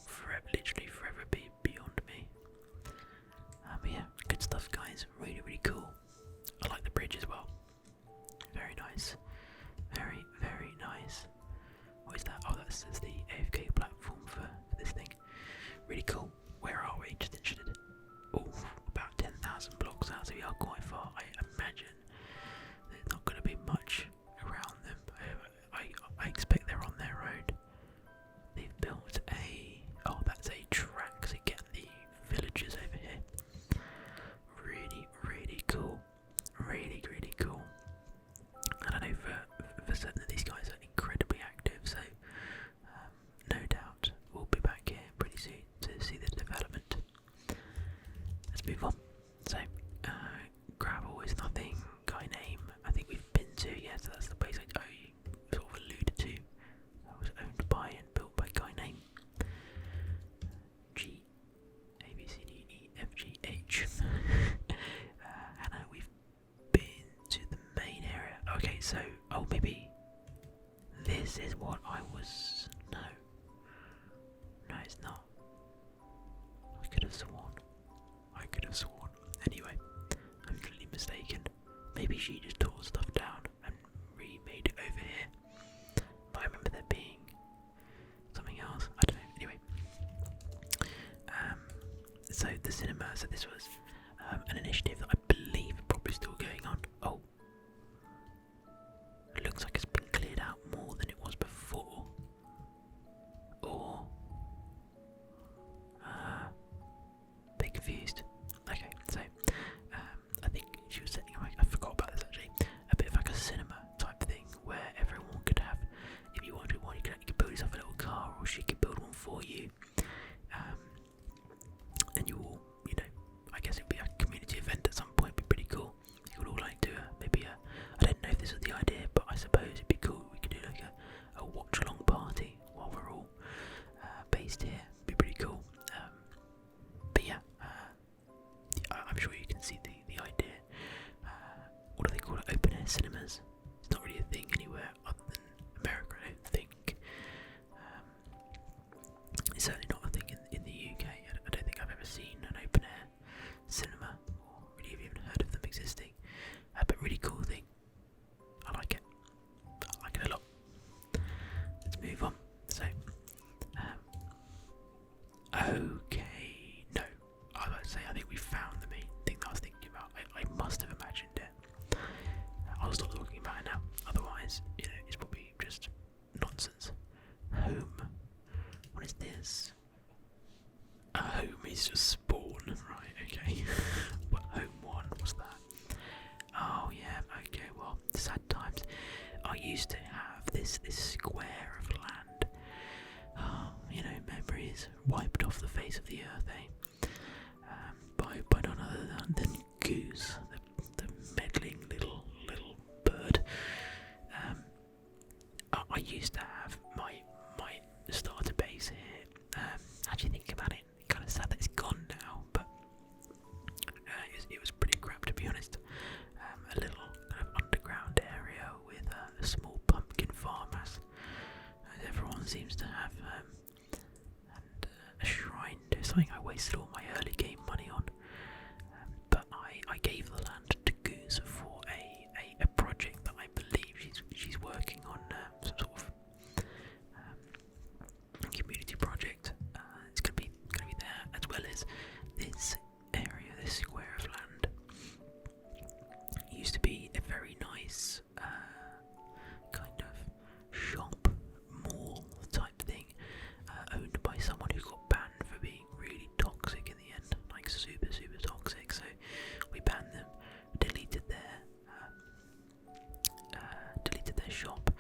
literally forever be beyond me. But yeah, good stuff, guys. Really, really cool. I like the bridge as well. Very nice. Very, very nice. What is that? Oh, that's the AFK platform for this thing. Really cool. Where are we? Just interested. Oh, about 10,000 blocks out, so we are quite far. I imagine there's not going to be much around them. I expect they're on their own. They've built oh, that's a track to get the villagers over here. Really, really cool. Really, really cool. And I know for certain that these guys are incredibly active, so no doubt we'll be back here Oh, maybe this is what I was. No. No, it's not. I could have sworn. Anyway, I'm clearly mistaken. Maybe she just tore stuff down and remade it over here. But I remember there being something else. I don't know. Anyway. So the cinema, so this was an initiative that I believe is probably still going on. Oh. It looks like it's been cleared out more than it was before. Or bit confused. Okay, so I think she was setting up, I forgot about this actually, a bit of like a cinema type thing where everyone could have, if you wanted one, you could build yourself a little car, or she could build one for you. And you all, I guess it would be a community event at some point. It'd be pretty cool. You could all like do maybe I don't know if this was the idea, but I suppose it'd be cool. We could do like a watch along party while we're all based here. It'd be pretty cool. But yeah, I'm sure you can see the idea. What do they call it? Open air cinemas. It's not really a thing anywhere other than America, I don't think. It's certainly not a thing in the UK. I don't think I've ever seen an open air cinema, or really even heard of them existing. But really cool thing. I like it. I like it a lot. Let's move on. So, okay, no. I was about to say, I think we found the main thing that I was thinking about. I must have imagined it. I'll stop talking about it now. Otherwise, it's probably just nonsense. Home. What is this? A home is just spawn, right? Okay. But home one, what's that? Oh yeah. Okay. Well, sad times. I used to have this square of land. Oh, memories wiped off the face of the earth, eh? By none other than Goose, the meddling little bird. I used to have my starter base here. Actually, think about it. Kind of sad that it's gone now, but it was pretty crap, to be honest. A little kind of underground area with a small pumpkin farm, as everyone seems to have, and a shrine to something I wasted all my early game money on. But I gave the land to Goose for a project that I believe she's working on, some sort of community project. It's gonna be there, as well as this area, this square of land. It used to be a very nice kind of shop, mall type thing, owned by someone who got banned for being really toxic in the end, like super toxic. So we banned them, deleted their shop,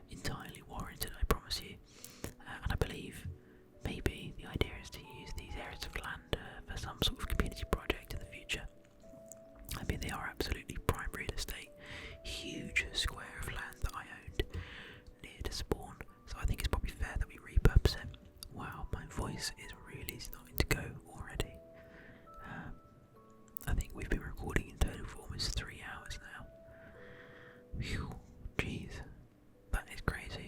entirely warranted, I promise you. And I believe maybe the idea is to use these areas of land for some sort of community project in the future. I mean, they are absolutely prime real estate. Huge square of land that I owned near to spawn. So I think it's probably fair that we repurpose it. Wow, my voice is really starting to go already. I think we've been recording in total for almost 3 hours now. Phew, jeez. That is crazy.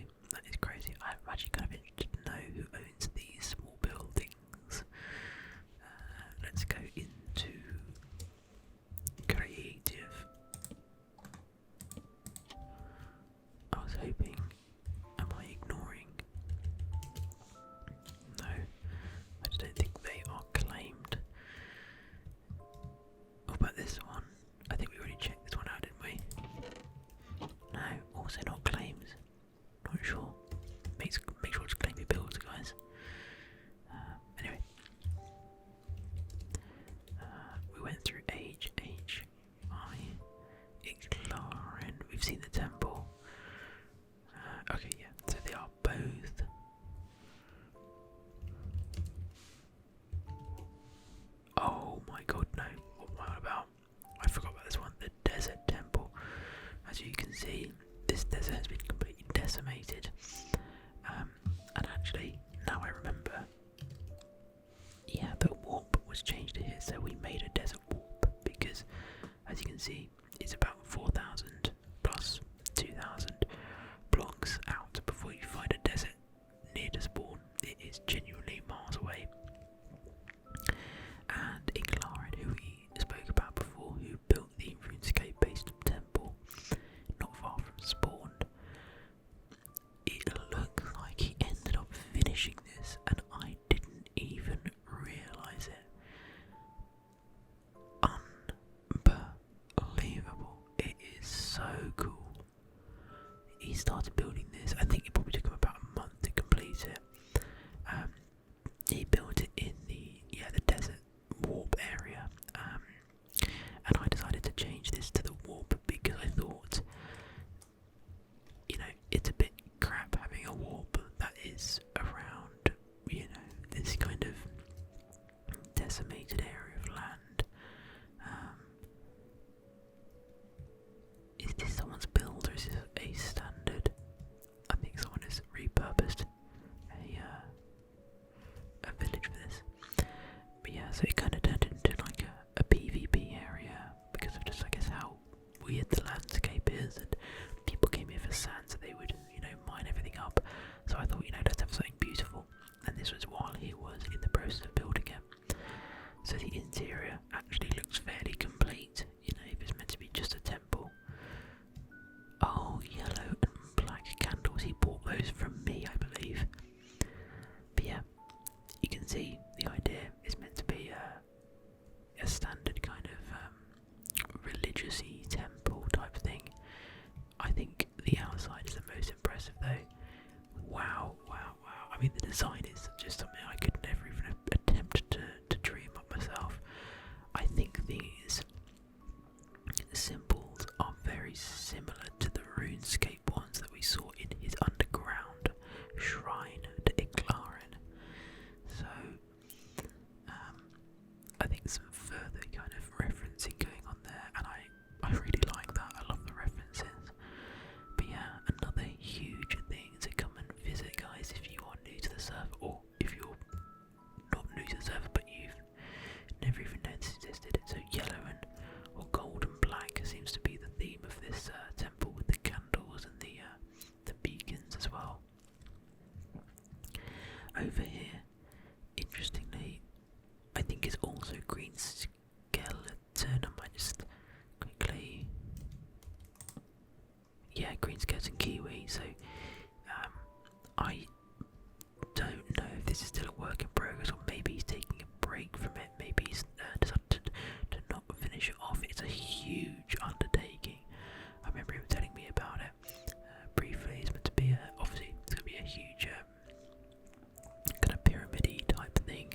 started building this, I think it probably took him about a month to complete it. He built it in the desert warp area, and I decided to change this to the warp because I thought, it's a bit crap having a warp that is around, this kind of decimated area of land. Is this someone's build or is this a standard? I think someone has repurposed a village for this. But yeah, so it kind of turned into like a PvP area because of just, I guess, how weird the landscape is, and people came here for sand so they would, mine everything up. So I thought, let's have something beautiful, and this was while he was in the process of building it. So the interior actually looks fairly complete, if it's meant to be just a temple. Oh, yellow and black candles, he bought those from me, I believe. But yeah, you can see the idea is meant to be a standard kind of religious-y temple type thing. I think the outside is the most impressive though. Wow. I mean, the design is just something I could never even attempt to dream up myself. I think these symbols are very similar to the RuneScape ones that we saw in his underground shrine to Latern. So, I think some further kind of referencing going on there, and I really like that. I love the references. But yeah, another huge thing to come and visit, guys, if you are new to the server, or if you're not new to the server but you've never even known this existed. So yellow or gold and black seems to be the theme of this temple, with the candles and the beacons as well. Over here, interestingly, I think it's also green skeleton. I might just quickly, green skeleton kiwi. So I don't know if this is still a work in progress, or maybe he's taking a break from it. Maybe he's decided to not finish it off. It's a huge undertaking. I remember him telling me about it briefly. It's meant to be obviously it's going to be a huge kind of pyramid-y type thing.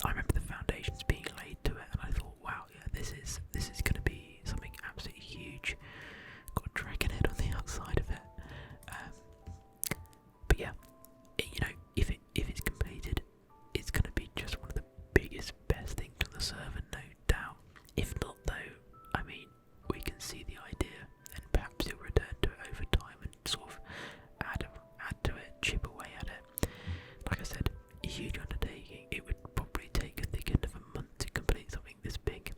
I remember the foundations being laid to it, and I thought, wow, this is going to be something absolutely huge. Got a dragon head on the outside of it. But yeah, if it's completed, it's going to be just one of the biggest, best things on the server, no doubt. If not, though, I mean, we can see the idea, and perhaps he'll return to it over time and sort of add to it, chip away at it. Like I said, a huge undertaking. It would probably take a thick end of a month to complete something this big.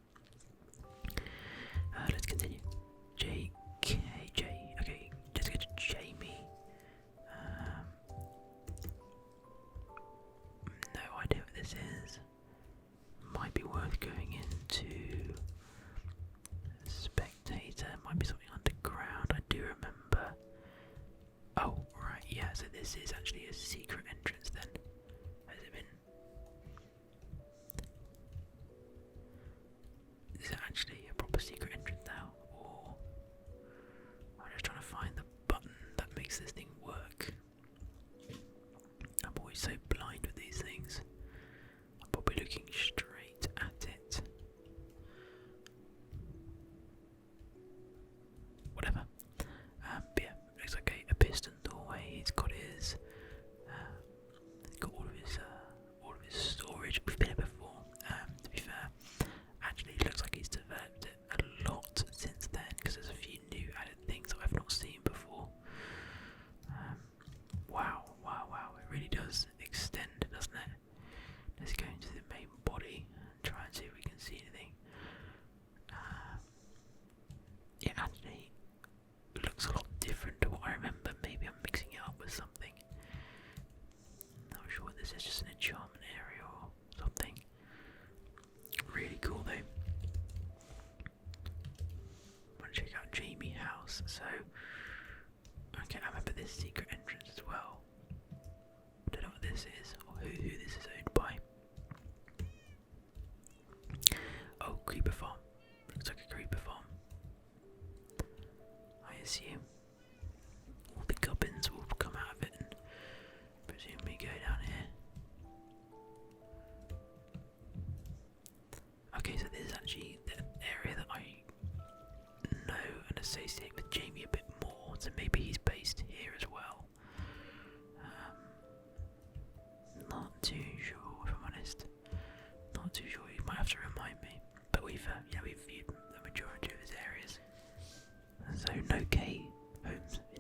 Let's continue. Okay, let's go to Jamie. No idea what this is. Might be worth going into Spectator. Might be something underground. I do remember. Oh, right, yeah, so this is actually a secret entrance then. Has it been? Is it actually a proper secret entrance now? Or I'm just trying to find the button that makes this thing work. I'm always so blind with these things. I'm probably looking straight at it. Whatever. But yeah, looks like a piston doorway. He's got his, all of his storage. We've been here before. To be fair, actually, it looks like he's developed it a lot since then, because there's a few new added things that I've not seen before. Wow! It really does extend, doesn't it? Let's go into the main body and try and see if we can see anything. Yeah, actually, it looks a lot different to what I remember. Maybe I'm mixing it up with something. Not sure what this is, just an enchantment area or something. Really cool though. I want to check out Jamie House. So, okay, I remember this secret entrance as well. Don't know what this is or who this is owned by. Oh, creeper farm. Looks like a creeper farm, I assume.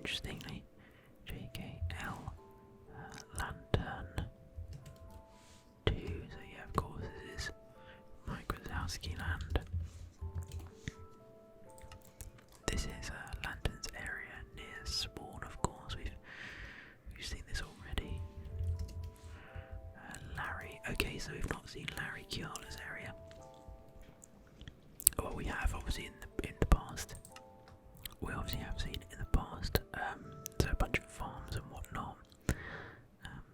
interestingly. JKL Lantern 2. So yeah, of course this is Mike Wazowski land. This is Lantern's area near spawn, of course. We've seen this already. Larry. Okay, so we've not seen Larry Kiala's area. Well, we have obviously in the past. We obviously have seen it in the past. So a bunch of farms and whatnot.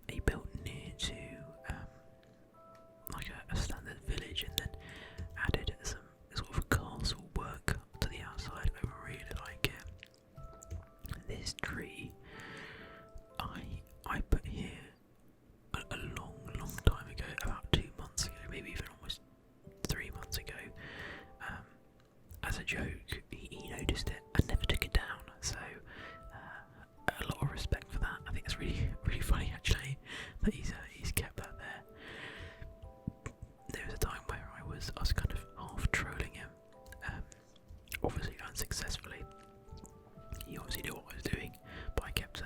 He built near to like a standard village, and then added some sort of castle work to the outside. I really like it. This tree, I put here a long time ago, about 2 months ago, maybe even almost 3 months ago. As a joke, he noticed it and never took it down. So a lot of respect for that. I think it's really funny actually that he's kept that there. There was a time where I was kind of half trolling him, obviously unsuccessfully. He obviously knew what I was doing, but I kept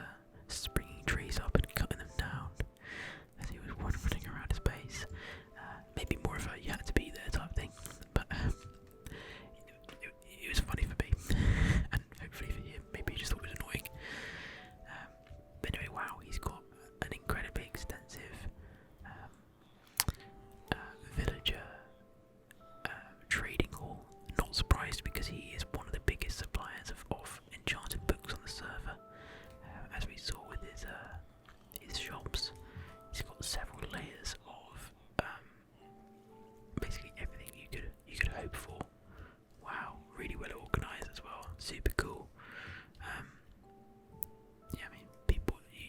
springing trees up and cutting them down as he was running around his base. Maybe more of a you had to be there type thing, but it was funny for me, and hopefully for him. Maybe he just thought it was annoying. But anyway, wow, he's got an incredibly extensive villager trading hall. Not surprised, because he is one of the biggest suppliers of enchanted books on the server. As we saw with his shops, he's got several layers of basically everything you could hope for. Wow, really well organised as well. Super cool. Yeah, I mean,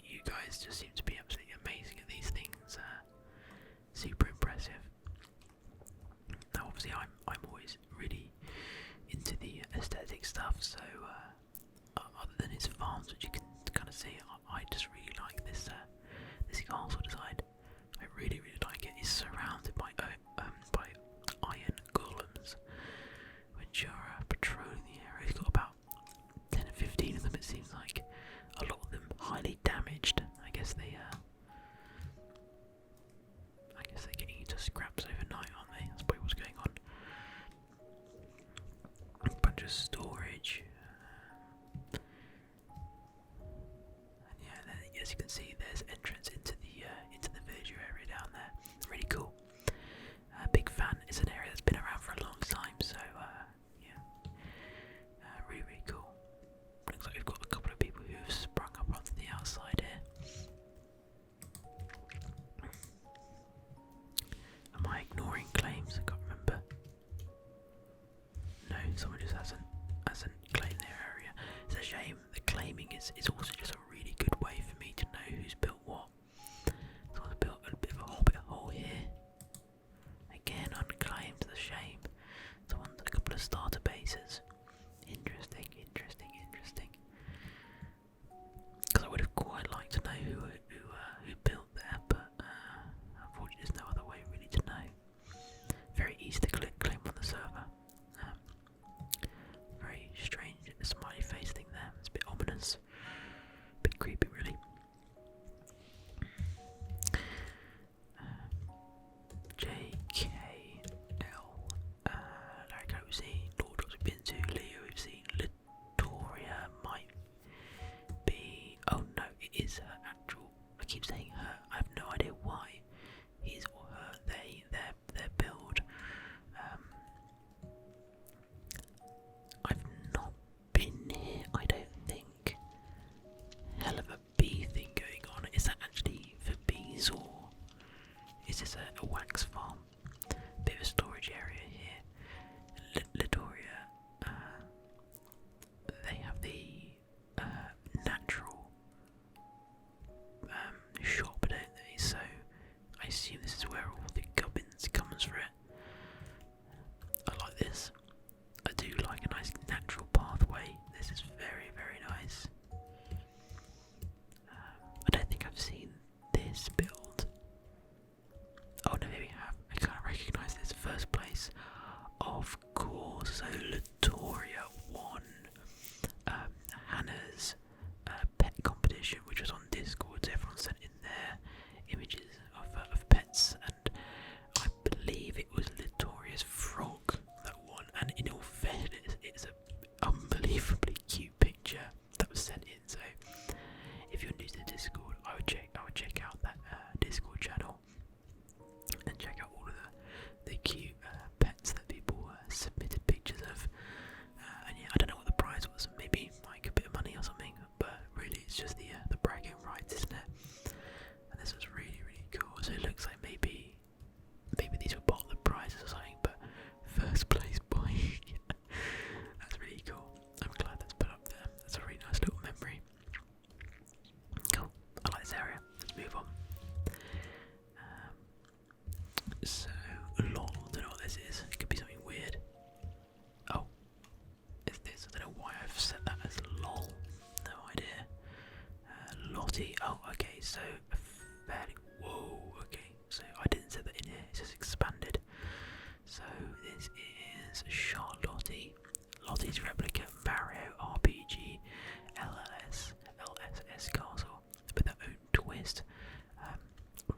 you guys just seem to be absolutely amazing at these things. Super impressive. Now, obviously, I'm always really into the aesthetic stuff. So, other than his farms, which you can kind of see, I just really like this castle design. I really like it. It's surrounded by iron golems, which are patrolling the area. He's got about 10 or 15 of them, it seems like. A lot of them highly damaged. I guess they're getting into scraps overnight, aren't they? That's probably what's going on. A bunch of storage. And yeah, then, as you can see, there's entrance into the villager area down there. Really cool. Big fan. It's an area that's been around for a long time, so yeah, really cool. Looks like we've got a couple of people who have sprung up onto the outside here. Am I ignoring claims? I can't remember. No, someone just hasn't claimed their area. It's a shame. The claiming is also just a really good way for me to know who's built what. Someone's built a bit of a hobbit hole here. Again, unclaimed. It's a shame. Someone's a couple of starter bases. Interesting. Because I would have quite liked to know who built there, but unfortunately there's no other way really to know. Very easy to claim on the server. Very strange smiley face thing there. It's a bit ominous. A bit creepy really. JKL Larry Cozy, Lord we've been to, Leo we've seen, Latoria might be, oh no, it is her actual, I keep saying her, I have no idea why, his or her, their build. I've not been here, I don't think. Hell of a bee thing going on. Is that actually for bees, or is this a wax farm? Bit of a storage area here. Latoria, they have the natural shop It's just the bragging rights, isn't it? And this was really, really cool. So it looks like maybe these were part of the prizes or something, but first place bike. That's really cool. I'm glad that's put up there. That's a really nice little memory. Cool. I like this area. Let's move on. So, lol, I don't know what this is. It could be something weird. Oh, it's this. I don't know why I've set that as lol. No idea. Lottie. Oh, okay. So, fairly. Whoa. Okay. So I didn't set that in here. It's just expanded. So this is Charlotte. Lottie's replica Mario RPG LSS Castle with their own twist. I'm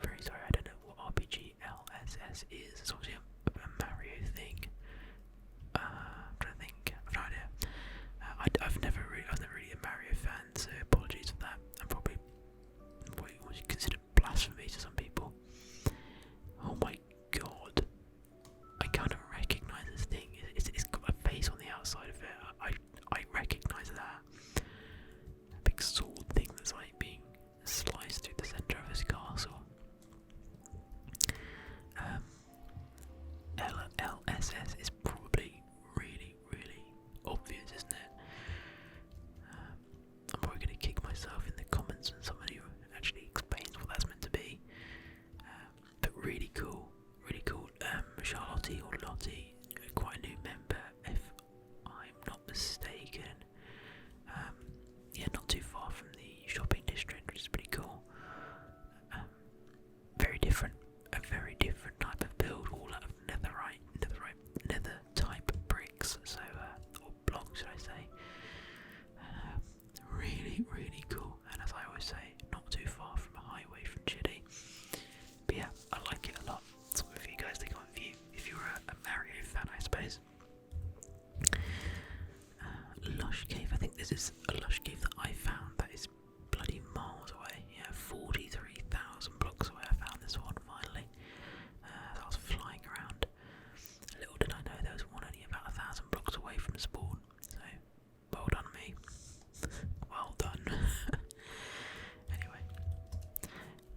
very sorry, I don't know what RPG LSS is. It's obviously a Mario thing. I'm trying to think. I've no idea. I've never really a Mario fan, so apologies for that. I'm probably what you consider blasphemy to some people. Oh my god. I kind of recognise this thing. It's got a face on the outside of it. I recognise that. A big sword thing that's like being sliced through the centre of his castle. LSS is probably really, really obvious, isn't it? I'm probably going to kick myself in the comments when somebody actually explains what that's meant to be. But really cool, really cool. Charlotte or Lottie, quite a new member, if I'm not mistaken. Yeah, not too far from the shopping district, which is pretty cool. Very different, a very different type of build, all out of nether type bricks, so or blocks, should I say? Really, really cool. And as I always say, not too far from a highway from Chile. But yeah, I like it a lot. Something for you guys to go and view if you're a Mario fan, I suppose. Lush Cave. I think this is a Lush Cave that I found that is bloody miles away. Yeah, 43,000 blocks away. I found this one finally. I was flying around. Little did I know there was one only about 1,000 blocks away from spawn. So, well done me. Well done. Anyway.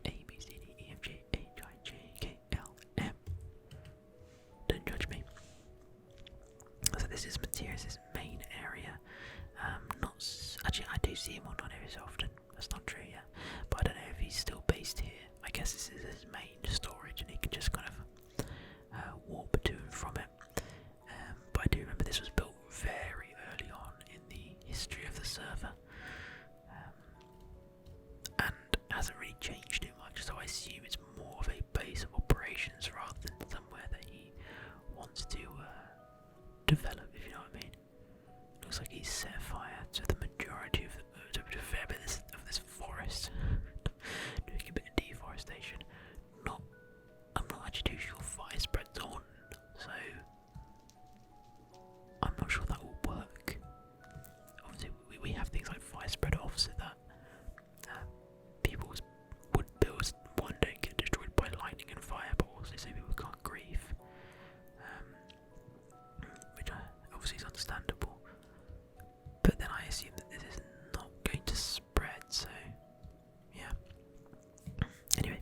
A, B, C, D, E, F, G, H, I, J, K, L, M. Don't judge me. So this is Matthias's main area. Actually, I do see him on here so often. That's not true yet. But I don't know if he's still based here. I guess this is his main storage and he can just kind of warp to and from it. But I do remember this was built very early on in the history of the server. And hasn't really changed too much, so I assume it's more of a base of operations rather than somewhere that he wants to develop, if you know what I mean. Looks like he's set fire to the majority of a fair bit of this forest. Doing a bit of deforestation. I'm not actually too sure fire spreads on, so I'm not sure that will work. Obviously, we have things like fire spread off, so that people would build one don't get destroyed by lightning and fire, but also so people can't grieve. Which obviously is understandable. But then I assume that this is not going to spread, so yeah. Anyway,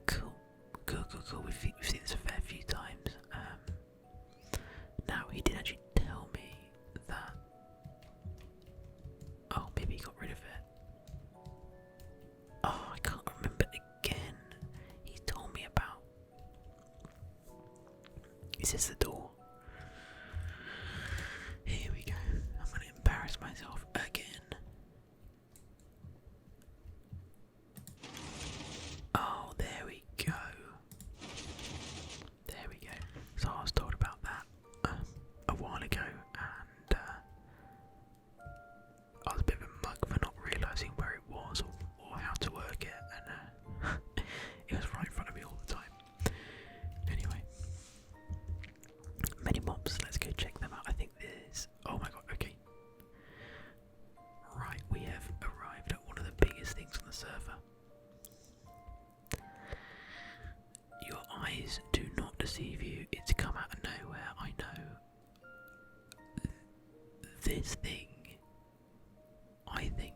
cool. We've seen this a fair few times. Now he did actually tell me that. Oh, maybe he got rid of it. Oh, I can't remember again. He told me about. Is this the door? Here we go. I'm going to embarrass myself again. Oh, there we go. There we go. So I was told about that a while ago, and I was a bit of a mug for not realising where it was or how to work it, and it was right in front of me all the time. Anyway, many mobs. Let's go check them out. I think there's. Oh my god. Okay. Right, we have arrived at one of the biggest things on the server. Your eyes do not deceive you. It's come out of nowhere, I know. This thing, I think,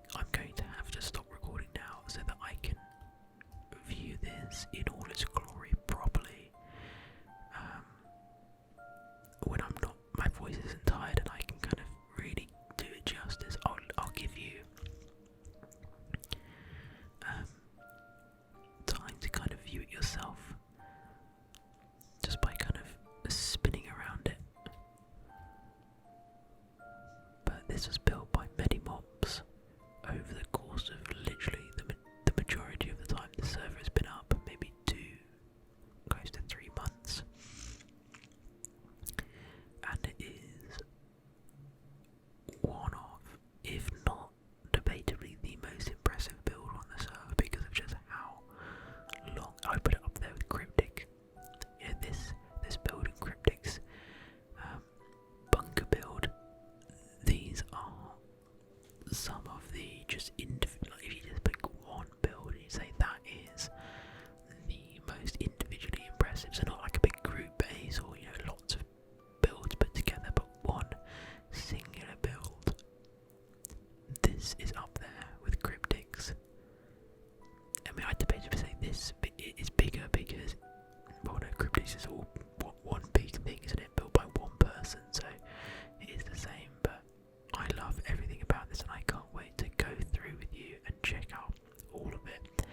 of the just like if you just pick one build and you say that is the most individually impressive, so not like a big group base or lots of builds put together, but one singular build. This is up there with Cryptic's. I mean, I debate if I say this is bigger because, well, no, Cryptic's is all one big thing, isn't it? Built by one person, so it is the same. But I love everything about this, and I can't wait to go through with you and check out all of it.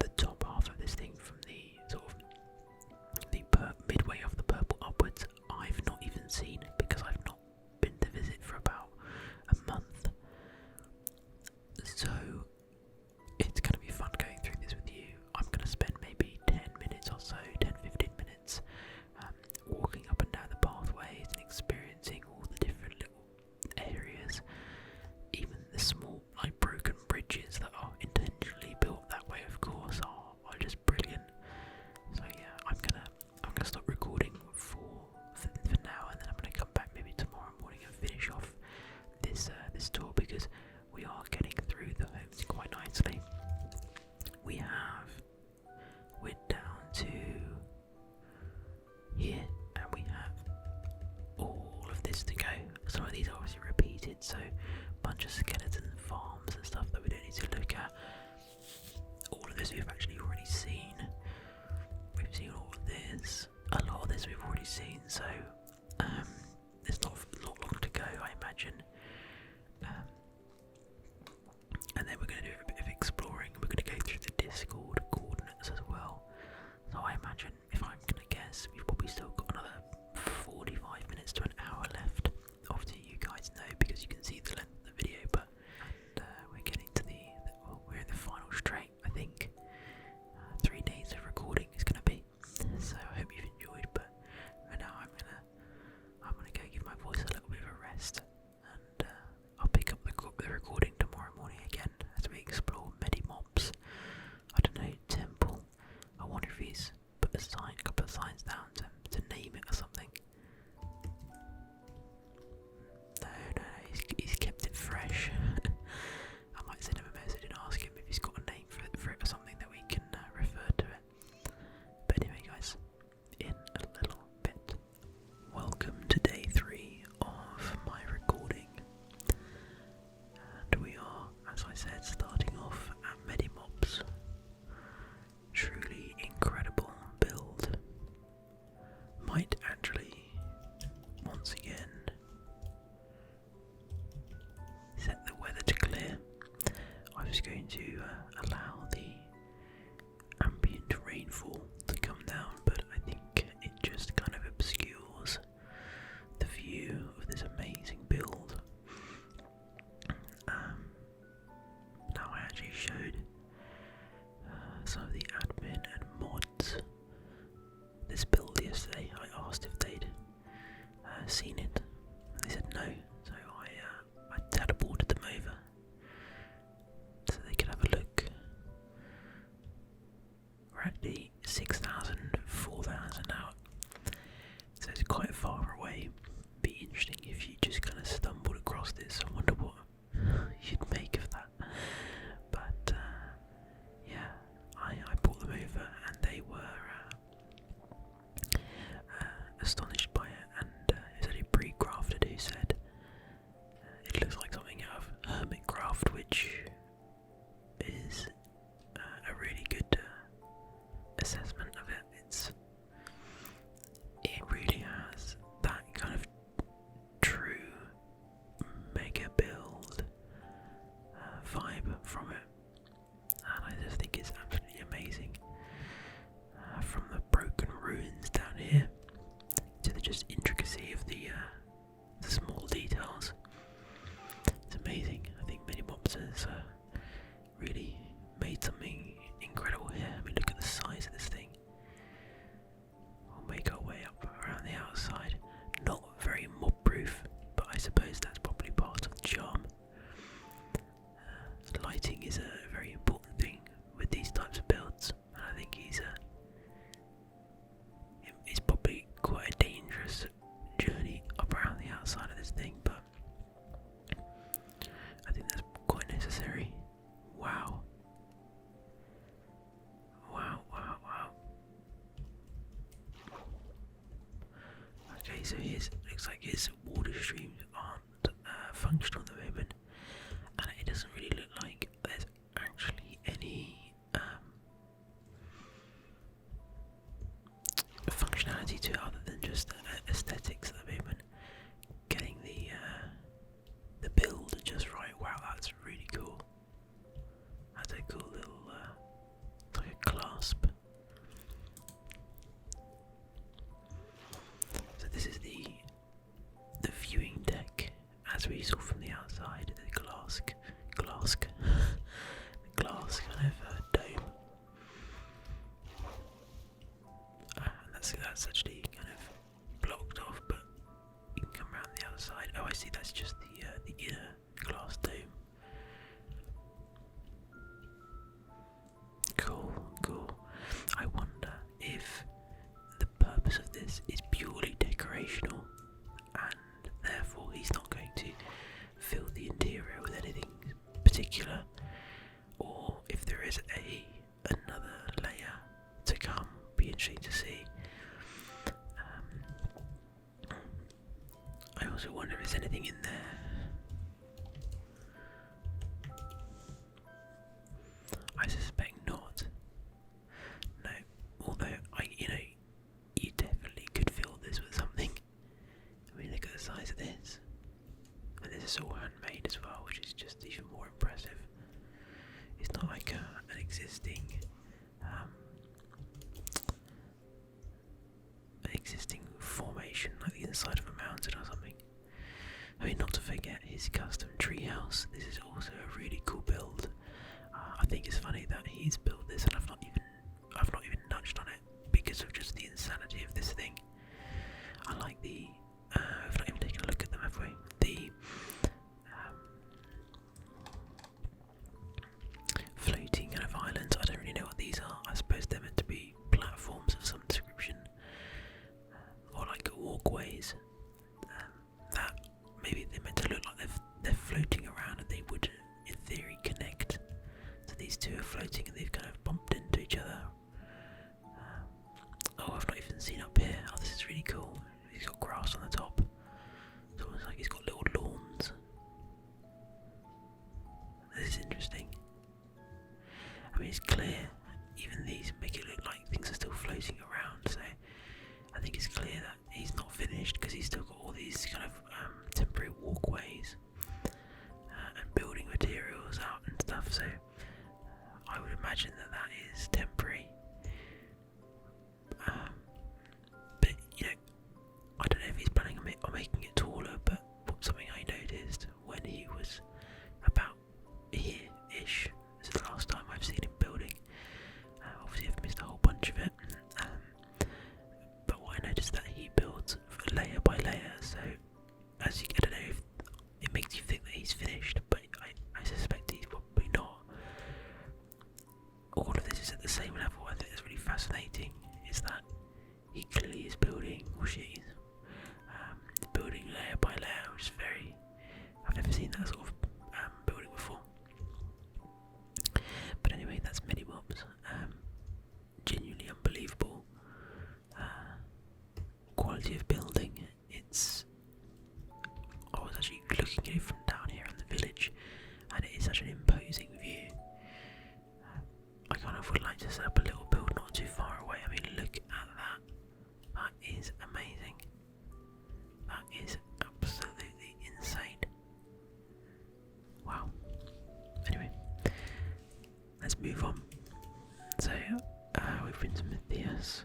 The top half of this thing, from the sort of the midway of the purple upwards, I've not even seen because I've not been to visit for about a month. So it's going to be fun going through this with you. I'm going to spend maybe 10 minutes or so, 10-15 minutes, walking up and down the pathways and experiencing all the different little areas, even the small like broken bridges that are intentionally built that way, of course, are just brilliant. So yeah, I'm gonna stop recording for now, and then I'm gonna come back maybe tomorrow morning and finish off this tour, because we are getting through the homes quite nicely. We're down to here, and we have all of this to go. Some of these are obviously repeated, so a bunch of skeleton farms and stuff that we don't need to look at. All of this we've actually already seen. We've seen all of this. A lot of this we've already seen, so there's not long to go, I imagine. And then we're going to do a bit of exploring. We're going to go through the Discord coordinates as well. So I imagine, if I'm going to guess, we've probably still got another 45 minutes to an hour left. Obviously you guys know because you can see the length of the video, but we're getting to we're in the final straight, I think. 3 days of recording is going to be. So I hope you've enjoyed, but for now I'm gonna go give my voice a little bit of a rest, and I'll pick up the recording tomorrow morning again as we explore Medimobs. I don't know, temple. I wonder if he's put a couple of signs down to name it or something. No, he's kept it fresh. I might send him a message and ask him if he's got a name for it or something that we can refer to it. But anyway, guys, in a little bit. Welcome to day 3 of my recording. And we are, as I said, starting off at Medimobs. Truly incredible build. Might actually, once again, set the weather to clear. I was going to allow the ambient rainfall to come down, but I think it just kind of obscures the view of this amazing build. Now I actually showed some of the admin and mods this build yesterday. I asked if they'd seen it, and they said no, so I teleported them over so they could have a look. We're at the 6,000, 4,000 now, so it's quite far away. Be interesting if you just kind of stumbled across this. I wonder what you'd make of that. But yeah, I brought them over, and they were astonished by it, and it was actually pre-crafted who said it looks like something out of ASMRcraft, which is a really good assessment of it. It really has that kind of true mega build vibe from it, and I just think it's absolutely amazing. From the broken ruins down here to the just intricacy of the small details, it's amazing. I think Medimobs has really made something incredible here. I mean, look at the size of this thing. We'll make our way up around the outside. Not very mob proof, but I suppose that's probably part of the charm. Lighting is a very important thing with these types of builds, and I think it's probably quite a dangerous journey up around the outside of this thing, but I think that's quite guys, looks like his water streams aren't functional at the moment, and it doesn't really look like there's actually any functionality to it other than just aesthetics at the moment. Getting the build just right. Wow, that's really cool. That's a cool little like a clasp. So this is the viewing deck as we saw from the outside. The glass the glass kind of dome. That's actually kind of blocked off, but you can come around the outside. Oh, I see. That's just the inner glass dome. Cool. I wonder if the purpose of this is purely decorational, and therefore he's not going to fill the interior with anything particular, or if there is another layer to come. Be interesting to see. I also wonder if there's anything in there. I suspect not. No, although you definitely could fill this with something. I mean, look at the size of this. And this is all handmade as well, which is just even more impressive. It's not like an existing formation like the inside of a mountain or something. I mean, not to forget his custom treehouse. This is also a really cool build. I think it's funny that he's built this and I've not even nudged on it because of just the insanity of this thing. I like the we've not even taken a look at them, have we? The floating kind of islands. I don't really know what these are. I suppose they're meant to be platforms of some description, or like walkways. That maybe they're meant to look like they're floating around, and they would, in theory, connect. So these two are floating, and they've kind of bumped into each other. Oh, I've not even seen up here. Oh, this is really cool. He's got grass on the top. It's almost like he's got little lawns. This is interesting. I mean, it's clear. Even these make it look like things are still floating around. So I think it's clear that he's not finished because he's still got all these kind of temporary walkways and building materials out and stuff. So I would imagine that is temporary. But I don't know if he's planning on making it taller. But something I noticed when he was about here-ish, this is the last time I've seen him building. Obviously, I've missed a whole bunch of it. But what I noticed that he builds layer by layer. So I don't know if it makes you think that he's finished, but I suspect he's probably not. All of this is at the same level. I think that's really fascinating. Is that he clearly is building, or she is building layer by layer, which is very. I've never seen that sort of building before. But anyway, that's Minimobs. Genuinely unbelievable quality of building. I was actually looking at it from down here in the village, and it is such an imposing view. I kind of would like to set up a little build not too far away. I mean, look at that. That is amazing. That is absolutely insane. Wow. Anyway, let's move on. So, we've been to Matthias.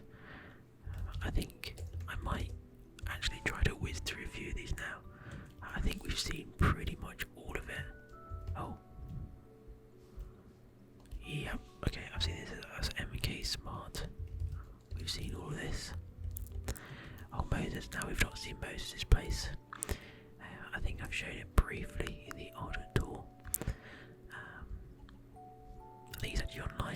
I think I might actually try to whiz to review these now. I think we've seen pretty much all of it. Oh. Yep. Okay, I've seen this as MK Smart. We've seen all of this. Oh, Moses. Now we've not seen Moses' place. I think I've shown it briefly in the Ultra tour. I think he's actually online.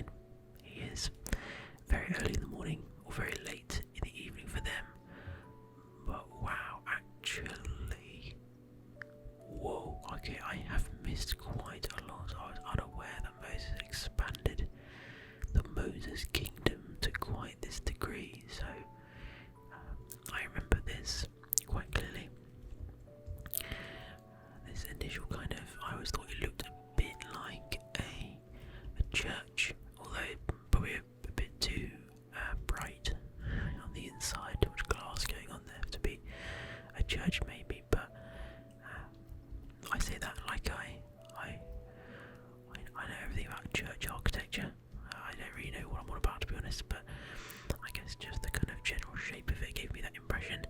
forest, but I guess just the kind of general shape of it gave me that impression.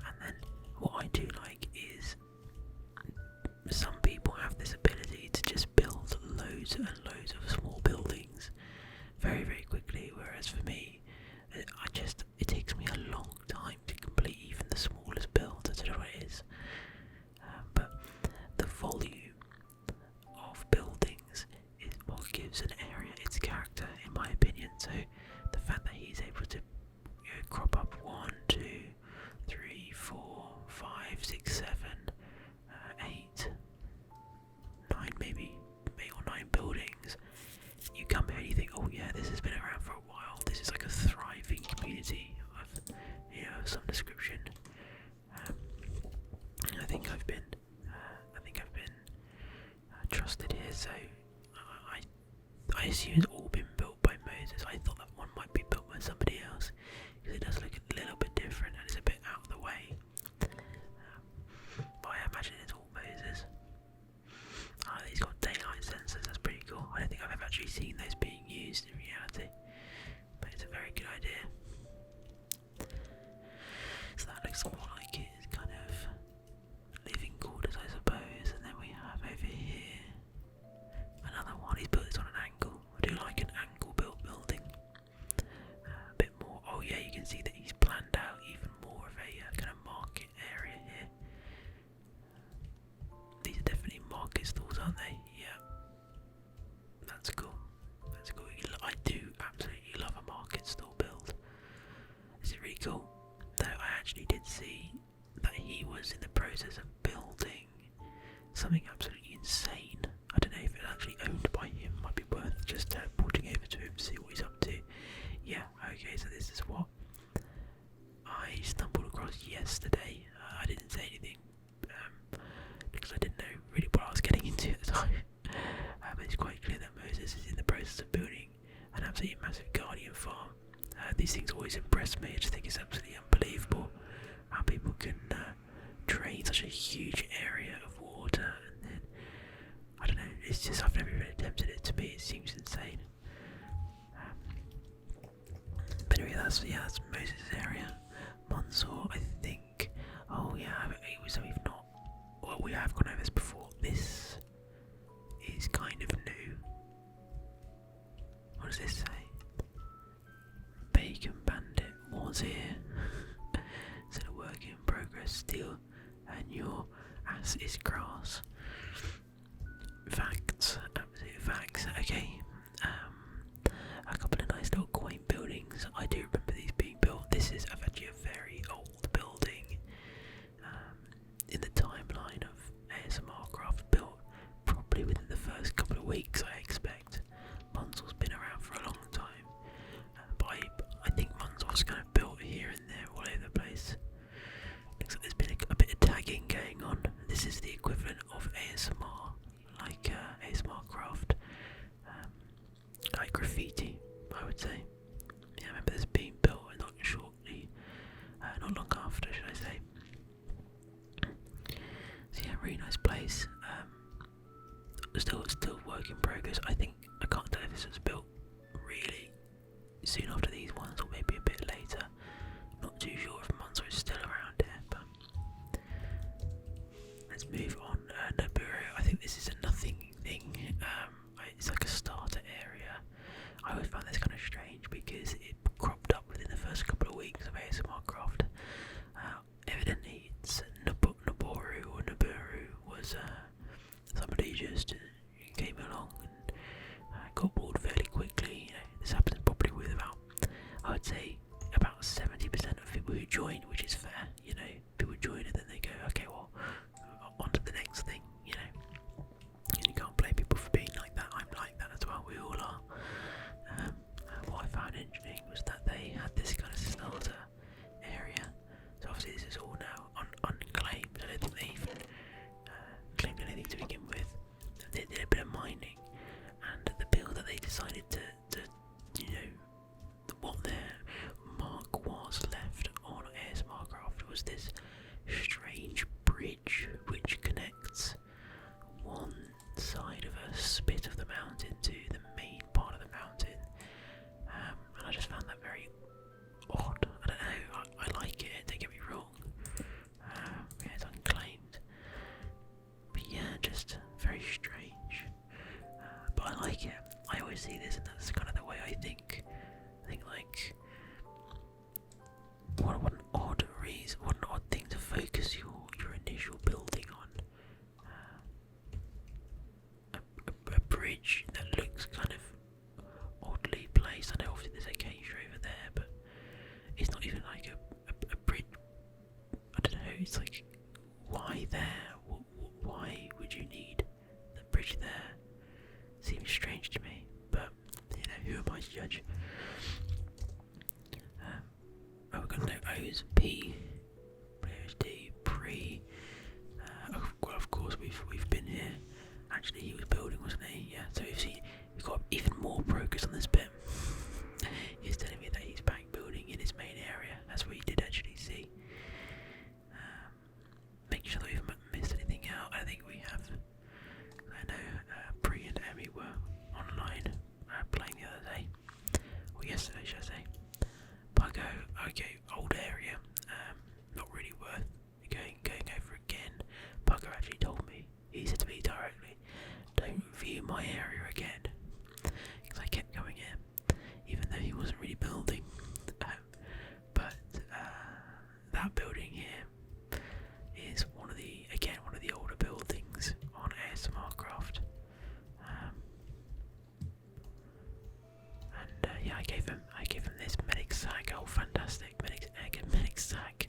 And then what I do like is some people have this ability to just build loads and loads of small buildings very, very quickly, whereas for me, it takes me a long time to complete even the smallest build. I don't know what it is, but the volume of buildings is what gives an area its character, in my opinion. So the fact that he's able to crop up 1, 2, 3, 4, 5, 6, 7, 8, 9, maybe 8 or 9 buildings. You come here and you think, oh yeah, this has been around for a while. This is like a thriving community of, some description. I think I've been trusted here. So I assume it's all been built by Moses. I thought that one might be built by somebody else because it does look a little bit different and it's a bit out of the way. But I imagine it's all Moses. He's got daylight sensors, that's pretty cool. I don't think I've ever actually seen those being used in reality, but it's a very good idea. So that looks more like it's kind of living quarters, I suppose. And then we have over here another one. He's built this on an angle. I do like an angle built building. A bit more. Oh yeah, you can see that he's planned out even more of a kind of market area here. These are definitely market stalls, aren't they? Yeah. That's cool. That's cool. I do absolutely love a market stall build. This is really cool. Though I actually did see that he was in the process of building something absolutely insane. I don't know if it's actually owned by him. Might be worth just porting over to him to see what he's up to. Yeah, okay, so this is what I stumbled across yesterday. I didn't say anything because I didn't know really what I was getting into at the time. But it's quite clear that Moses is in the process of building an absolutely massive guardian farm. These things always impress me. I just think it's absolutely unbelievable how people can drain such a huge area of water, and then I don't know. It's just I've never really attempted it. To me, it seems insane. But anyway, that's Moses' area. Mansour, I think. Oh yeah, so we've not. Well, we have gone over this before. This is kind of new. What does this say? Bacon Bandit was here. Still a work in progress still, and your ass is grass. Facts, absolute facts. Okay. A couple of nice little quaint buildings. I do remember these being built. This is actually a very old building. In the timeline of ASMRcraft, built probably within the first couple of weeks, I expect. Munzel's been around for a long time, but I think Munzel's kind of built here and there all over the place. Looks like there's been a bit of tagging going on. This is the equivalent of ASMR, like ASMRcraft, like graffiti, I would say. Yeah, I remember this being built not long after, should I say. So yeah, really nice place. Still work in progress. I can't tell if this was built really soon after these ones or maybe a bit later. Not too sure if Monzo is still around here, but let's move on. Naburu, I think this is a nothing thing. It's like a starter area. I always found this kind of strange because it cropped up within the first couple of weeks of ASMRcraft. Evidently it's Naburu was somebody just came along and got bored fairly quickly. This happens probably with I would say about 70% of people who join, which is fair. People join and then they go, okay, well, on to the next thing. And you can't blame people for being like that. I'm like that as well. We all are. What I found interesting was that they had this kind of starter area. So obviously this is all now unclaimed. I don't think they even claimed anything to begin with. They did a bit of mining, and the build that they decided to what their mark was left on ASMRcraft was this strange bridge which connects one side of a spit of the mountain to the main part of the mountain. he was building, wasn't he? Yeah. So we've got even more progress on this bit. He's telling me that he's back building in his main area. That's what he did actually see. Make sure that we haven't missed anything out. I think we have. I know Bree and Emmy were online playing the other day, or yesterday, should I say? Puggo, okay, old area. Not really worth going over again. Puggo actually told me. He said to me directly, "Don't view my area again," because I kept going in, even though he wasn't really building. But that building here is one of the older buildings on ASMRcraft. And yeah, I gave him this medic sack. Oh, fantastic medic sack.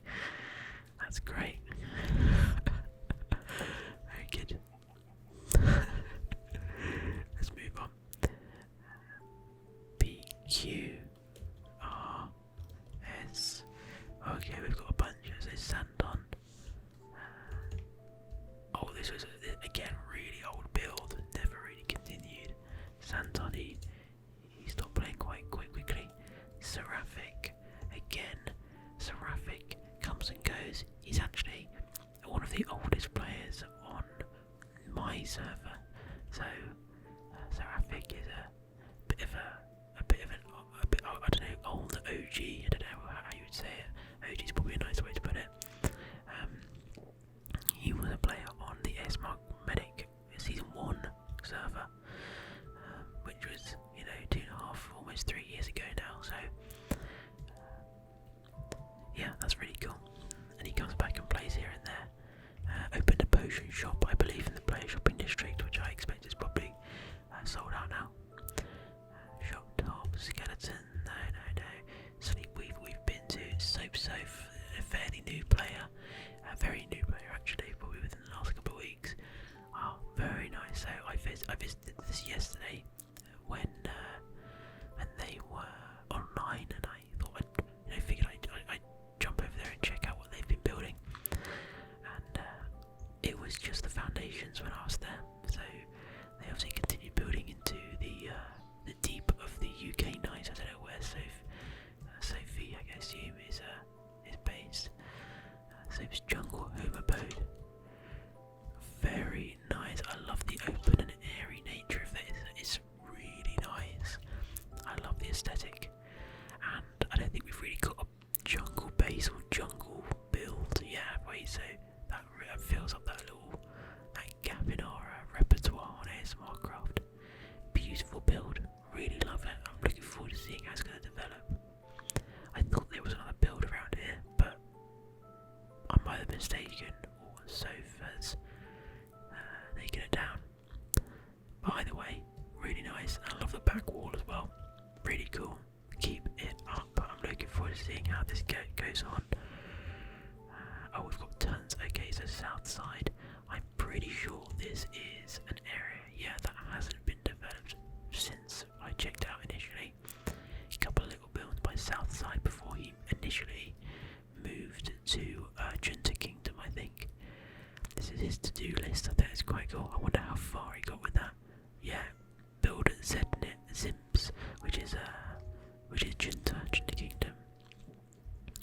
That's great. Very good. Let's move on. PQRS. Okay, we've got a bunch. So Santon. Oh, this was again really old build. Never really continued. Santon, he stopped playing quite quickly. Seraphic, again. Seraphic comes and goes. He's actually one of the oldest players on my server. So Seraphic is a bit of I don't know, old OG. I don't know how you would say it. OG is probably a nice way to put it. He was a player on the ASMRMedic Season 1 server, which was, 2.5, almost 3 years ago now, so yeah, that's really cool. And he comes back and plays here and there. Opened a potion shop, I believe, in the player shopping district, which I expect is probably sold out now. Shop top, skeleton, no. Sleepweave we've been to, Soap, a fairly new player, a very new player actually, probably within the last couple of weeks. Oh, very nice. So I visited this yesterday when they were online, and I thought I'd jump over there and check out what they've been building. And it was just the foundations when I was there. So they obviously continued building into the deep of the UK night. I don't know where Sophie, I assume, is based. Soph's jungle home abode. Very nice. I love the open and airy nature of this. It's really nice. I love the aesthetic. And I don't think we've really got a jungle base or jungle build yet, have we? So that fills up that gap in our repertoire on ASMRcraft. Beautiful build. Really love it. I'm looking forward to seeing how it's going to develop. I thought there was another build around here, but I might have been mistaken, or Sopha's taking it down. But either way, really nice. I love the back wall as well. Really cool. Keep it up. I'm looking forward to seeing how this goes on. Oh, we've got tons. Okay, so south side. I'm pretty sure this is an area, yeah, that hasn't been developed since I checked out initially. A couple of little builds by south side before he initially moved to Junted Kingdom, I think. This is his to-do list. I think it's quite cool. I wonder how far he got with that. Yeah, build Zims, which is Junted Kingdom.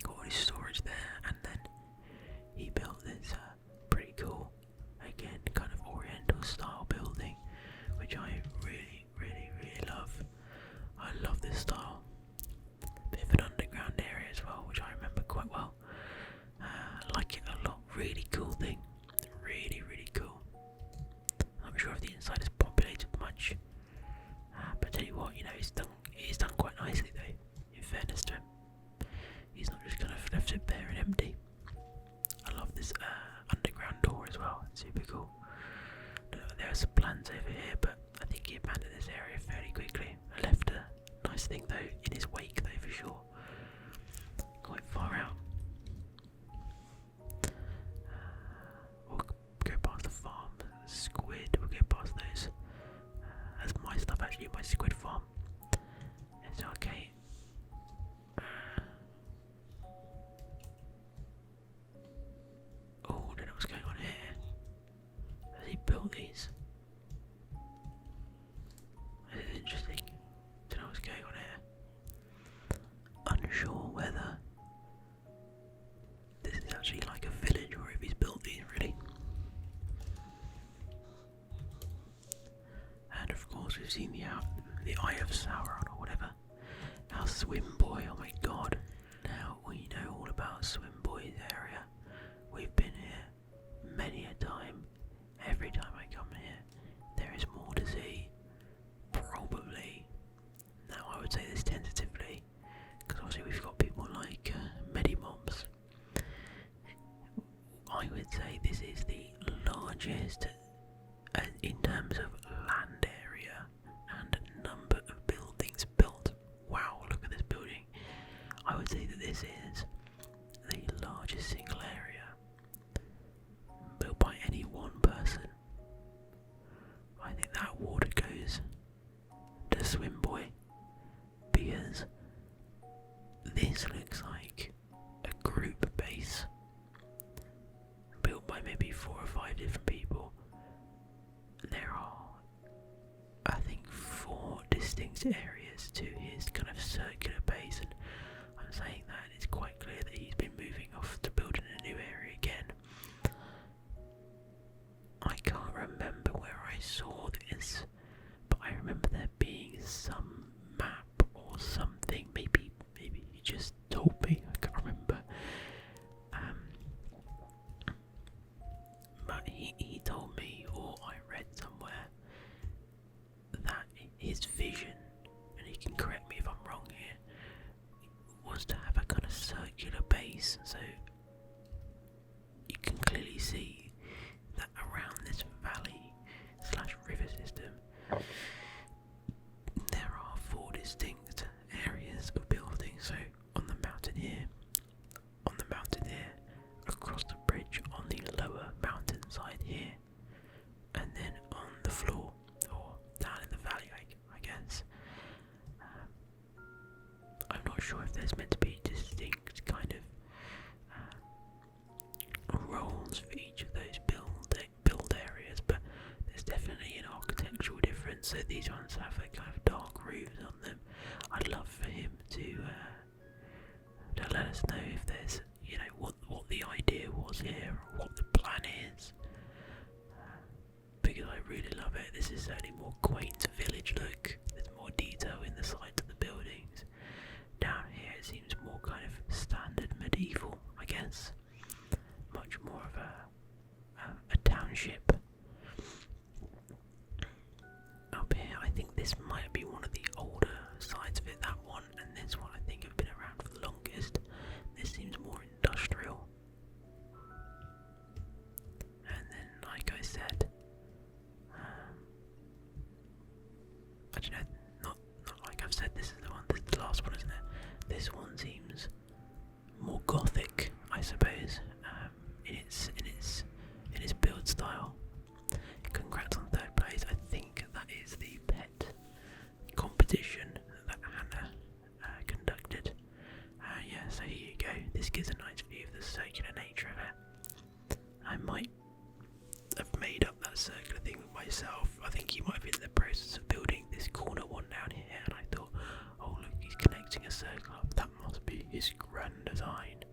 Got all his storage there, and then he built this pretty cool, again, kind of Oriental style building, which I really love. I love this style. Bit of an underground area as well, which I remember quite well. Like it a lot. Really cool thing. Really cool. I'm not sure if the inside is populated much. But tell you what, he's done quite nicely though, in fairness to him. He's not just kind of left it bare and empty. I love this underground door as well. It's super cool. There are some plans over here, but I think he abandoned this area fairly quickly. I left a nice thing though in his wake though, for sure. Quite far out. We'll go past the farm. Squid, we'll go past those. That's my stuff actually, my squid farm. It's okay. Oh, I don't know what's going on here. Has he built these? course we've seen the Eye of Sauron or whatever. Now Swim Boy, oh my god. Now we know all about Swim Boy's area. We've been here many a time. Every time I come here, there is more to see. Probably. Now I would say this tentatively, because obviously we've got people like Medimobs. I would say this is the largest in terms of land area and number of buildings built. Wow, look at this building. I would say that this is the largest single area built by any one person. I think that award goes to Swim Boy, because this looks like a group base built by maybe 4 or 5 different people. There are, I think, 4 distinct areas to his kind of circular base, and I'm saying that it's quite clear that he's been moving off to build in a new area again. I can't remember where I saw this, but I remember there being some map or something. Maybe he just told me. I can't remember. But he told me, or I read somewhere, that his vision, and he can correct me if I'm wrong here, was to have a kind of circular base, so you can clearly see that around this valley / river system there are 4 distinct areas of building. So on the mountain here, across the bridge on the lower mountain side here, and then on the floor or down in the valley, I guess. I'm not sure if there's meant to be distinct kind of roles for each of those build areas, but there's definitely an architectural difference. So these ones have a kind of dark roofs on them. I'd love for him to let us know if there's, what the idea was here, or what the plan is, because I really love it. This is certainly more quaint village look. There's more detail in the sides of the buildings. Down here it seems more kind of standard medieval, I guess. Much more of a township. Up here, I think this might be one of the older sides of it. That one and this one, I think, have been around for the longest. This seems more industrial. And then, like I said, I don't know, not like I've said, this is the one. This is the last one, isn't it? This one seems more gothic, I suppose, in its build style. Congrats on 3rd place. I think that is the pet competition that Hannah conducted. Yeah, so here you go. This gives a nice view of the circular nature of it. I might have made up that circular thing with myself. I think he might have been in the process of building this corner one down here, and I thought, oh look, he's connecting a circle up. That must be his grand design.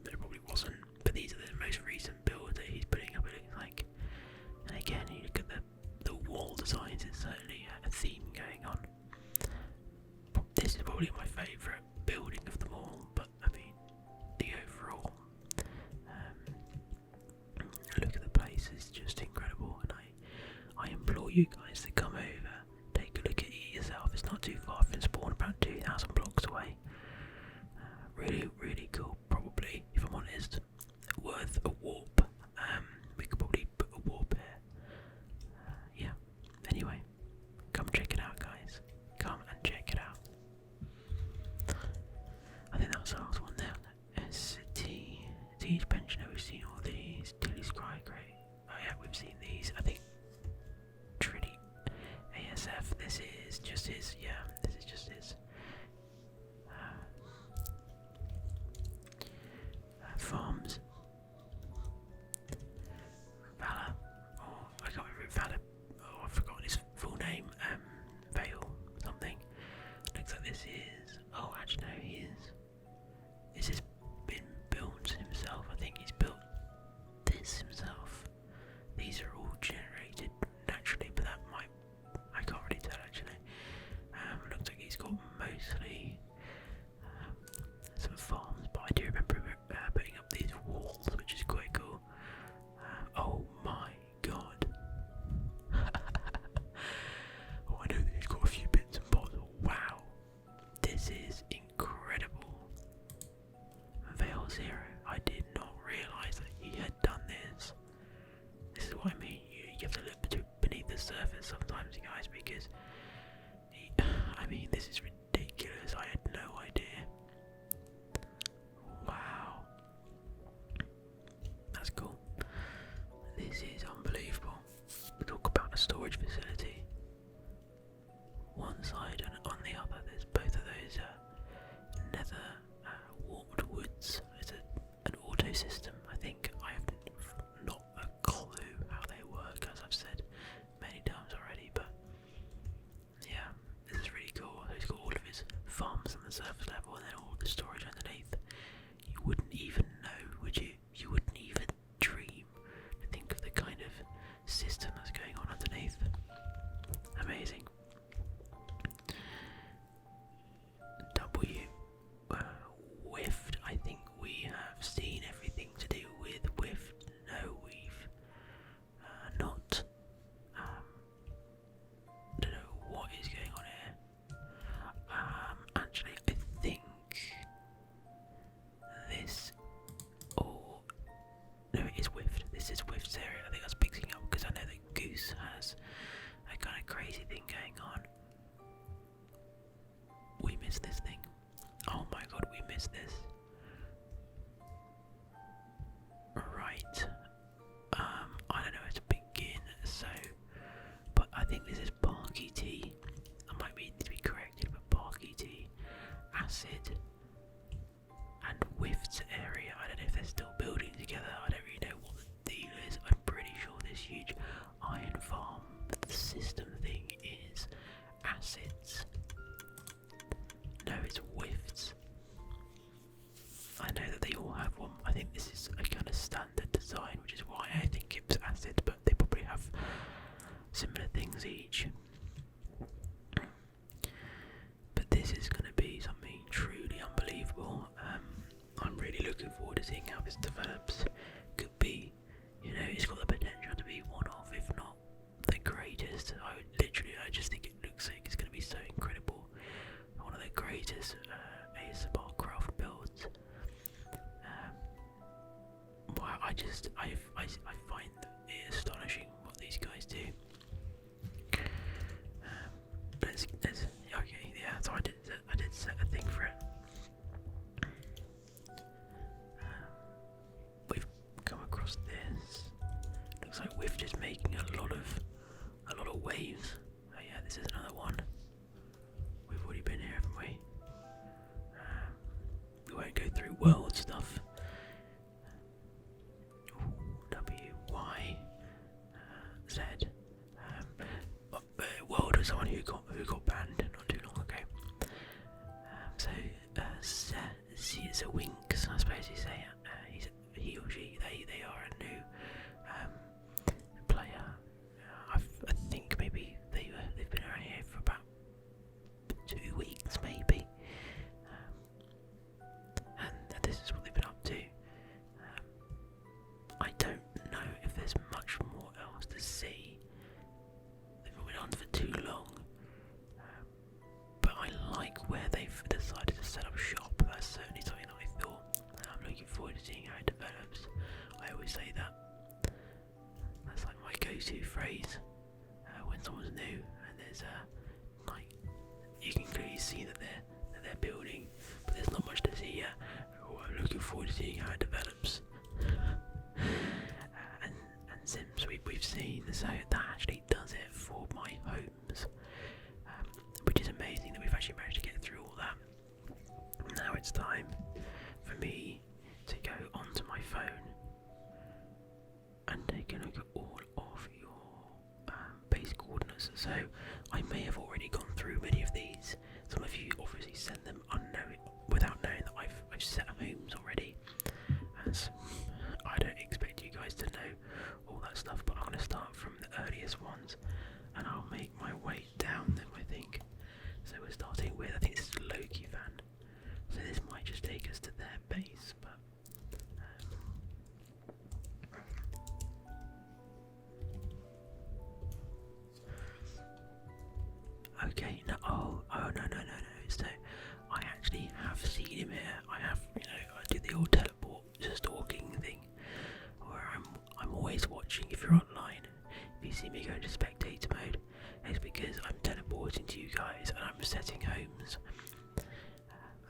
But it probably wasn't. But these are the most recent builds that he's putting up, it looks like. And again, you look at the wall designs, it's certainly a theme going on. This is probably my favourite building of them all, but I mean, the overall look at the place is just incredible, and I implore you guys to come over, take a look at it yourself. It's not too far from spawn, about 2,000 blocks away. Really, really cool. Probably, if I'm honest, worth a warp. We could probably put a warp here. Yeah. Anyway, come check it out, guys. Come and check it out. I think that was the last one there. Teenage Pensioner, we've seen all these. Tilly's Cry, great. Oh yeah, we've seen these. I think Trinity ASF, this is just his. Yeah, this is just his. guys, because I mean, this is ridiculous. I had no idea. Wow, that's cool. This is unbelievable. We talk about a storage facility. One side and on the other, there's both of those nether warped woods. It's an auto system. I think I have not a clue how they work, as I've said many times already. But yeah, this is really cool. He's got all of his farms on the surface level, and then all the storage underneath. You wouldn't even know, would you? You wouldn't even dream to think of the kind of system that's going on underneath. Amazing. Whiffed. I think we have seen everything to do with whiffed. No, we've not. Don't know what is going on here. Actually, I think this. Oh no, it is whiffed. This is whiffed's area. I think that's picking up because I know that Goose has a kind of crazy thing going on. We missed this thing. Oh my god, we missed this. Right. I don't know where to begin, so but I think this is Barky tea. I might need to be corrected, but Barky tea, acid, and Whiff's area. I don't know if they're still building together. I don't really know what the deal is. I'm pretty sure this huge iron farm, but the system thing is acids. No, it's Whiffs. I know that they all have one. I think this is a kind of standard design, which is why I think it's acid, but they probably have similar things each. But this is going to be something truly unbelievable. I'm really looking forward to seeing how this develops. Could be, it's got the potential to be one of, if not the greatest. I just think it looks like it's going to be so incredible. One of the greatest ASMRcraft builds. Wow, I find it astonishing what these guys do. Okay, yeah. So I did set a thing for it. We've come across this. Looks like we're just making a lot of waves. Oh yeah, this is another one. We've already been here, haven't we? We won't go through world stuff. W-Y Z. World was someone who got banned not too long ago. So Winks, I suppose you say. He or she, they are a new player. I think maybe they've been around here for about 2 weeks, maybe. And this is what they've been up to. I don't know if there's much more else to see. They've not been on for too long. But I like where they've decided to set up shop. That's certainly something that I thought. I'm looking forward to seeing how it develops. I always say that. That's like my go-to phrase when someone's new and there's you can clearly see that they're building, but there's not much to see yet. I'm looking forward to seeing how it develops. And Sims we've seen, so that actually does it for my homes, which is amazing that we've actually managed to get through all that. Now it's time for me to go onto my phone and take a look at all of your base coordinates. So I may have already gone through many of these. Some of you obviously send them without knowing that I've set homes already. As I don't expect you guys to know all that stuff, but I'm going to start from the earliest ones and I'll make my way down them, I think. So we're starting with, I think this is Loki fan. So this might just take us to their base, but okay, no, no. So I actually have seen him here. I have, I do the old teleport stalking thing, where I'm always watching if you're online. If you see me go into spectator mode, it's because because I'm teleporting to you guys and I'm setting homes.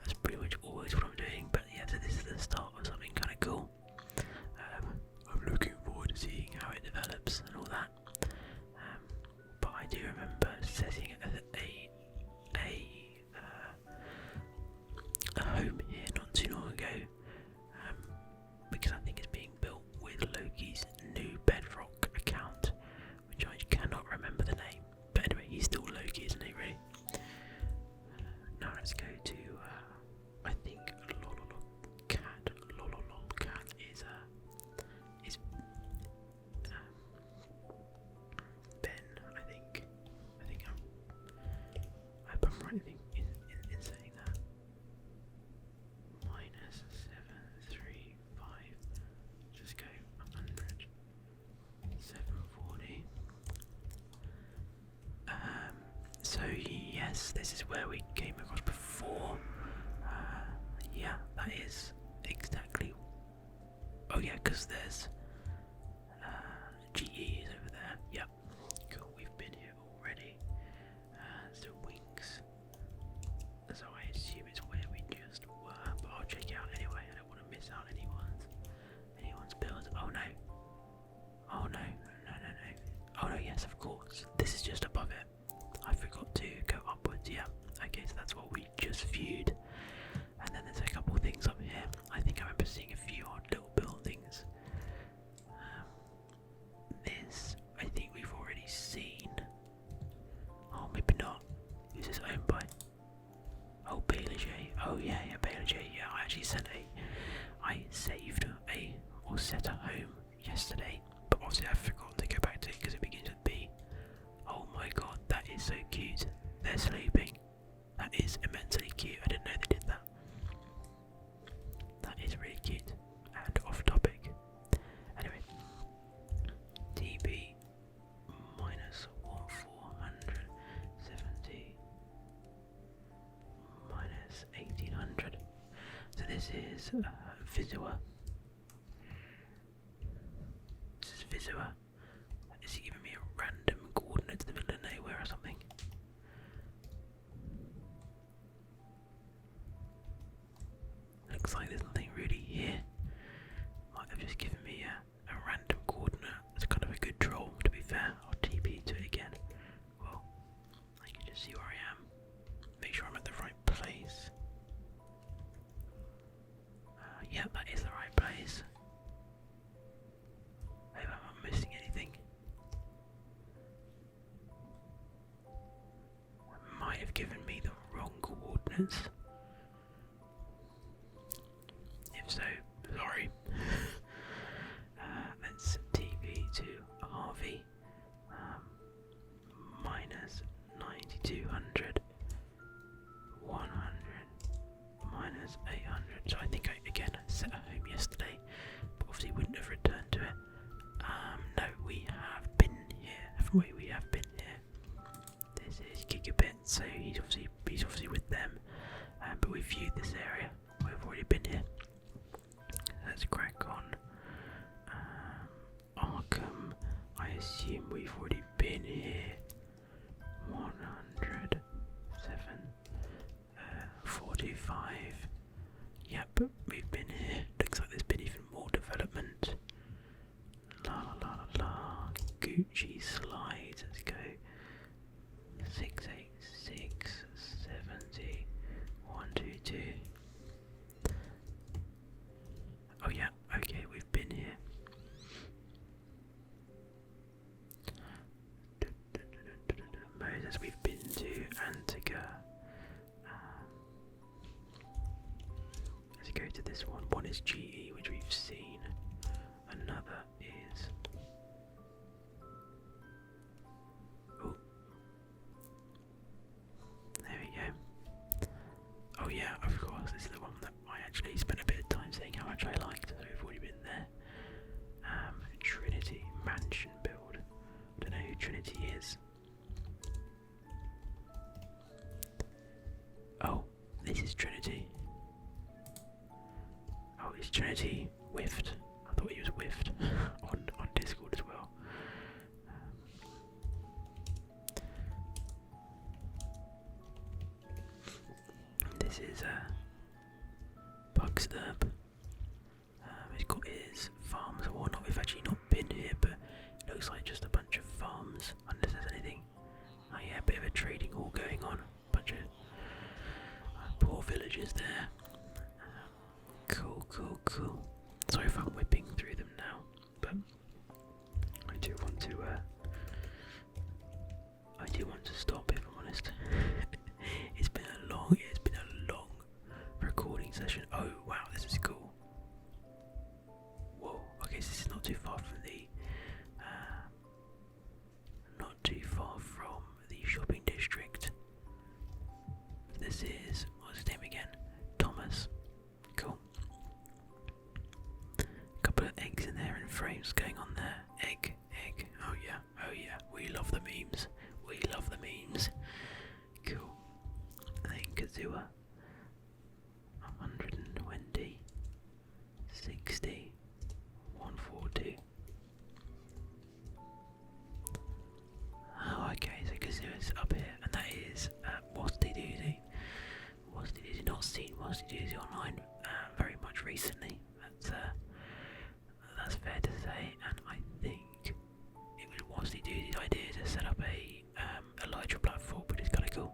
That's pretty much always what I'm doing, but yeah, so this is the start of something kind of cool. I'm looking forward to seeing how it develops and all that. But I do remember setting a home here not too long ago, because I think it's being built with Loki's new Bedrock account, which I cannot remember the name. But anyway, he's still Loki, isn't he, really? Now let's go to, I think, Lolololcat. Lolololcat is Ben, I think. I hope I'm right in saying that. -735. Just go 100. 740. So yes, this is where we came across before. Yeah, that is exactly. Oh yeah, because there's GE is over there. Yep. Cool. We've been here already. So Winks. So I assume it's where we just were, but I'll check it out anyway. I don't want to miss out anyone's build. Oh no. Oh no. Oh no, yes, of course. This is just above it. I forgot to go upwards, yeah. Okay, so that's what we just viewed. And then there's a couple of things up here. I think I remember seeing a few odd little buildings. This, I think we've already seen. Oh, maybe not. Who's this owned by? Oh, Bailey. Oh yeah, Bailey. Yeah, I actually I saved or set a home yesterday, but obviously I forgot to go back to it because it begins with B. Oh my god, that is so cute. They're sleeping. That is immensely cute. I didn't know they did that. That is really cute and off topic. Anyway, TB minus 1470 minus 1800. So this is Vizua. Is he giving me a random coordinate to the middle of nowhere or something? Looks like there's nothing really here. Might have just given me a random coordinate. It's kind of a good troll, to be fair. I'll TP to it again. Well, I can just see where I am. Make sure I'm at the right place. Yeah, that is the right place. Hope I'm not missing anything. Might have given me the wrong coordinates. If so, sorry. Let's TV to Harvey. Minus 9200. 100. Minus 800. So I think I again set a home yesterday, but obviously wouldn't have returned to it. No, we have been here, haven't we? We have been here. This is Gigabit, so he's obviously with them. But we've viewed this area. We've already been here. Let's crack on. Arkham, I assume we've already been here. 100, 425. Yep, we've been here. Looks like there's been even more development. Gucci slides, let's go. 686, 70, 122. Oh yeah, okay, we've been here. Moses, we've been to Antigua. Let's go to this one. One is GE, which we've seen. Another is. Oh. There we go. Oh yeah, of course, this is the one that I actually spent a bit of time saying how much I liked, so we've already been there. Trinity Mansion build. Don't know who Trinity is. Oh, this is Trinity. Oh, it's Trinity Whiffed. I thought he was Whiffed on Discord as well. is Bugsturb. He's got his farms and whatnot. We've actually not been here, but it looks like just a bunch of farms, unless there's anything. Oh yeah, a bit of a trading hall going on. Bunch of poor villagers there. Cool. Sorry if I'm whipping through them now, but I do want to stop, if I'm honest. It's been a long recording session. Oh wow, this is cool. Whoa, okay, so this is not too far from the shopping district. This is, what's his name again? Thomas. Cool. Couple of eggs in there and frames going on there. Egg. Oh yeah. We love the memes. Cool. And then Kazua. 120. 60. 140. Oh, okay, so Kazua's up here, and that is Wazowski Doozy. Not seen Wazowski Doozy online very much recently. That's fair to say, and I think it was Wazowski Doozy's idea to set up a Elytra platform, which is kind of cool.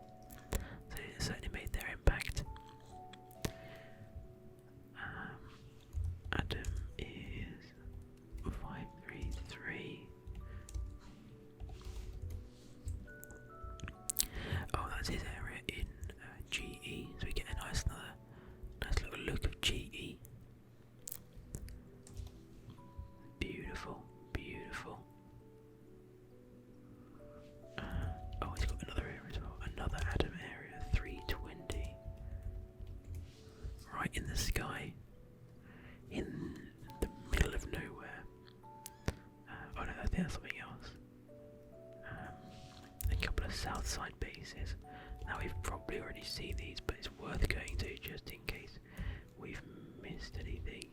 So it certainly made their impact. Adam is 533. Oh, that's his area in GE, so we get a nice little look of GE. Beautiful. Oh, he's got another area as well. Another Adam area, 320. Right in the sky, in the middle of nowhere. Oh no, I think that's something else. A couple of south side bases. Now we've probably already seen these, but it's worth going to just in case we've missed anything.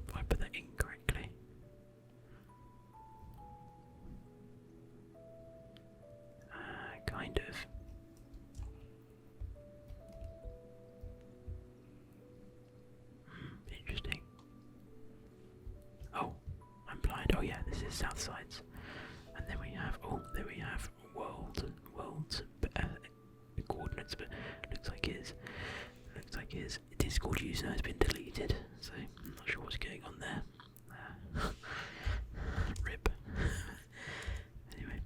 If I put that in correctly. Kind of. Interesting. Oh, I'm blind. Oh yeah, this is south sides. And then we have, world coordinates, but looks like his Discord user has been deleted, so I'm not sure what's going on there. Rip. Anyway,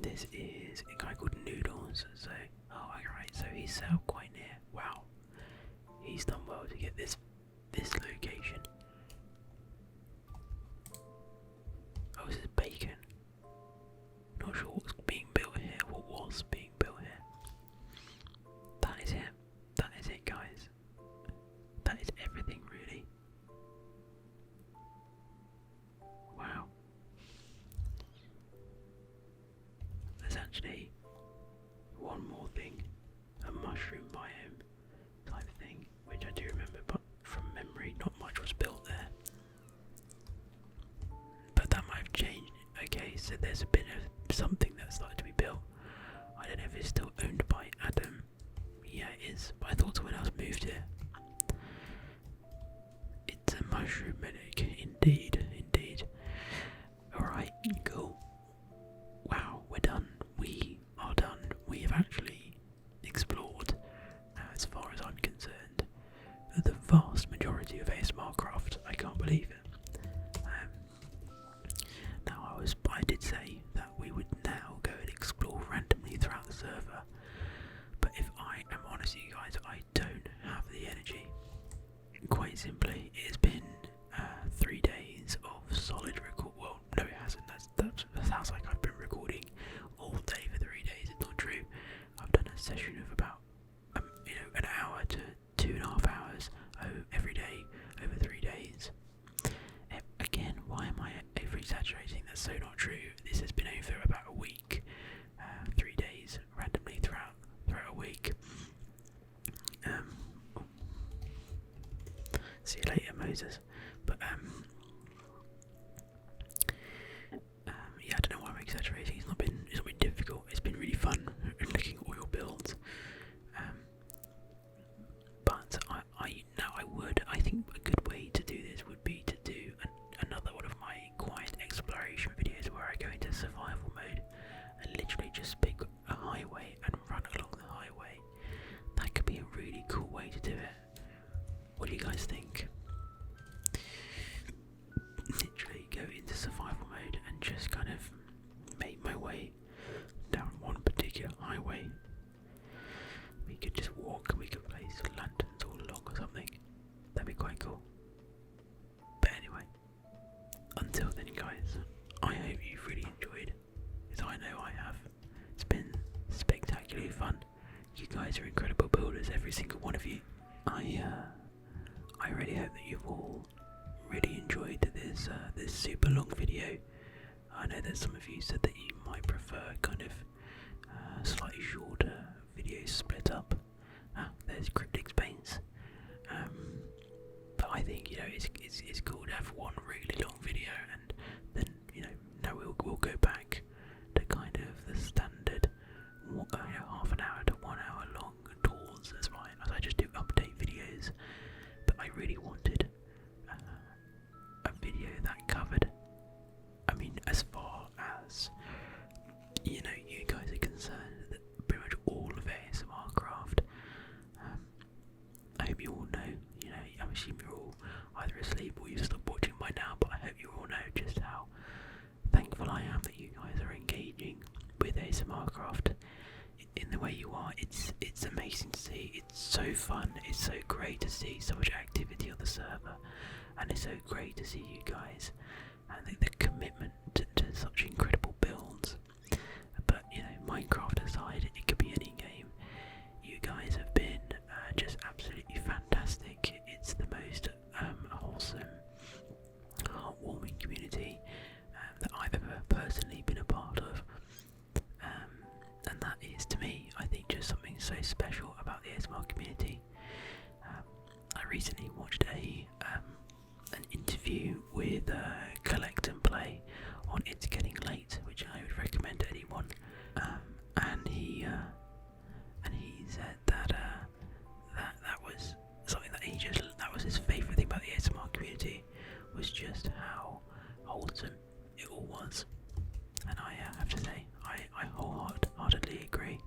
this is a guy called Noodles. So, oh, alright. So he's set up quite near. Wow, he's done well to get this location. Oh, this is bacon. Not sure what's being built here. What was being built here? That is it, guys. That is everything, really. Wow. There's actually one more thing, a mushroom biome type thing, which I do remember, but from memory, not much was built there. But that might have changed. Okay, so there's a bit of something that started to be built. I don't know if it's still owned by Adam. Yeah, it is, but I thought someone else moved here. It's a mushroom medic, indeed. Alright, cool. Wow, we're done. We are done. We have actually explored, as far as I'm concerned, the vast majority of ASMRcraft. I can't believe it. Now I did say that we would now go and explore randomly throughout the server, but if I am honest with you guys, I don't have the energy. Quite simply, it's been 3 days of solid record. Well, no, it hasn't. That sounds like I've been recording all day for 3 days. It's not true. I've done a session of about an hour to 2.5 hours every day over 3 days. Again, why am I over-exaggerating? That's so not true. This has been over about a week. 3 days randomly throughout a week. noises. But yeah, I don't know why I'm exaggerating. It's not been difficult. It's been really fun looking at all your builds. But I think a good way to do this would be to do another one of my quiet exploration videos where I go into survival mode and literally just pick a highway and run along the highway. That could be a really cool way to do it. What do you guys think? Literally go into survival mode and just kind of make my way down one particular highway. We could just walk and we could place lanterns all along or something. That'd be quite cool. But anyway, until then guys, I hope you've really enjoyed, as I know I have. It's been spectacularly fun. You guys are incredible builders, every single one of you. I really hope that you've all really enjoyed this super long video. I know that some of you said that you might prefer kind of slightly shorter videos split up. There's Cryptic's paints. But I think it's cool to have one really long video, and then now we'll go back to kind of the standard half an hour to 1 hour long tours as I just do update videos. But I really wanted a video that covered, as far as you guys are concerned, that pretty much all of ASMRcraft. I hope you all know, I'm assuming you're all either asleep or you've stopped watching by now, but I hope you all know just how thankful I am that you guys are engaging with ASMRcraft in the way you are. It's amazing to see. It's so fun. It's so great to see so much activity on the server, and it's so great to see you guys and the commitment to such incredible builds. But Minecraft aside, it could be any game. You guys have been just absolutely fantastic. It's the most wholesome, heartwarming community that I've ever personally been a part of. And that is, to me, I think, just something so special about the ASMR community. I recently watched an interview with Collect and Play on It's Getting Late, which I would recommend to anyone. And he said that that was something that was his favourite thing about the ASMR community, was just how wholesome it all was. And I have to say, I wholeheartedly agree.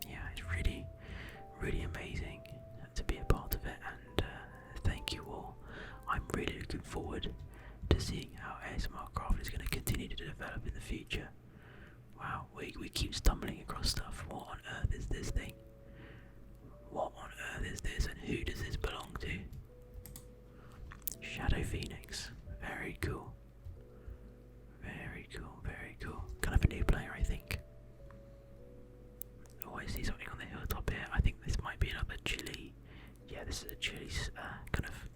Yeah, it's really, really amazing to be a part of it, and thank you all. I'm really looking forward to seeing how ASMRcraft is going to continue to develop in the future. Wow, we keep stumbling across stuff. What on earth is this thing? What on earth is this, and who does this belong to? Shadow Phoenix. Very cool. Very cool, very cool. Kind of a new player, I think. Oh, I see something on the hilltop here. I think this might be another chili. Yeah, this is a chili kind of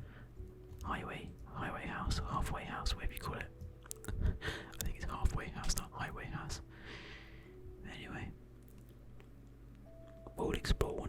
highway house, or halfway house, whatever you call it. I think it's halfway house, not highway house. Anyway, we'll explore